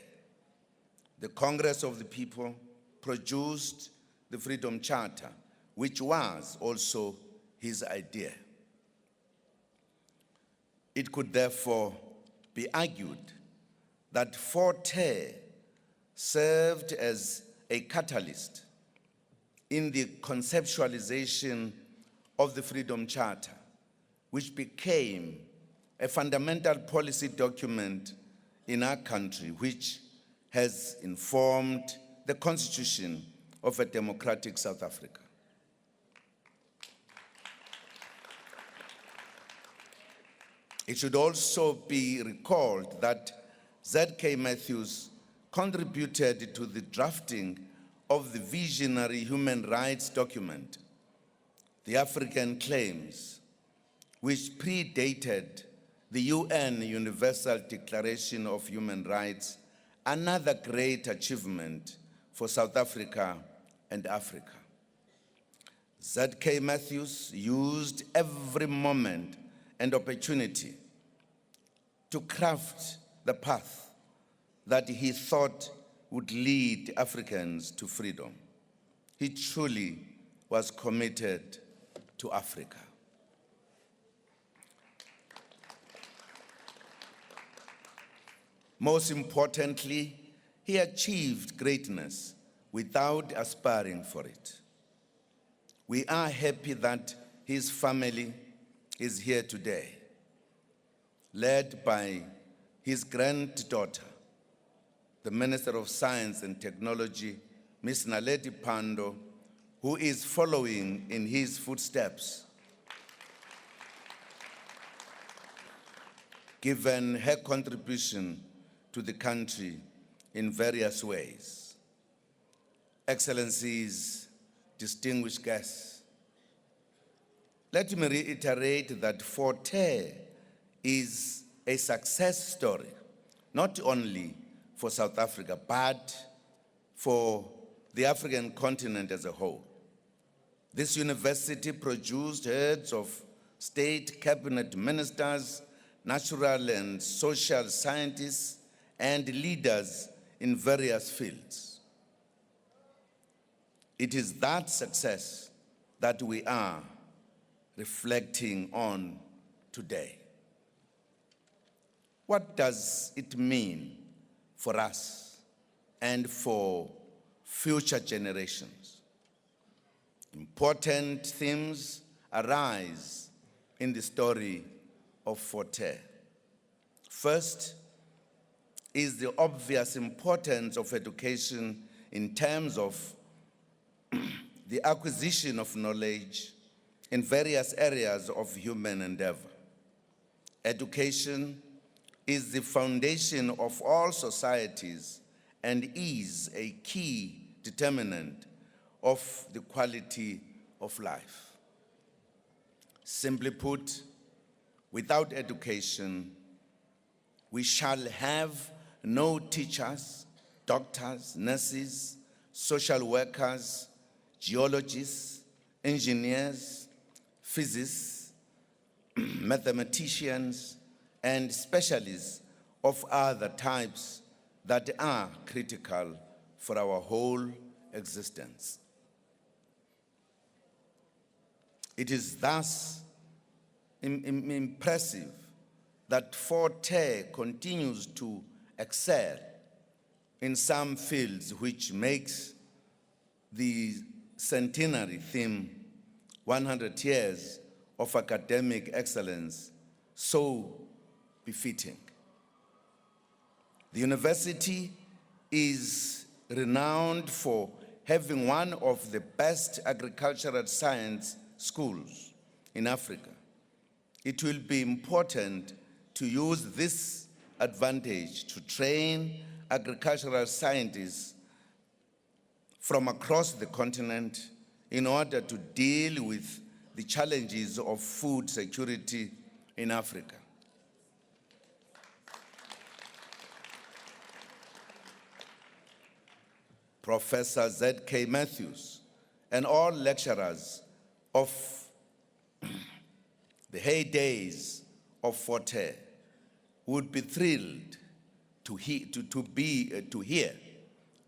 The Congress of the People produced the Freedom Charter, which was also his idea. It could therefore be argued that Fort Hare served as a catalyst in the conceptualization of the Freedom Charter, which became a fundamental policy document in our country, which has informed the constitution of a democratic South Africa. It should also be recalled that Z.K. Matthews contributed to the drafting of the visionary human rights document, the African Claims, which predated the UN Universal Declaration of Human Rights, another great achievement for South Africa and Africa. Z.K. Matthews used every moment and opportunity to craft the path that he thought would lead Africans to freedom. He truly was committed to Africa. Most importantly, he achieved greatness without aspiring for it. We are happy that his family is here today, led by his granddaughter, the Minister of Science and Technology, Ms. Naledi Pandor, who is following in his footsteps, given her contribution to the country in various ways. Excellencies, distinguished guests, let me reiterate that Fort Hare is a success story, not only for South Africa, but for the African continent as a whole. This university produced heads of state, cabinet ministers, natural and social scientists, and leaders in various fields. It is that success that we are reflecting on today. What does it mean for us and for future generations? Important themes arise in the story of Fort Hare. First is the obvious importance of education in terms of the acquisition of knowledge in various areas of human endeavor. Education is the foundation of all societies and is a key determinant of the quality of life. Simply put, without education, we shall have no teachers, doctors, nurses, social workers, geologists, engineers, physicists, mathematicians, and specialists of other types that are critical for our whole existence. It is thus impressive that Fort Hare continues to excel in some fields, which makes the Centenary theme 100 years of academic excellence so befitting. The university is renowned for having one of the best agricultural science schools in Africa. It will be important to use this advantage to train agricultural scientists from across the continent in order to deal with the challenges of food security in Africa. Professor Z.K. Matthews and all lecturers of the heydays of Fort Hare would be thrilled to hear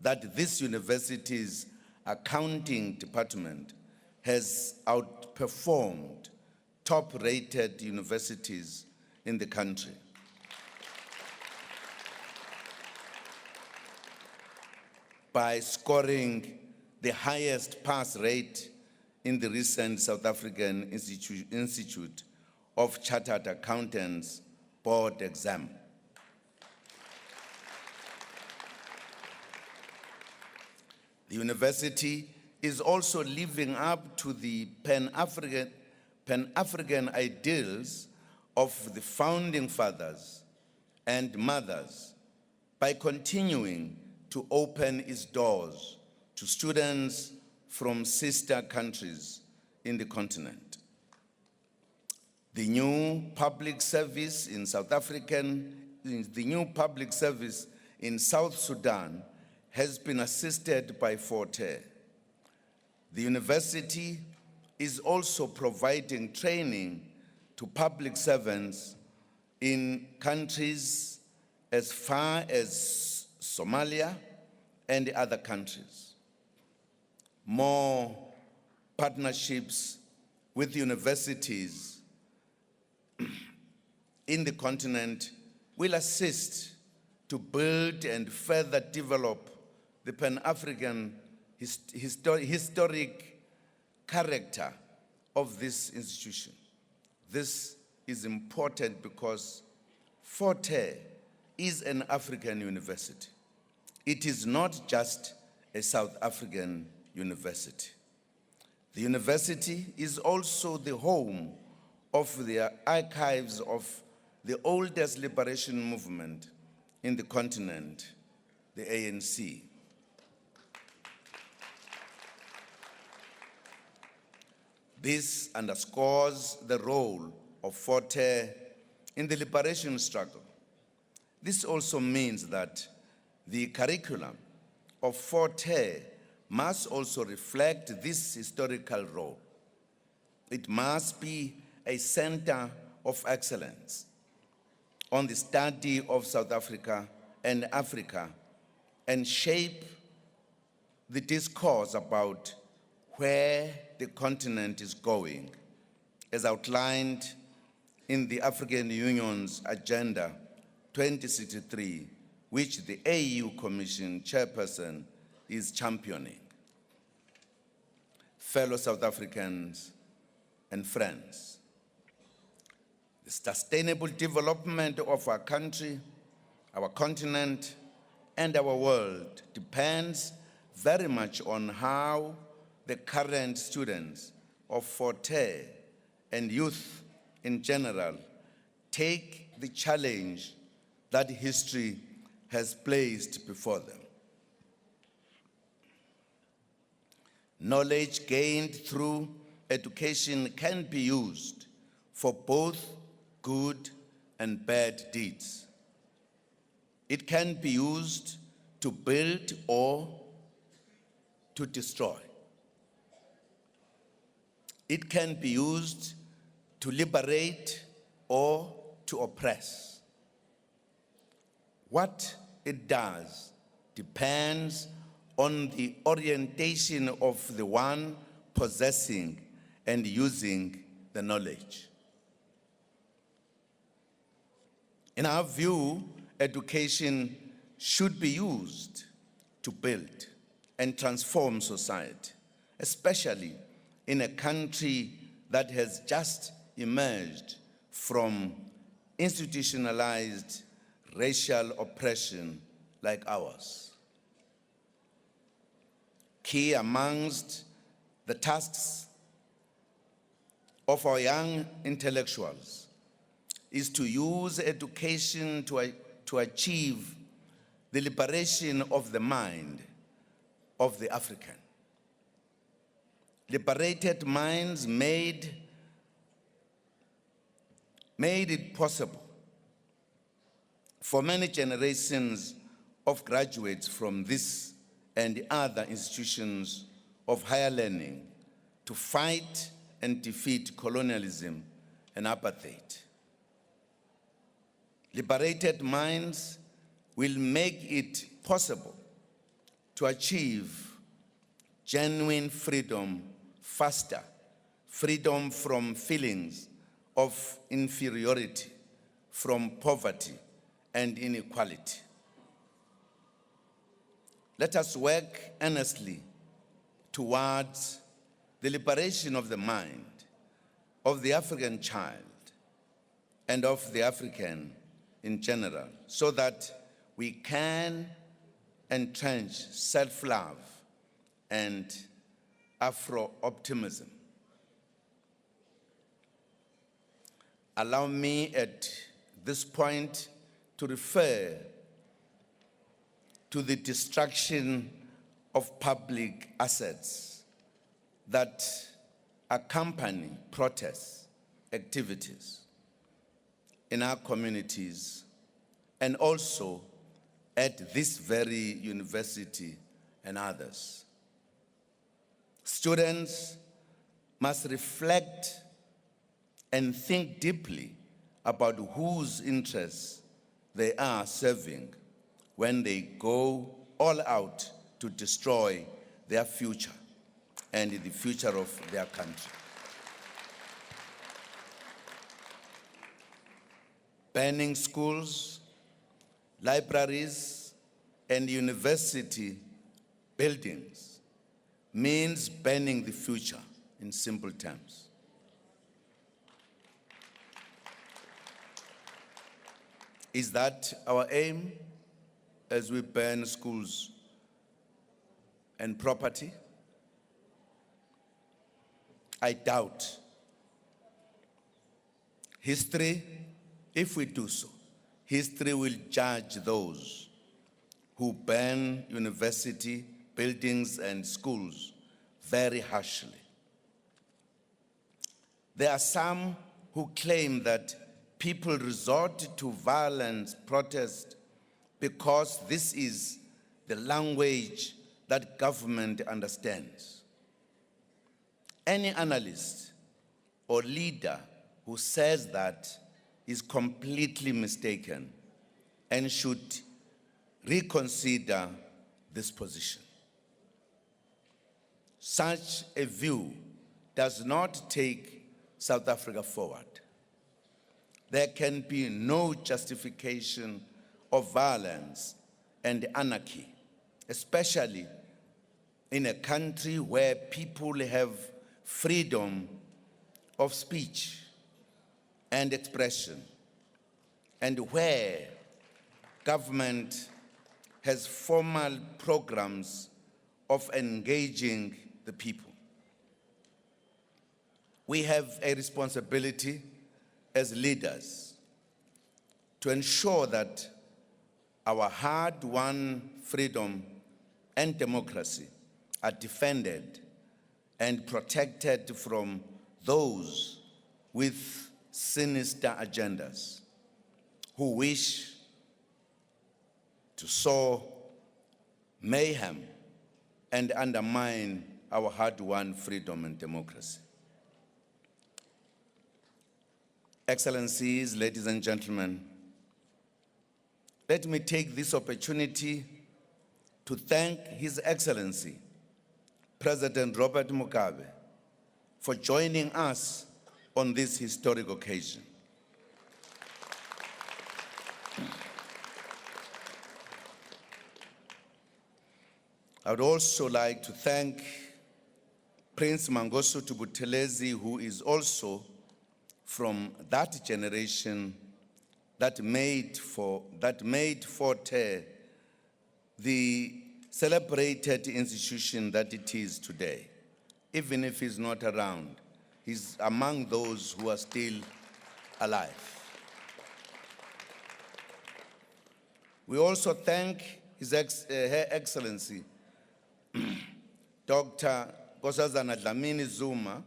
that this university's accounting department has outperformed top-rated universities in the country. By scoring the highest pass rate in the recent South African Institute of Chartered Accountants board exam. The university is also living up to the Pan-African ideals of the founding fathers and mothers by continuing to open its doors to students from sister countries in the continent. The new public service in South Sudan has been assisted by Fort Hare. The university is also providing training to public servants in countries as far as Somalia and other countries. More partnerships with universities in the continent will assist to build and further develop the Pan-African historic character of this institution. This is important because Fort Hare is an African university. It is not just a South African university. The university is also the home of the archives of the oldest liberation movement in the continent, the ANC. This underscores the role of Fort Hare in the liberation struggle. This also means that the curriculum of Fort Hare must also reflect this historical role. It must be a center of excellence on the study of South Africa and Africa and shape the discourse about where the continent is going, as outlined in the African Union's Agenda 2063, which the AU Commission chairperson is championing. Fellow South Africans and friends, the sustainable development of our country, our continent, and our world depends very much on how the current students of Fort Hare and youth in general take the challenge that history has placed before them. Knowledge gained through education can be used for both good and bad deeds. It can be used to build or to destroy. It can be used to liberate or to oppress. What it does depends on the orientation of the one possessing and using the knowledge. In our view, education should be used to build and transform society, especially in a country that has just emerged from institutionalized racial oppression like ours. Key amongst the tasks of our young intellectuals is to use education to achieve the liberation of the mind of the African. Liberated minds made it possible for many generations of graduates from this and other institutions of higher learning to fight and defeat colonialism and apartheid. Liberated minds will make it possible to achieve genuine freedom faster, freedom from feelings of inferiority, from poverty and inequality. Let us work earnestly towards the liberation of the mind of the African child and of the African in general, so that we can entrench self-love and Afro-optimism. Allow me at this point to refer to the destruction of public assets that accompany protest activities in our communities and also at this very university and others. Students must reflect and think deeply about whose interests they are serving when they go all out to destroy their future and the future of their country. Banning schools, libraries, and university buildings means banning the future in simple terms. Is that our aim as we ban schools and property? I doubt. History, if we do so, history will judge those who ban university buildings and schools very harshly. There are some who claim that people resort to violent protest because this is the language that government understands. Any analyst or leader who says that is completely mistaken and should reconsider this position. Such a view does not take South Africa forward. There can be no justification of violence and anarchy, especially in a country where people have freedom of speech and expression, and where government has formal programs of engaging the people. We have a responsibility as leaders to ensure that our hard-won freedom and democracy are defended and protected from those with sinister agendas who wish to sow mayhem and undermine our hard-won freedom and democracy. Excellencies, ladies and gentlemen, let me take this opportunity to thank His Excellency, President Robert Mugabe, for joining us on this historic occasion. I would also like to thank Prince Mangosuthu Buthelezi, who is also from that generation that made Fort Hare the celebrated institution that it is today. Even if he's not around, he's among those who are still alive. We also thank Her Excellency, Dr. Nkosazana Dlamini Zuma,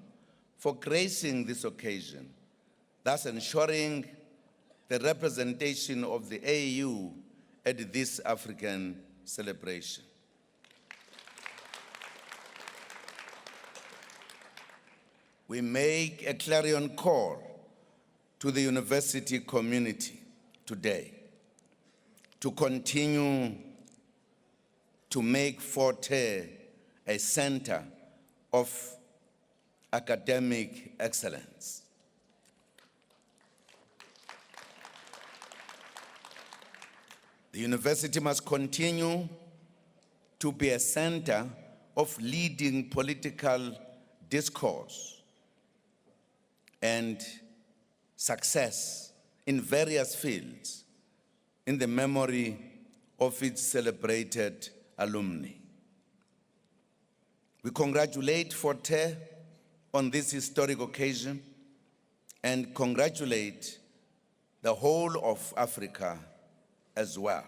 for gracing this occasion, thus ensuring the representation of the AU at this African celebration. We make a clarion call to the university community today to continue to make Fort Hare a center of academic excellence. The university must continue to be a center of leading political discourse and success in various fields in the memory of its celebrated alumni. We congratulate Fort Hare on this historic occasion and congratulate the whole of Africa as well.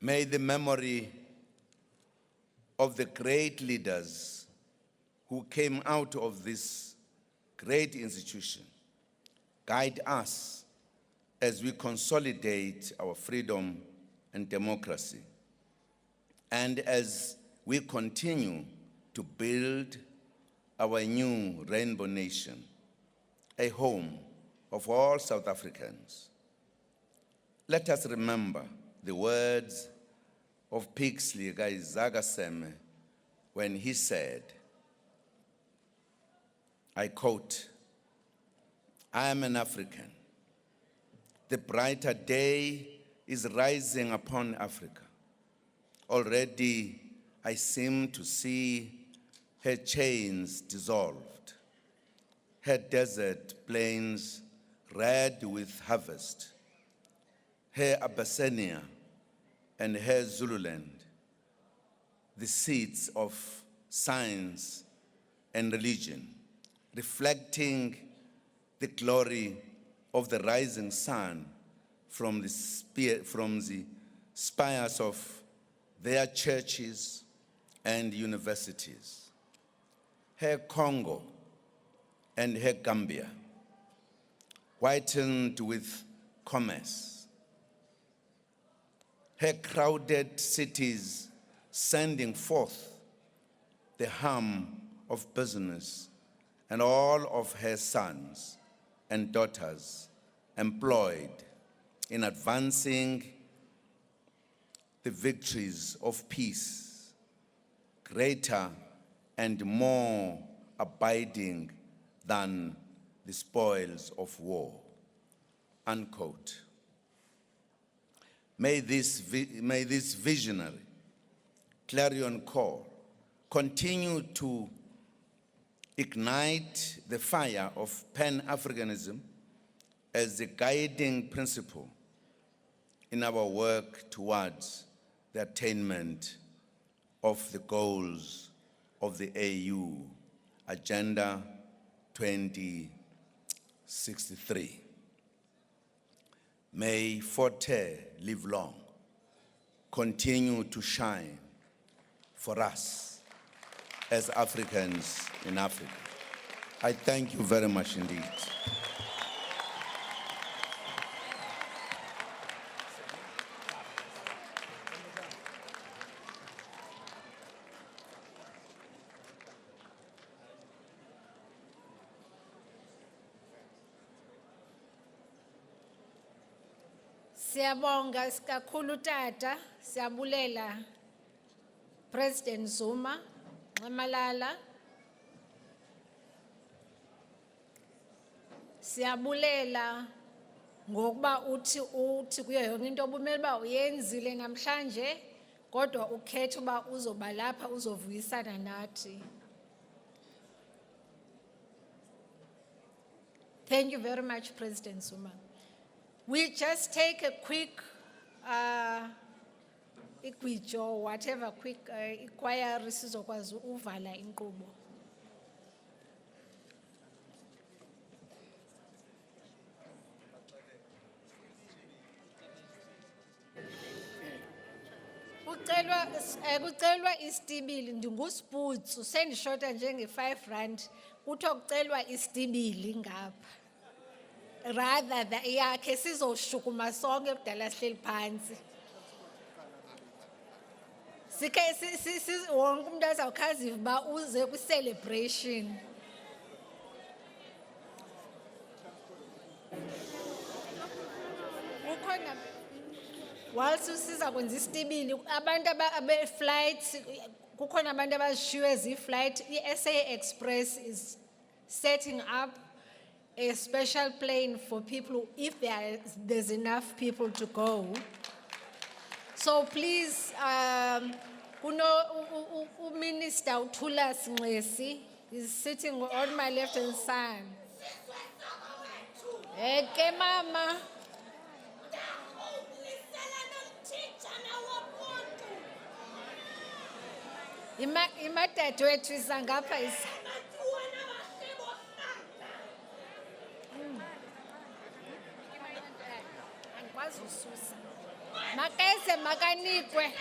May the memory of the great leaders who came out of this great institution guide us as we consolidate our freedom and democracy, and as we continue to build our new rainbow nation, a home of all South Africans. Let us remember the words of Pixley Zagaseme when he said, I quote, I am an African. The brighter day is rising upon Africa. Already I seem to see her chains dissolved, her desert plains red with harvest, her Abyssinia and her Zululand, the seats of science and religion, reflecting the glory of the rising sun from the spires of their churches and universities. Her Congo and her Gambia, whitened with commerce. Her crowded cities sending forth the hum of business, and all of her sons and daughters employed in advancing the victories of peace, greater and more abiding than the spoils of war, unquote. May this visionary clarion call continue to ignite the fire of Pan-Africanism as the guiding principle in our work towards the attainment of the goals of the AU Agenda 2063. May Fort Hare live long, continue to shine for us as Africans in Africa. I thank you very much indeed. Siyabonga kakhulu tata, siyabulela President Zuma, Malala. Siyabulela ngokuba uthi kuyo yonke into obumele ba uyenzile namhlanje kodwa ukhetha uba uzoba lapha uzovuyisana nathi. Thank you very much, President Zuma. We just take a quick igwijo, whatever, quick inquiry sizokwazi uvala inkqubo. Kucelwa istibili ndingusibutsu sendishota njenge-5 rand kuthiwa kucelwa istibili ngapha rather than yakhe sizoshukuma sonke kudala sihleli phansi wonke umuntu azawukhaziva uba uze kwi-celebration. Ukhona whilst usiza kwenza isitibili abantu abe-flights kukhona abantu abazishiywe zi-flight. I-SA Express is setting up a special plane for people if there's enough people to go. So please, Minister Uthulas Nxesi is sitting on my left hand side. Eke mama. Imadade wethu isangapha isa. Angikwazi ususa. Makeze makanikwe.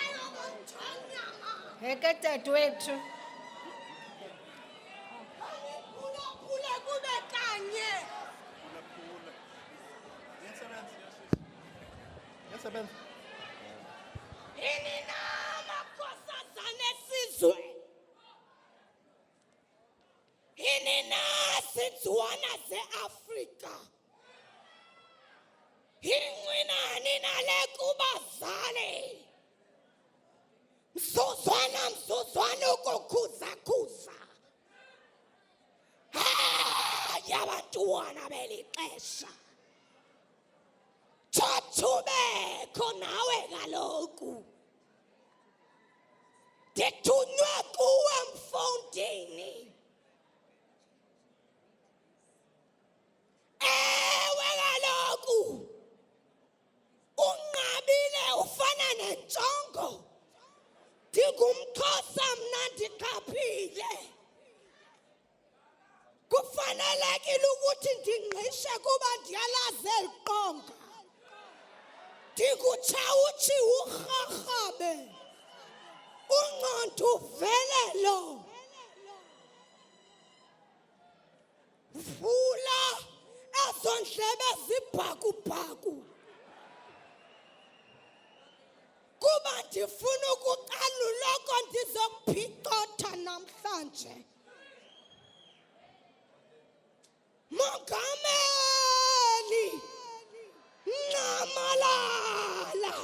Eke dade wethu. Inina sitwana ze-Afrika. Hinwina nina lekubazale. Msuzwana ukukhuza. Yabantwana belixesha. Chothubekho nawe kaloku. Ndithunywe kuwe Mfondini. Ewe kaloku unqabile ufana nenjongo. NdingumXhosa mna ndiqaphile. Kufanelekile ukuthi ndingqishe kuba ndiyalazi eli qonga. Ndikutshawutshi urharhabe. Ungqondo uvelelo. Vula ezo ndlebe zibhakubhaku. Kuba ndifuna ukuqala uloko ndizokuphicotha namhlanje. Mongameli Nyamalala.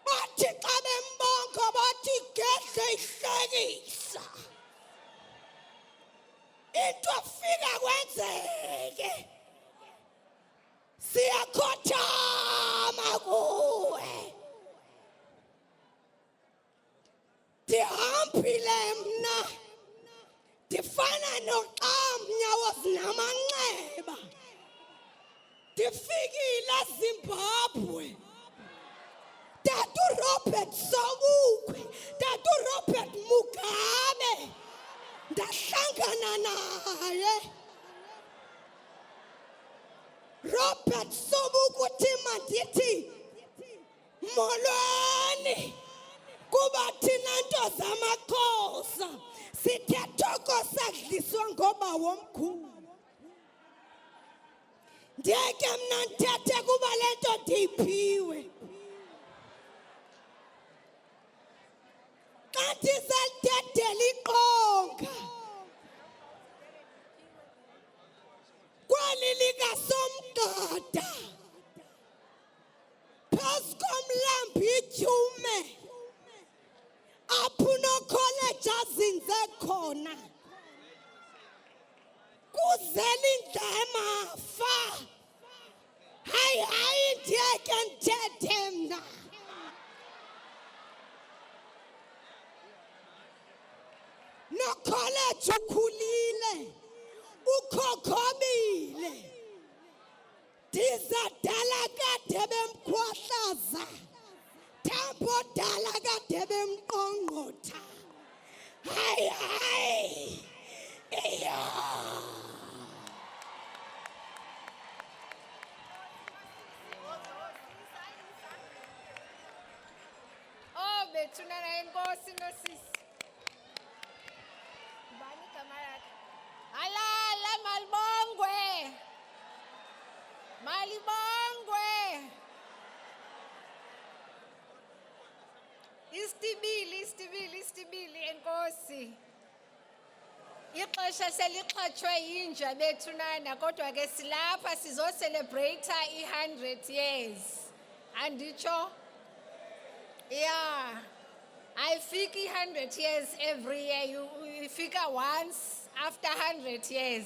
Bathi xa bembonga bathi gedle ihlekisa. Into afika kwenzeke. Siyakhothama kuwe. Ndihambile mna. Ndifana noxamnya wozinamanxeba. Ndifikile Zimbabwe. Tatu Robert Robert Mugabe. Ndahlangana naye. Robert ukuthi mandithi molweni kuba thina nto zamaXhosa sithetho sadliswa ngoba womkhulu. Ndiyeke mna ndithethe kuba le nto ndiyiphiwe. Xa ndizalidedela iqonga kweli likaSomgxada phezu komlambi iTyhume apho unokholeji azinze khona kuzela indlemafa. Hayi ndiyeke ndithethe mna. kade bemkhwahlaza. Thambo dala kade bemqongqotha. Hayi hayi. Oh, bethunana enkosi nosisi. Bani igama lakhe? Halala malibongwe. Malibongwe. Istibili enkosi. Ixesha selixhatshwe yinja bethunana kodwa ke silapha sizo-celebrate i-100 years. Anditsho? Yeah. I figure 100 years every year. You figure once after 100 years.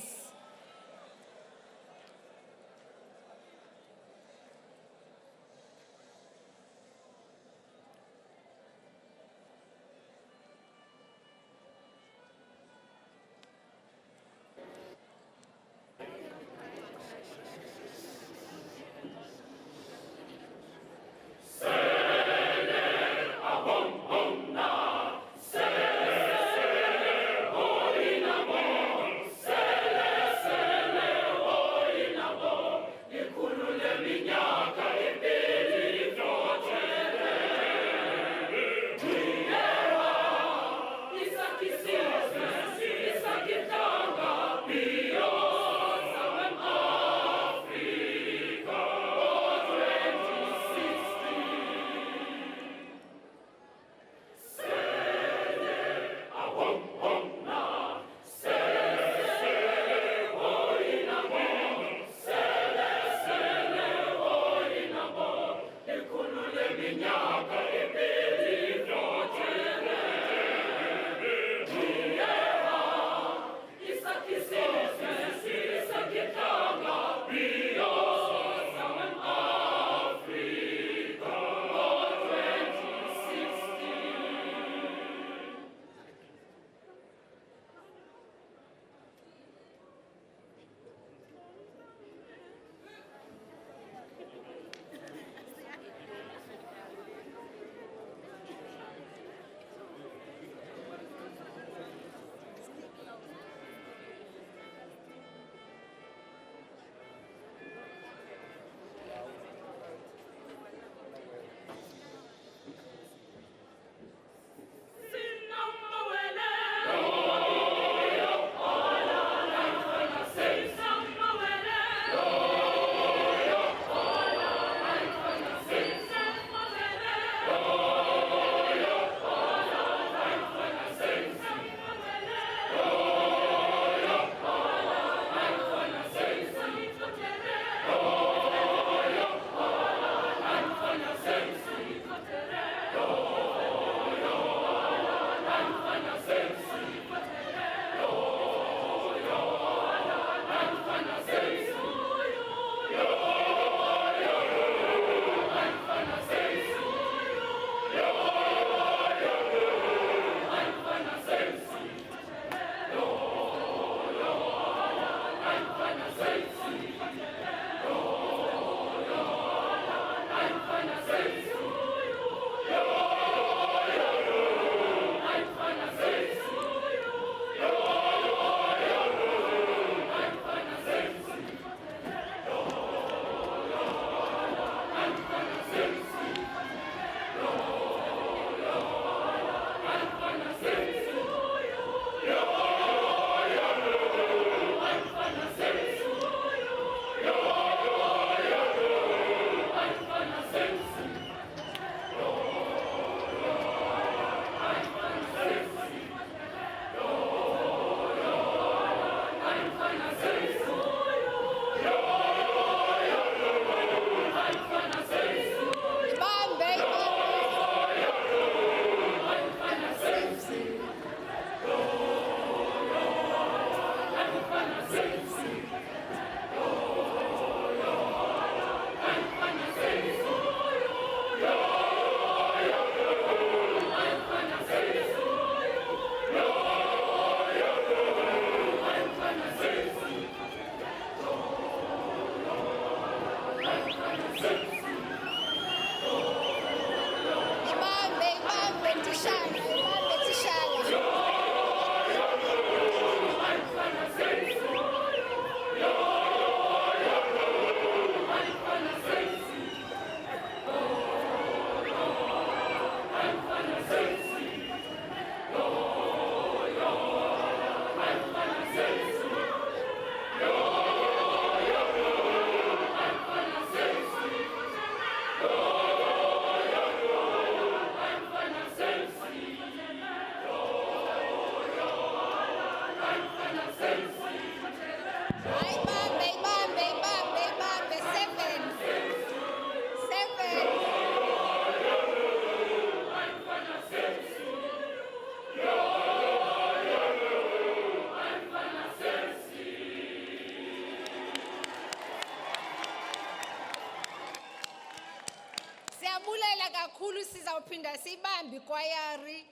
Siyabulela kakhulu sizawuphinda sibambe ikwayari.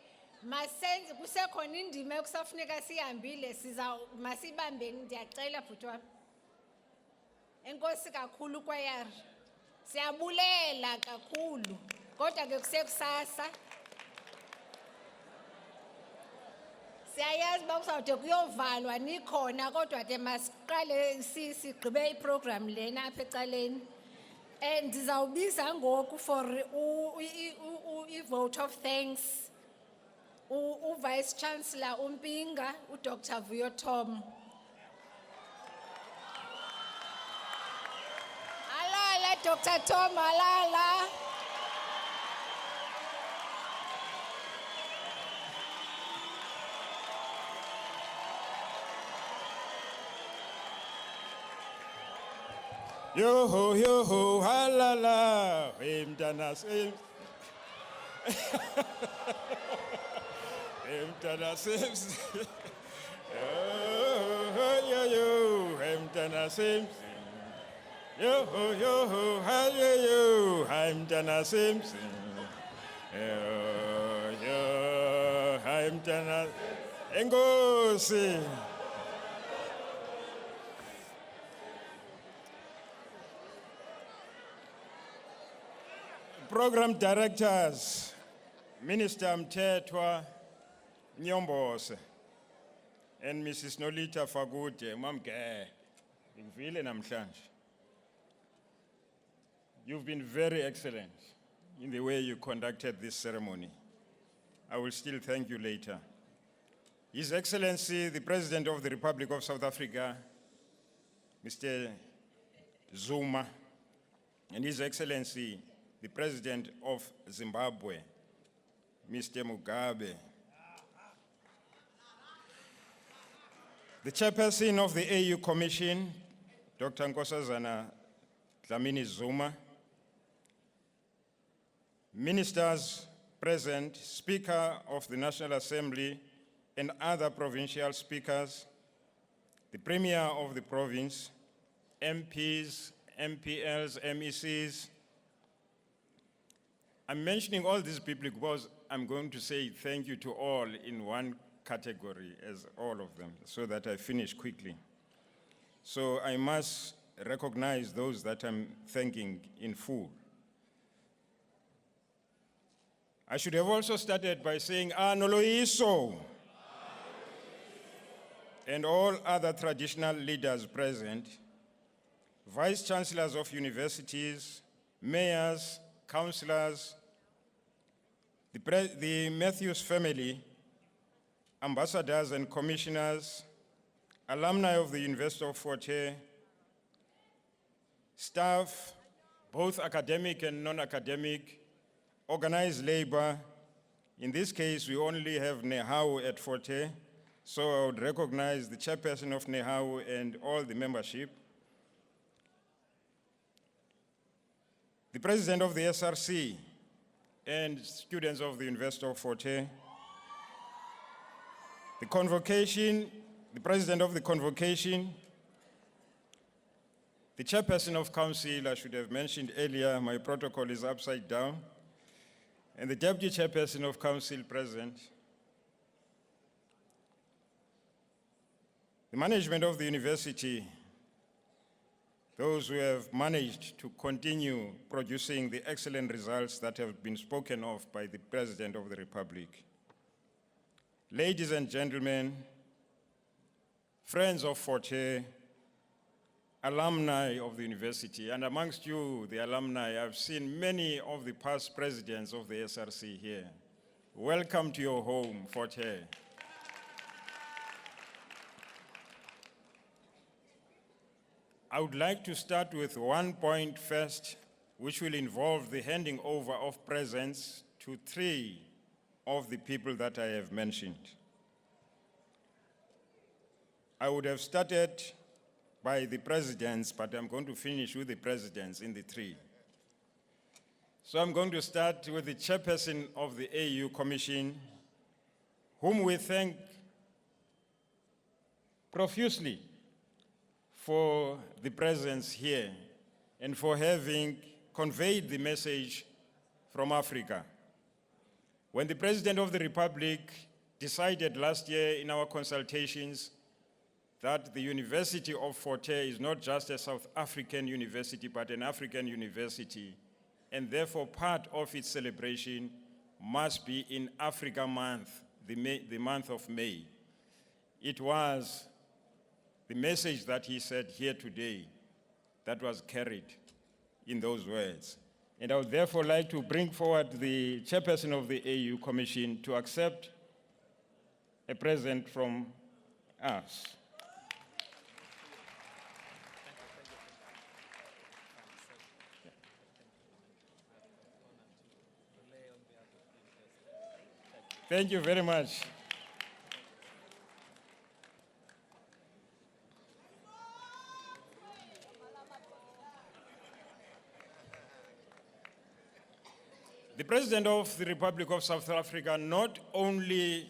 Masenze kusekhona indima ekusafuneka sihambile masibambe ndiyacela bhuti wami. Enkosi kakhulu kwayari. Siyabulela kakhulu. Kodwa ke kusekusasa. Siyayazi uba kuzawude kuyovalwa nikhona kodwa ke masiqale sigqibe iprogram lena apha ecaleni. And ndizawubiza ngoku for i-vote of thanks. U-Vice Chancellor uMpinga, uDr. Vuyo Tom. Alala, Dr. Tom, alala. Yo ho, halala, mtana Sims. Mtana Sims. Yo, mtana Sims. Yo ho, mtana Sims. Yo, mtana Engosi. Program directors, Minister Mthethwa Nyombose, and Mrs. Nolita Fagute, Mamke, ngivile namhlanje. You've been very excellent in the way you conducted this ceremony. I will still thank you later. His Excellency, the President of the Republic of South Africa, Mr. Zuma, and His Excellency, the President of Zimbabwe, Mr. Mugabe, the Chairperson of the AU Commission, Dr. Nkosazana Dlamini Zuma, Ministers present, Speaker of the National Assembly and other provincial speakers, the Premier of the province, MPs, MPLs, MECs. I'm mentioning all these people because I'm going to say thank you to all in one category as all of them so that I finish quickly. So I must recognize those that I'm thanking in full. I should have also started by saying, Noloiso, and all other traditional leaders present, vice chancellors of universities, mayors, councillors, the Matthews family, ambassadors and commissioners, alumni of the University of Fort Hare, staff, both academic and non-academic, organized labor. In this case, we only have NEHAU at Fort Hare, so I would recognize the chairperson of NEHAU and all the membership. The president of the SRC and students of the University of Fort Hare. The convocation, the president of the convocation, the chairperson of council, I should have mentioned earlier, my protocol is upside down, and the deputy chairperson of council present. The management of the university, those who have managed to continue producing the excellent results that have been spoken of by the President of the Republic. Ladies and gentlemen, friends of Fort Hare, alumni of the university, and amongst you, the alumni, I've seen many of the past presidents of the SRC here. Welcome to your home, Fort Hare. I would like to start with one point first, which will involve the handing over of presents to 3 of the people that I have mentioned. I would have started by the presidents, but I'm going to finish with the presidents in the 3. So I'm going to start with the chairperson of the AU Commission, whom we thank profusely for the presence here and for having conveyed the message from Africa. When the President of the Republic decided last year in our consultations that the University of Fort Hare is not just a South African university, but an African university, and therefore part of its celebration must be in Africa Month, the month of May. It was the message that he said here today that was carried in those words. And I would therefore like to bring forward the chairperson of the AU Commission to accept a present from us. Thank you very much. The President of the Republic of South Africa not only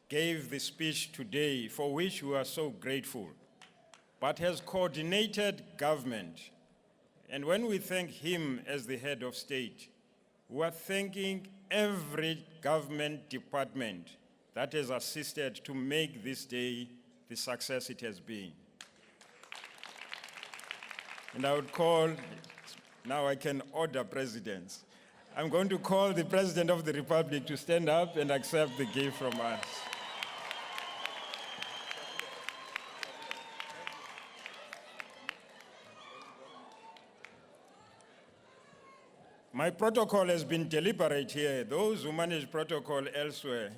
gave the speech today, for which we are so grateful, but has coordinated government. And when we thank him as the head of state, we are thanking every government department that has assisted to make this day the success it has been. And I would call, now I can order presidents. I'm going to call the President of the Republic to stand up and accept the gift from us. My protocol has been deliberate here. Those who manage protocol elsewhere,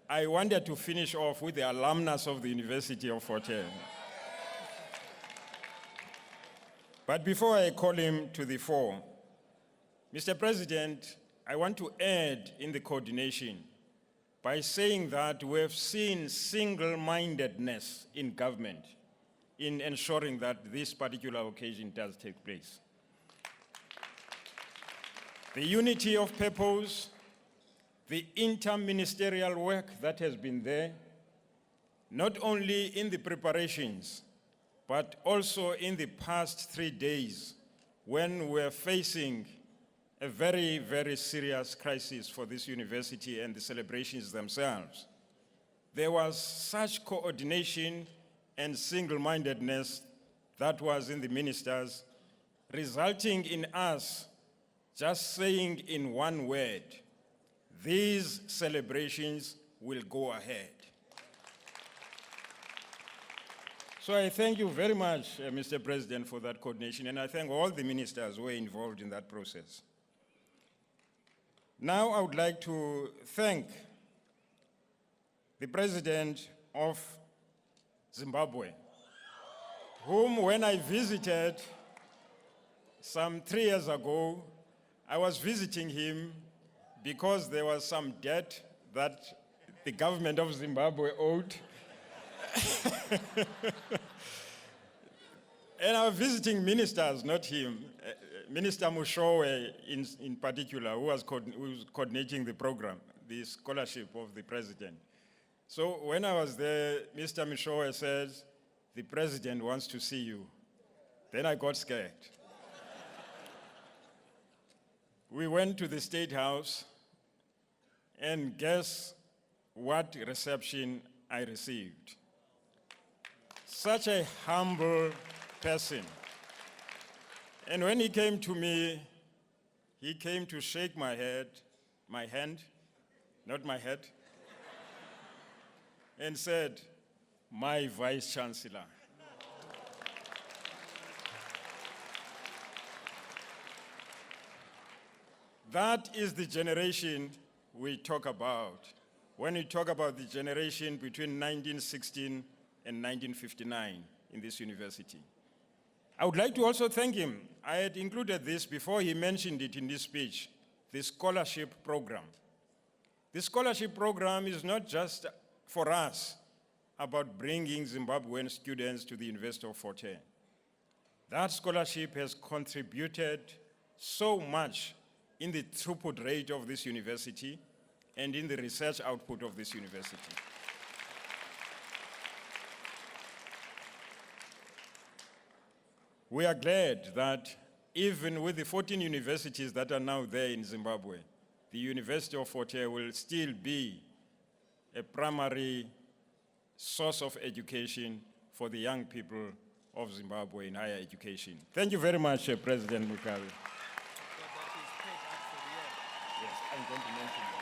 I wanted to finish off with the alumnus of the University of Fort Hare. But before I call him to the fore, Mr. President, I want to add in the coordination by saying that we have seen single-mindedness in government in ensuring that this particular occasion does take place. The unity of purpose, the interministerial work that has been there, not only in the preparations, but also in the past 3 days when we're facing a very, very serious crisis for this university and the celebrations themselves. There was such coordination and single-mindedness that was in the ministers, resulting in us just saying in one word, these celebrations will go ahead. So I thank you very much, Mr. President, for that coordination, and I thank all the ministers who were involved in that process. Now I would like to thank the President of Zimbabwe, whom when I visited some 3 years ago, I was visiting him because there was some debt that the government of Zimbabwe owed. And I was visiting ministers, not him. Minister Mushowe in particular, who was coordinating the program, the scholarship of the president. So when I was there, Mr. Mushowe says, the president wants to see you. Then I got scared. We went to the State House, and guess what reception I received? Such a humble person. And when he came to me, he came to shake my hand, not my head, and said, "My Vice Chancellor." That is the generation we talk about when we talk about the generation between 1916 and 1959 in this university. I would like to also thank him. I had included this before he mentioned it in this speech, the scholarship program. The scholarship program is not just for us about bringing Zimbabwean students to the University of Fort Hare. That scholarship has contributed so much in the throughput rate of this university and in the research output of this university. We are glad that even with the 14 universities that are now there in Zimbabwe, the University of Fort Hare will still be a primary source of education for the young people of Zimbabwe in higher education. Thank you very much, President Mugabe. Yes, I'm going to mention that.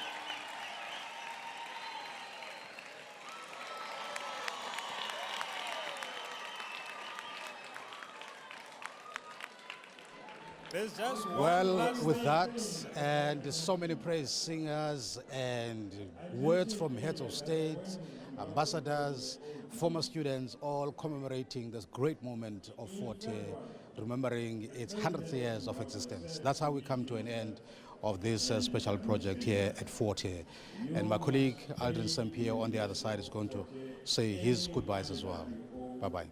There's just one Well, last with thing. that, and so many praise singers and words from heads of state, ambassadors, former students, all commemorating this great moment of Fort Hare, remembering its 100th years of existence. That's how we come to an end of this special project here at Fort Hare. And my colleague, Aldrin Sampier, on the other side is going to say his goodbyes as well. Bye-bye.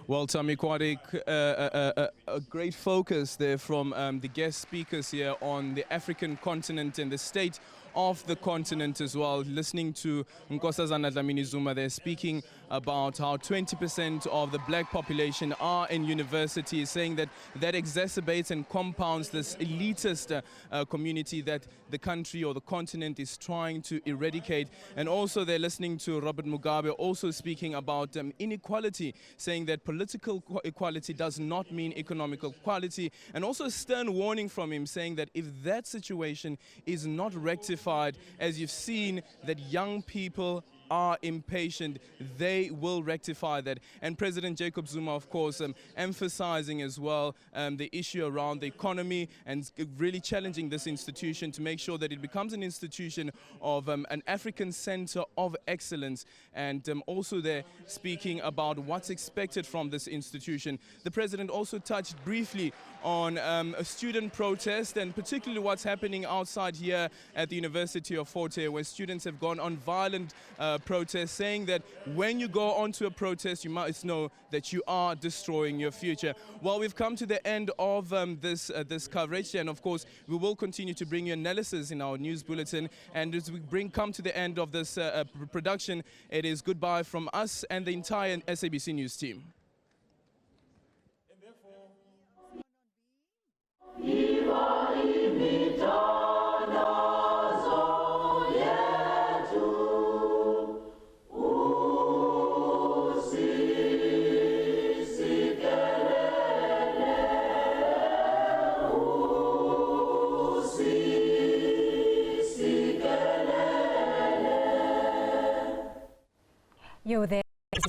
Well, Tammy Kwadek, a great focus there from the guest speakers here on the African continent and the state of the continent as well. Listening to Nkosazana Dlamini Zuma, they're speaking about how 20% of the black population are in universities, saying that that exacerbates and compounds this elitist community that the country or the continent is trying to eradicate. And also they're listening to Robert Mugabe also speaking about inequality, saying that political equality does not mean economic equality, and also a stern warning from him saying that if that situation is not rectified, as you've seen that young people are impatient, they will rectify that. And President Jacob Zuma, of course, emphasizing as well the issue around the economy and really challenging this institution to make sure that it becomes an institution of an African center of excellence, and also they're speaking about what's expected from this institution. The president also touched briefly on a student protest, and particularly what's happening outside here at the University of Fort Hare, where students have gone on violent protests, saying that when you go onto a protest, you must know that you are destroying your future. Well, we've come to the end of this coverage, and of course, we will continue to bring you analysis in our news bulletin. And as we come to the end of this production, it is goodbye from us and the entire SABC News team. You're there.